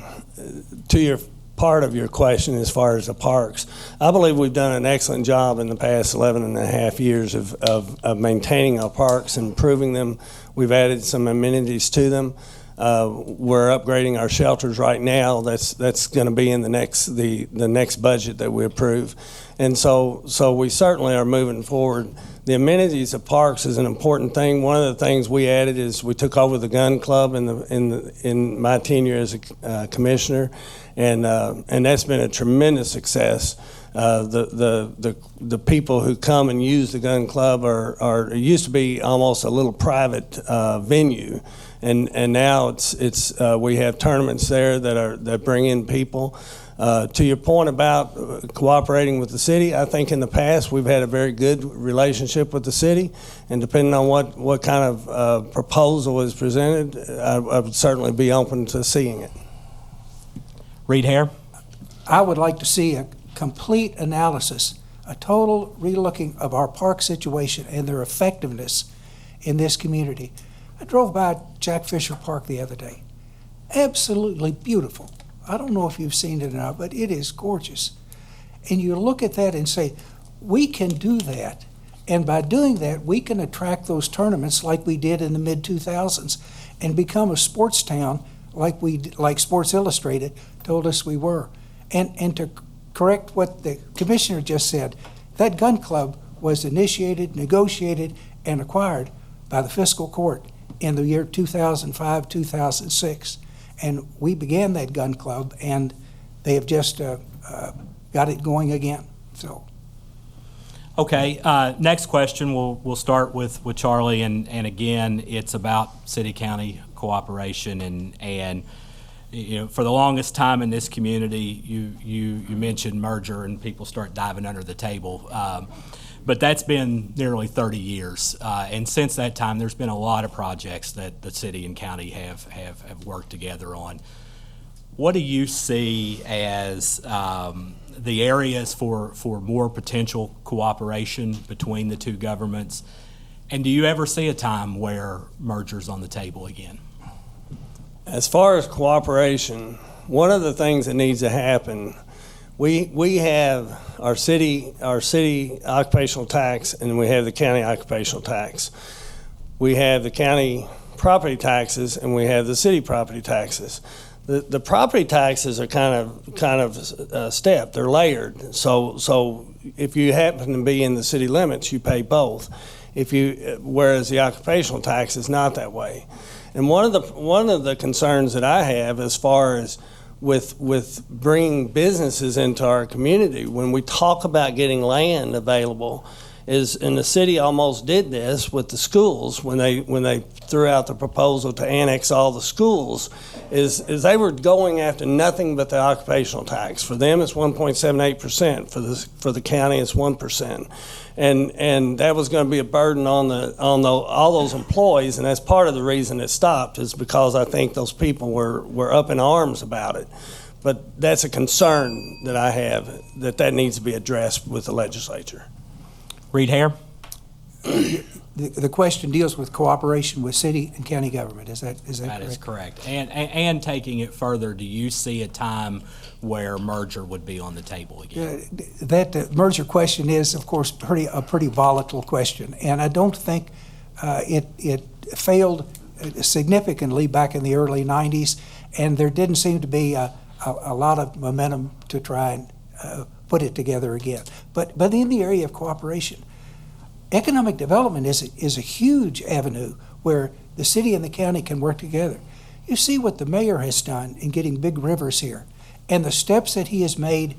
to your part of your question as far as the parks, I believe we've done an excellent job in the past 11 and a half years of maintaining our parks and improving them. We've added some amenities to them. We're upgrading our shelters right now. That's going to be in the next budget that we approve, and so we certainly are moving forward. The amenities of parks is an important thing. One of the things we added is we took over the gun club in my tenure as a commissioner, and that's been a tremendous success. The people who come and use the gun club it used to be almost a little private venue, and now it's we have tournaments there that bring in people. To your point about cooperating with the city, I think in the past we've had a very good relationship with the city, and depending on what kind of proposal is presented, I would certainly be open to seeing it. Reed Hare. I would like to see a complete analysis, a total relooking of our park situation and their effectiveness in this community. I drove by Jack Fisher Park the other day. Absolutely beautiful. I don't know if you've seen it or not, but it is gorgeous. And you look at that and say, we can do that. And by doing that, we can attract those tournaments like we did in the mid-2000s and become a sports town like Sports Illustrated told us we were. And to correct what the commissioner just said, that gun club was initiated, negotiated, and acquired by the fiscal court in the year 2005, 2006. And we began that gun club, and they have just got it going again. So, okay. Next question. We'll start with Charlie, and again, it's about city-county cooperation, and you know, for the longest time in this community, you mentioned merger, and people start diving under the table. But that's been nearly 30 years, and since that time, there's been a lot of projects that the city and county have worked together on. What do you see as the areas for more potential cooperation between the two governments? And do you ever see a time where merger's on the table again? As far as cooperation, one of the things that needs to happen, we have our city occupational tax, and we have the county occupational tax. We have the county property taxes, and we have the city property taxes. The property taxes are kind of stepped. They're layered. So if you happen to be in the city limits, you pay both. Whereas the occupational tax is not that way. And one of the concerns that I have as far as with bringing businesses into our community, when we talk about getting land available, and the city almost did this with the schools when they threw out the proposal to annex all the schools, is they were going after nothing but the occupational tax. For them, it's 1.78%. For the county, it's 1%. And that was going to be a burden on all those employees, and that's part of the reason it stopped, is because I think those people were up in arms about it. But that's a concern that I have, that needs to be addressed with the legislature. Reed Hare. The question deals with cooperation with city and county government. Is that correct? That is correct. And taking it further, do you see a time where merger would be on the table again? That merger question is, of course, a pretty volatile question, and I don't think it failed significantly back in the early 90s, and there didn't seem to be a lot of momentum to try and put it together again. But in the area of cooperation, economic development is a huge avenue where the city and the county can work together. You see what the mayor has done in getting big rivers here, and the steps that he has made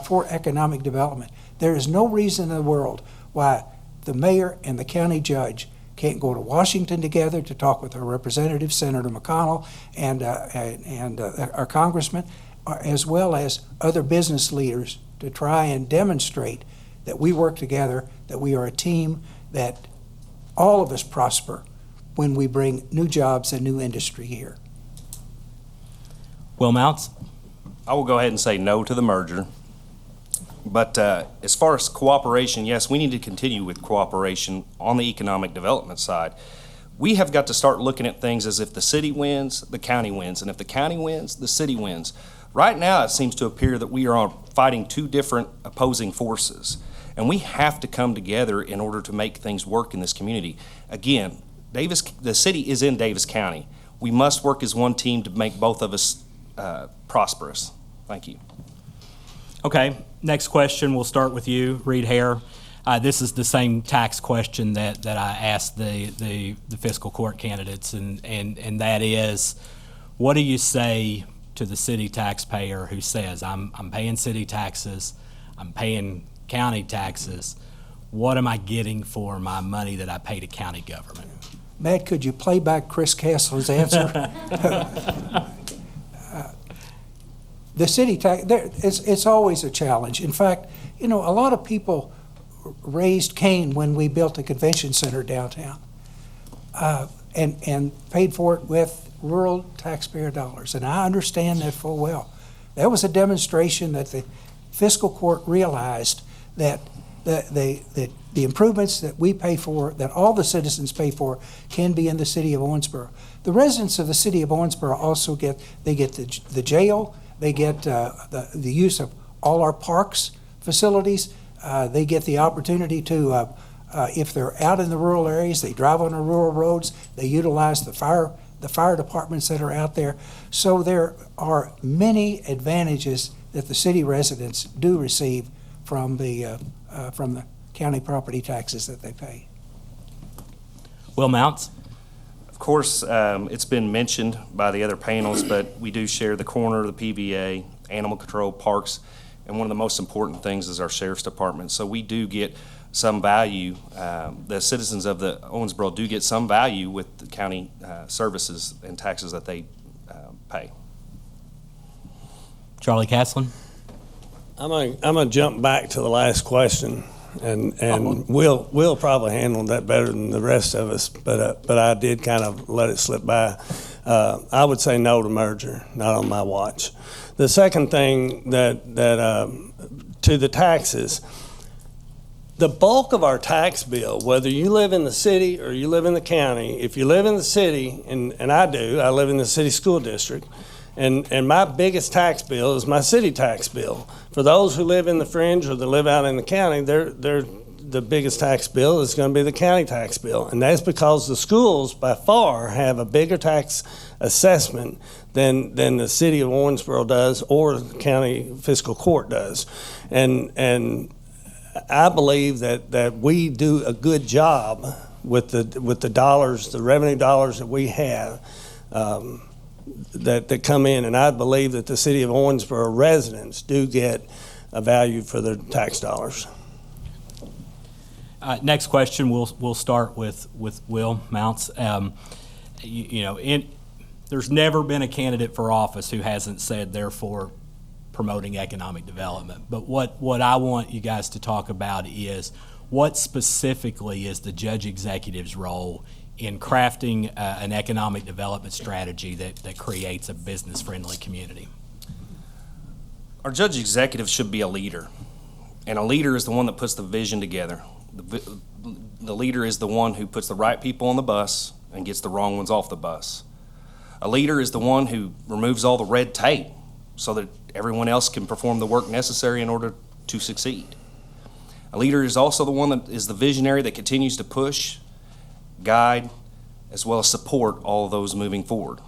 for economic development. There is no reason in the world why the mayor and the county judge can't go to Washington together to talk with our representative, Senator McConnell, and our congressman, as well as other business leaders, to try and demonstrate that we work together, that we are a team, that all of us prosper when we bring new jobs and new industry here. Will Mounts? I will go ahead and say no to the merger. But as far as cooperation, yes, we need to continue with cooperation on the economic development side. We have got to start looking at things as if the city wins, the county wins, and if the county wins, the city wins. Right now, it seems to appear that we are fighting two different opposing forces, and we have to come together in order to make things work in this community. Again, the city is in Davis County. We must work as one team to make both of us prosperous. Thank you. Okay, next question, we'll start with you, Reed Hare. This is the same tax question that I asked the fiscal court candidates, and that is, what do you say to the city taxpayer who says, I'm paying city taxes, I'm paying county taxes, what am I getting for my money that I pay to county government? Matt, could you play back Chris Kessler's answer? The city tax, it's always a challenge. In fact, a lot of people raised Cain when we built the convention center downtown and paid for it with rural taxpayer dollars, and I understand that full well. That was a demonstration that the fiscal court realized that the improvements that we pay for, that all the citizens pay for, can be in the city of Owensboro. The residents of the city of Owensboro also get the jail, they get the use of all our parks facilities, they get the opportunity to, if they're out in the rural areas, they drive on our rural roads, they utilize the fire departments that are out there. So there are many advantages that the city residents do receive from the county property taxes that they pay. Will Mounts? Of course, it's been mentioned by the other panels, but we do share the coroner, the PVA, animal control, parks, and one of the most important things is our sheriff's department. So we do get some value. The citizens of the Owensboro do get some value with the county services and taxes that they pay. Charlie Caslen? I'm gonna jump back to the last question, and Will probably handled that better than the rest of us, but I did kind of let it slip by. I would say no to merger, not on my watch. The second thing that to the taxes, the bulk of our tax bill, whether you live in the city or you live in the county, if you live in the city, and I do, I live in the city school district, and my biggest tax bill is my city tax bill. For those who live in the fringe or that live out in the county, the biggest tax bill is going to be the county tax bill. And that's because the schools by far have a bigger tax assessment than the city of Owensboro does or the county fiscal court does. And I believe that we do a good job with the dollars, the revenue dollars that we have that come in, and I believe that the city of Owensboro residents do get a value for their tax dollars. Next question, we'll start with Will Mounts. There's never been a candidate for office who hasn't said they're for promoting economic development. But what I want you guys to talk about is what specifically is the judge executive's role in crafting an economic development strategy that creates a business-friendly community? Our judge executive should be a leader, and a leader is the one that puts the vision together. The leader is the one who puts the right people on the bus and gets the wrong ones off the bus. A leader is the one who removes all the red tape so that everyone else can perform the work necessary in order to succeed. A leader is also the one that is the visionary that continues to push, guide, as well as support all of those moving forward.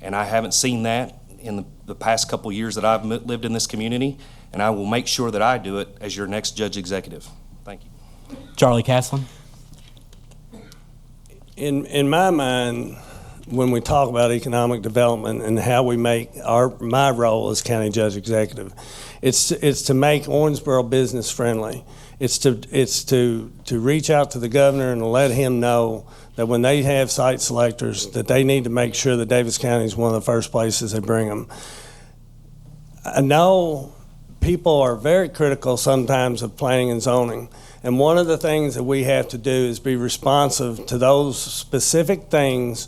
And I haven't seen that in the past couple years that I've lived in this community, and I will make sure that I do it as your next judge executive. Thank you. Charlie Caslen? In my mind, when we talk about economic development and how we make my role as county judge executive, it's to make Owensboro business friendly. It's to reach out to the governor and let him know that when they have site selectors, that they need to make sure that Davis County is one of the first places they bring them. I know people are very critical sometimes of planning and zoning, and one of the things that we have to do is be responsive to those specific things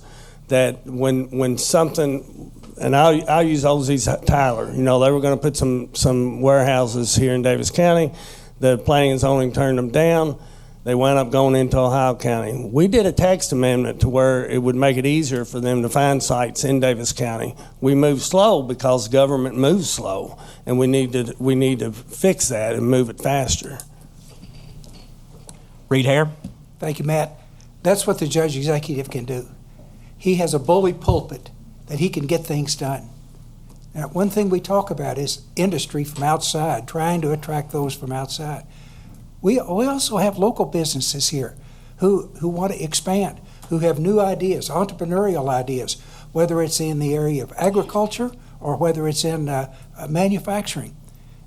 that when something, and I'll use OZ's Tyler, they were going to put some warehouses here in Davis County. The planning and zoning turned them down. They wound up going into Ohio County. We did a text amendment to where it would make it easier for them to find sites in Davis County. We moved slow because government moves slow, and we need to fix that and move it faster. Reed Hare. Thank you, Matt. That's what the judge executive can do. He has a bully pulpit that he can get things done. Now, one thing we talk about is industry from outside, trying to attract those from outside. We also have local businesses here who want to expand, who have new ideas, entrepreneurial ideas, whether it's in the area of agriculture or whether it's in manufacturing.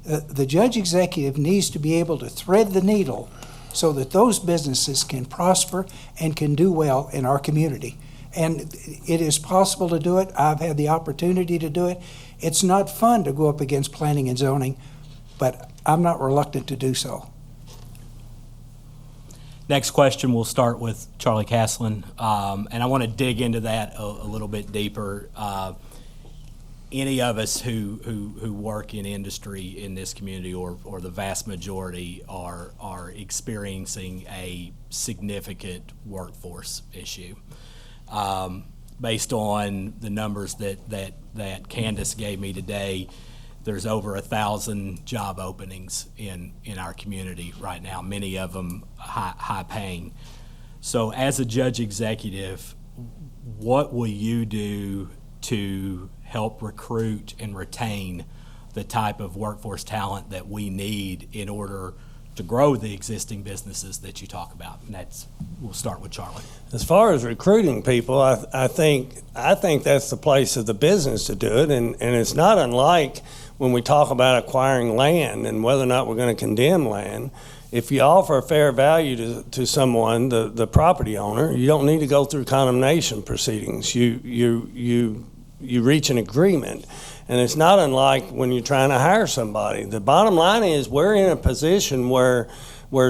The judge executive needs to be able to thread the needle so that those businesses can prosper and can do well in our community. And it is possible to do it. I've had the opportunity to do it. It's not fun to go up against planning and zoning, but I'm not reluctant to do so. Next question, we'll start with Charlie Caslin, and I want to dig into that a little bit deeper. Any of us who work in industry in this community, or the vast majority, are experiencing a significant workforce issue. Based on the numbers that Candace gave me today, there's over 1,000 job openings in our community right now, many of them high paying. So as a judge executive, what will you do to help recruit and retain the type of workforce talent that we need in order to grow the existing businesses that you talk about? And we'll start with Charlie. As far as recruiting people, I think that's the place of the business to do it, and it's not unlike when we talk about acquiring land and whether or not we're going to condemn land. If you offer a fair value to someone, the property owner, you don't need to go through condemnation proceedings. You reach an agreement. And it's not unlike when you're trying to hire somebody. The bottom line is we're in a position where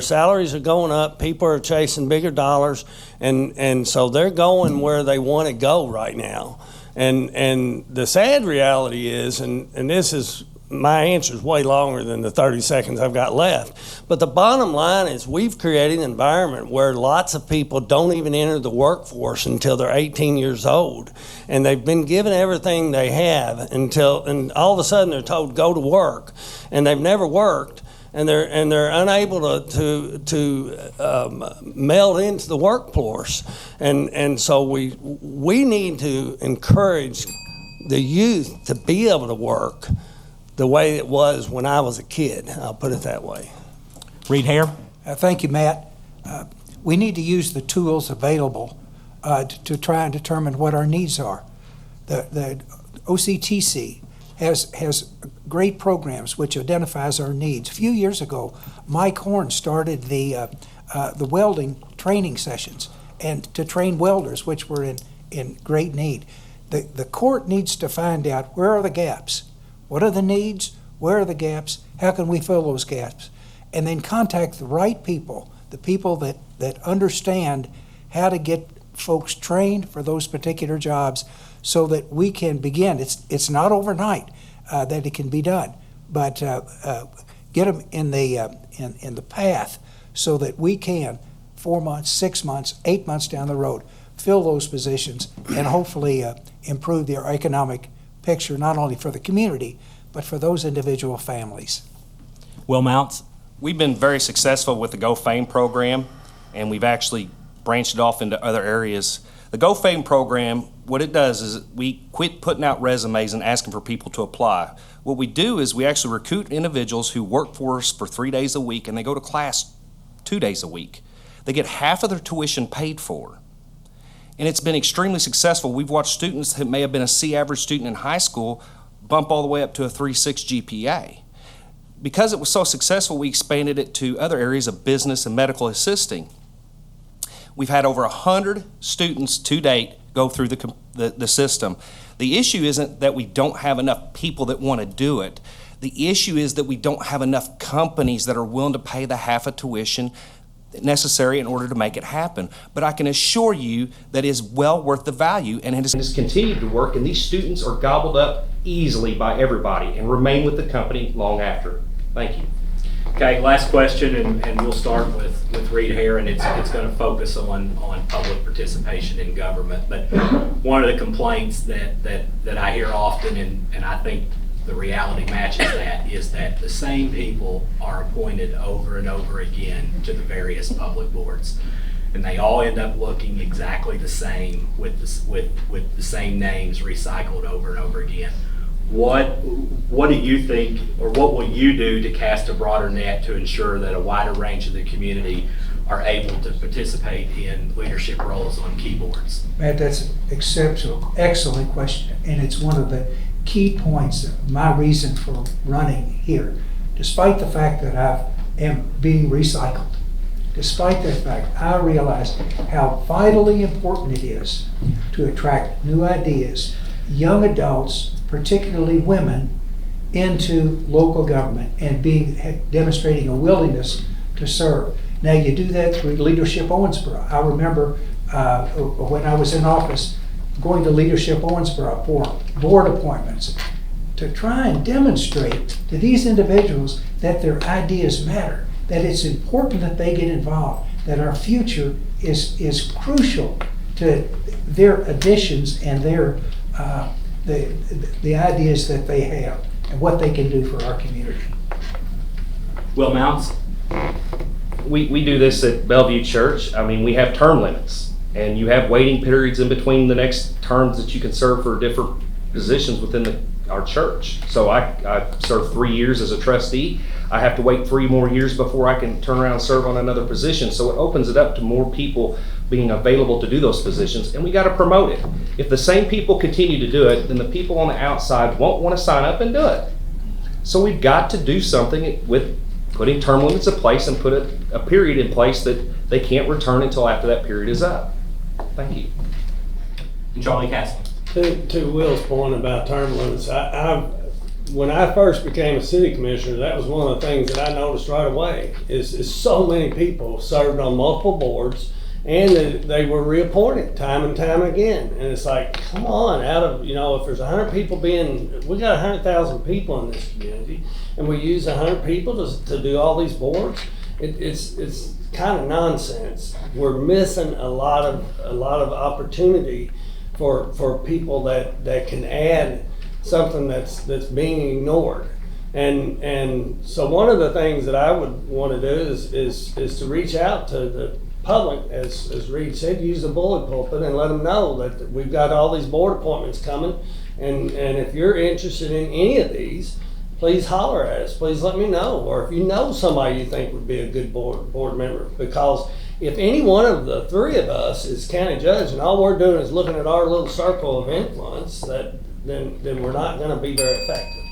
salaries are going up, people are chasing bigger dollars, and so they're going where they want to go right now. And the sad reality is, and this is, my answer is way longer than the 30 seconds I've got left, but the bottom line is we've created an environment where lots of people don't even enter the workforce until they're 18 years old. And they've been given everything they have and all of a sudden they're told go to work, and they've never worked, and they're unable to meld into the workforce, and so we need to encourage the youth to be able to work the way it was when I was a kid. I'll put it that way. Reed Hare. Thank you, Matt. We need to use the tools available to try and determine what our needs are. The OCTC has great programs which identifies our needs. A few years ago, Mike Horn started the welding training sessions and to train welders, which were in great need. The court needs to find out where are the gaps. What are the needs? Where are the gaps? How can we fill those gaps? And then contact the right people, the people that understand how to get folks trained for those particular jobs so that we can begin. It's not overnight that it can be done, but get them in the path so that we can, 4 months, 6 months, 8 months down the road, fill those positions and hopefully improve their economic picture, not only for the community, but for those individual families. Will Mounts. We've been very successful with the Go Fame program, and we've actually branched it off into other areas. The Go Fame program, what it does is we quit putting out resumes and asking for people to apply. What we do is we actually recruit individuals who work for us for 3 days a week, and they go to class 2 days a week. They get half of their tuition paid for. And it's been extremely successful. We've watched students that may have been a C average student in high school bump all the way up to a 3.6 GPA. because it was so successful, we expanded it to other areas of business and medical assisting. We've had over 100 students to date go through the system. The issue isn't that we don't have enough people that want to do it. The issue is that we don't have enough companies that are willing to pay the half of tuition necessary in order to make it happen. But I can assure you that it is well worth the value, and it has continued to work, and these students are gobbled up easily by everybody and remain with the company long after. Thank you. Okay, last question, and we'll start with Rita here, and it's going to focus on public participation in government. But one of the complaints that I hear often, and I think the reality matches that, is that the same people are appointed over and over again to the various public boards. And they all end up looking exactly the same with the same names recycled over and over again. What do you think, or what will you do to cast a broader net to ensure that a wider range of the community are able to participate in leadership roles on key boards? Matt, that's exceptional, excellent question, and it's one of the key points of my reason for running here. Despite the fact that I am being recycled, despite that fact, I realize how vitally important it is to attract new ideas, young adults, particularly women, into local government and demonstrating a willingness to serve. Now, you do that through Leadership Owensboro. I remember when I was in office, going to Leadership Owensboro for board appointments to try and demonstrate to these individuals that their ideas matter, that it's important that they get involved, that our future is crucial to their additions and their the ideas that they have and what they can do for our community. Will Mounts? We do this at Bellevue Church. I mean, we have term limits, and you have waiting periods in between the next terms that you can serve for different positions within our church. So I served 3 years as a trustee. I have to wait 3 more years before I can turn around and serve on another position. So it opens it up to more people being available to do those positions, and we got to promote it. If the same people continue to do it, then the people on the outside won't want to sign up and do it. So we've got to do something with putting term limits in place and put a period in place that they can't return until after that period is up. Thank you. And Charlie Castle. To Will's point about term limits, when I first became a city commissioner, that was one of the things that I noticed right away is so many people served on multiple boards, and they were reappointed time and time again. And it's like, come on, if there's 100 people we got 100,000 people in this community, and we use 100 people to do all these boards. It's kind of nonsense. We're missing a lot of opportunity for people that can add something that's being ignored. And so one of the things that I would want to do is to reach out to the public, as Reed said, use the bullet pulpit and let them know that we've got all these board appointments coming, and if you're interested in any of these, please holler at us. Please let me know. Or if you know somebody you think would be a good board member, because if any one of the 3 of us is county judge and all we're doing is looking at our little circle of influence, then we're not going to be very effective.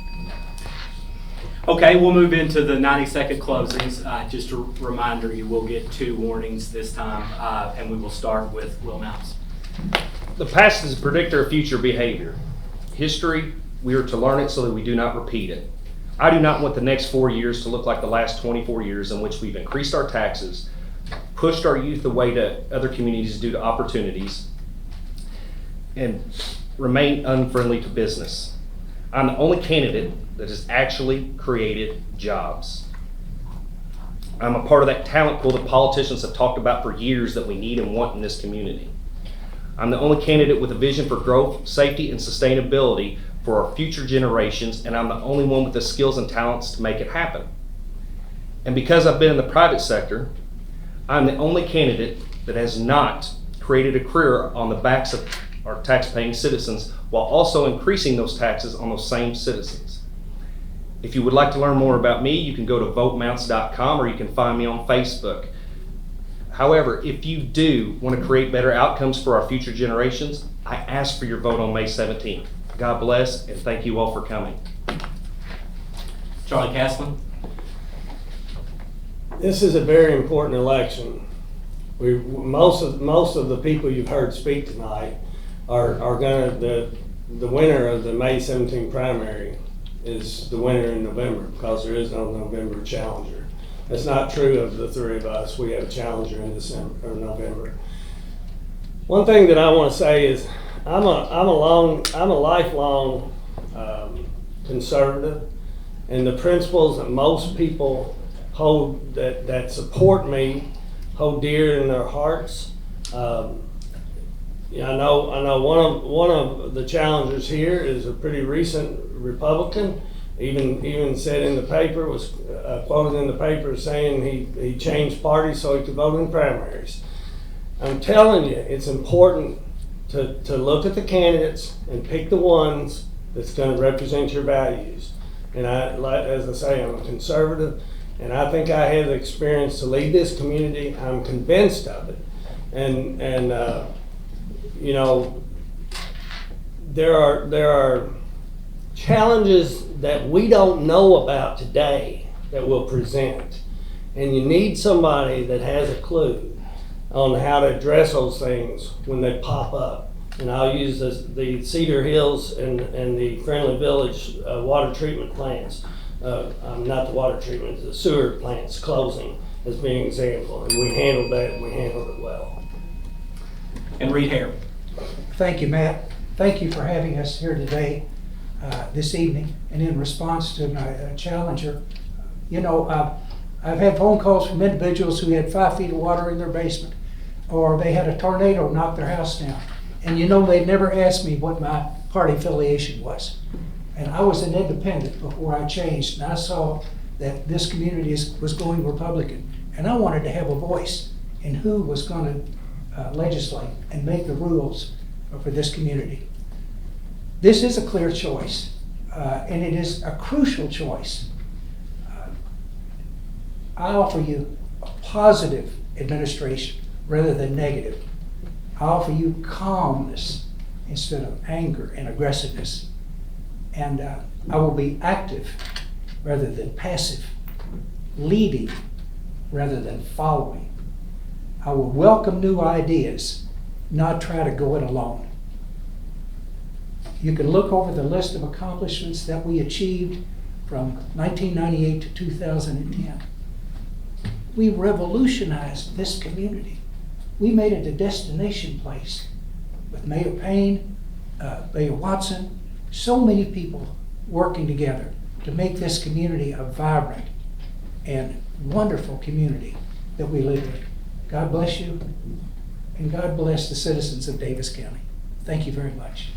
Okay, we'll move into the 90-second closings. Just a reminder, you will get 2 warnings this time, and we will start with Will Mounts. The past is a predictor of future behavior. History, we are to learn it so that we do not repeat it. I do not want the next 4 years to look like the last 24 years in which we've increased our taxes, pushed our youth away to other communities due to opportunities, and remain unfriendly to business. I'm the only candidate that has actually created jobs. I'm a part of that talent pool that politicians have talked about for years that we need and want in this community. I'm the only candidate with a vision for growth, safety, and sustainability for our future generations, and I'm the only one with the skills and talents to make it happen. And because I've been in the private sector, I'm the only candidate that has not created a career on the backs of our tax-paying citizens while also increasing those taxes on those same citizens. If you would like to learn more about me, you can go to votemounts.com or you can find me on Facebook. However, if you do want to create better outcomes for our future generations, I ask for your vote on May 17th. God bless, and thank you all for coming. Charlie Castlin. This is a very important election. Most of the people you've heard speak tonight are the winner of the May 17 primary is the winner in November, because there is no November challenger. That's not true of the three of us. We have a challenger in December or November. One thing that I want to say is I'm a lifelong conservative, and the principles that most people hold that support me hold dear in their hearts. I know one of the challengers here is a pretty recent Republican. Even said in the paper, was quoted in the paper saying he changed parties so he could vote in primaries. I'm telling you, it's important to look at the candidates and pick the ones that's going to represent your values. And as I say, I'm a conservative, and I think I have the experience to lead this community. I'm convinced of it. And you know, there are challenges that we don't know about today that we'll present. And you need somebody that has a clue on how to address those things when they pop up. And I'll use the Cedar Hills and the Friendly Village water treatment plants, not the water treatment, the sewer plants closing as being an example. And we handled that, and we handled it well. And Reed Hare. Thank you, Matt. Thank you for having us here today, this evening. And in response to my challenger, you know, I've had phone calls from individuals who had 5 feet of water in their basement, or they had a tornado knock their house down. And you know, they never asked me what my party affiliation was. And I was an independent before I changed, and I saw that this community was going Republican. And I wanted to have a voice in who was going to legislate and make the rules for this community. This is a clear choice, and it is a crucial choice. I offer you a positive administration rather than negative. I offer you calmness instead of anger and aggressiveness. And I will be active rather than passive, leading rather than following. I will welcome new ideas, not try to go it alone. You can look over the list of accomplishments that we achieved from 1998 to 2010. We revolutionized this community. We made it a destination place with Mayor Payne, Mayor Watson, so many people working together to make this community a vibrant and wonderful community that we live in. God bless you, and God bless the citizens of Davis County. Thank you very much.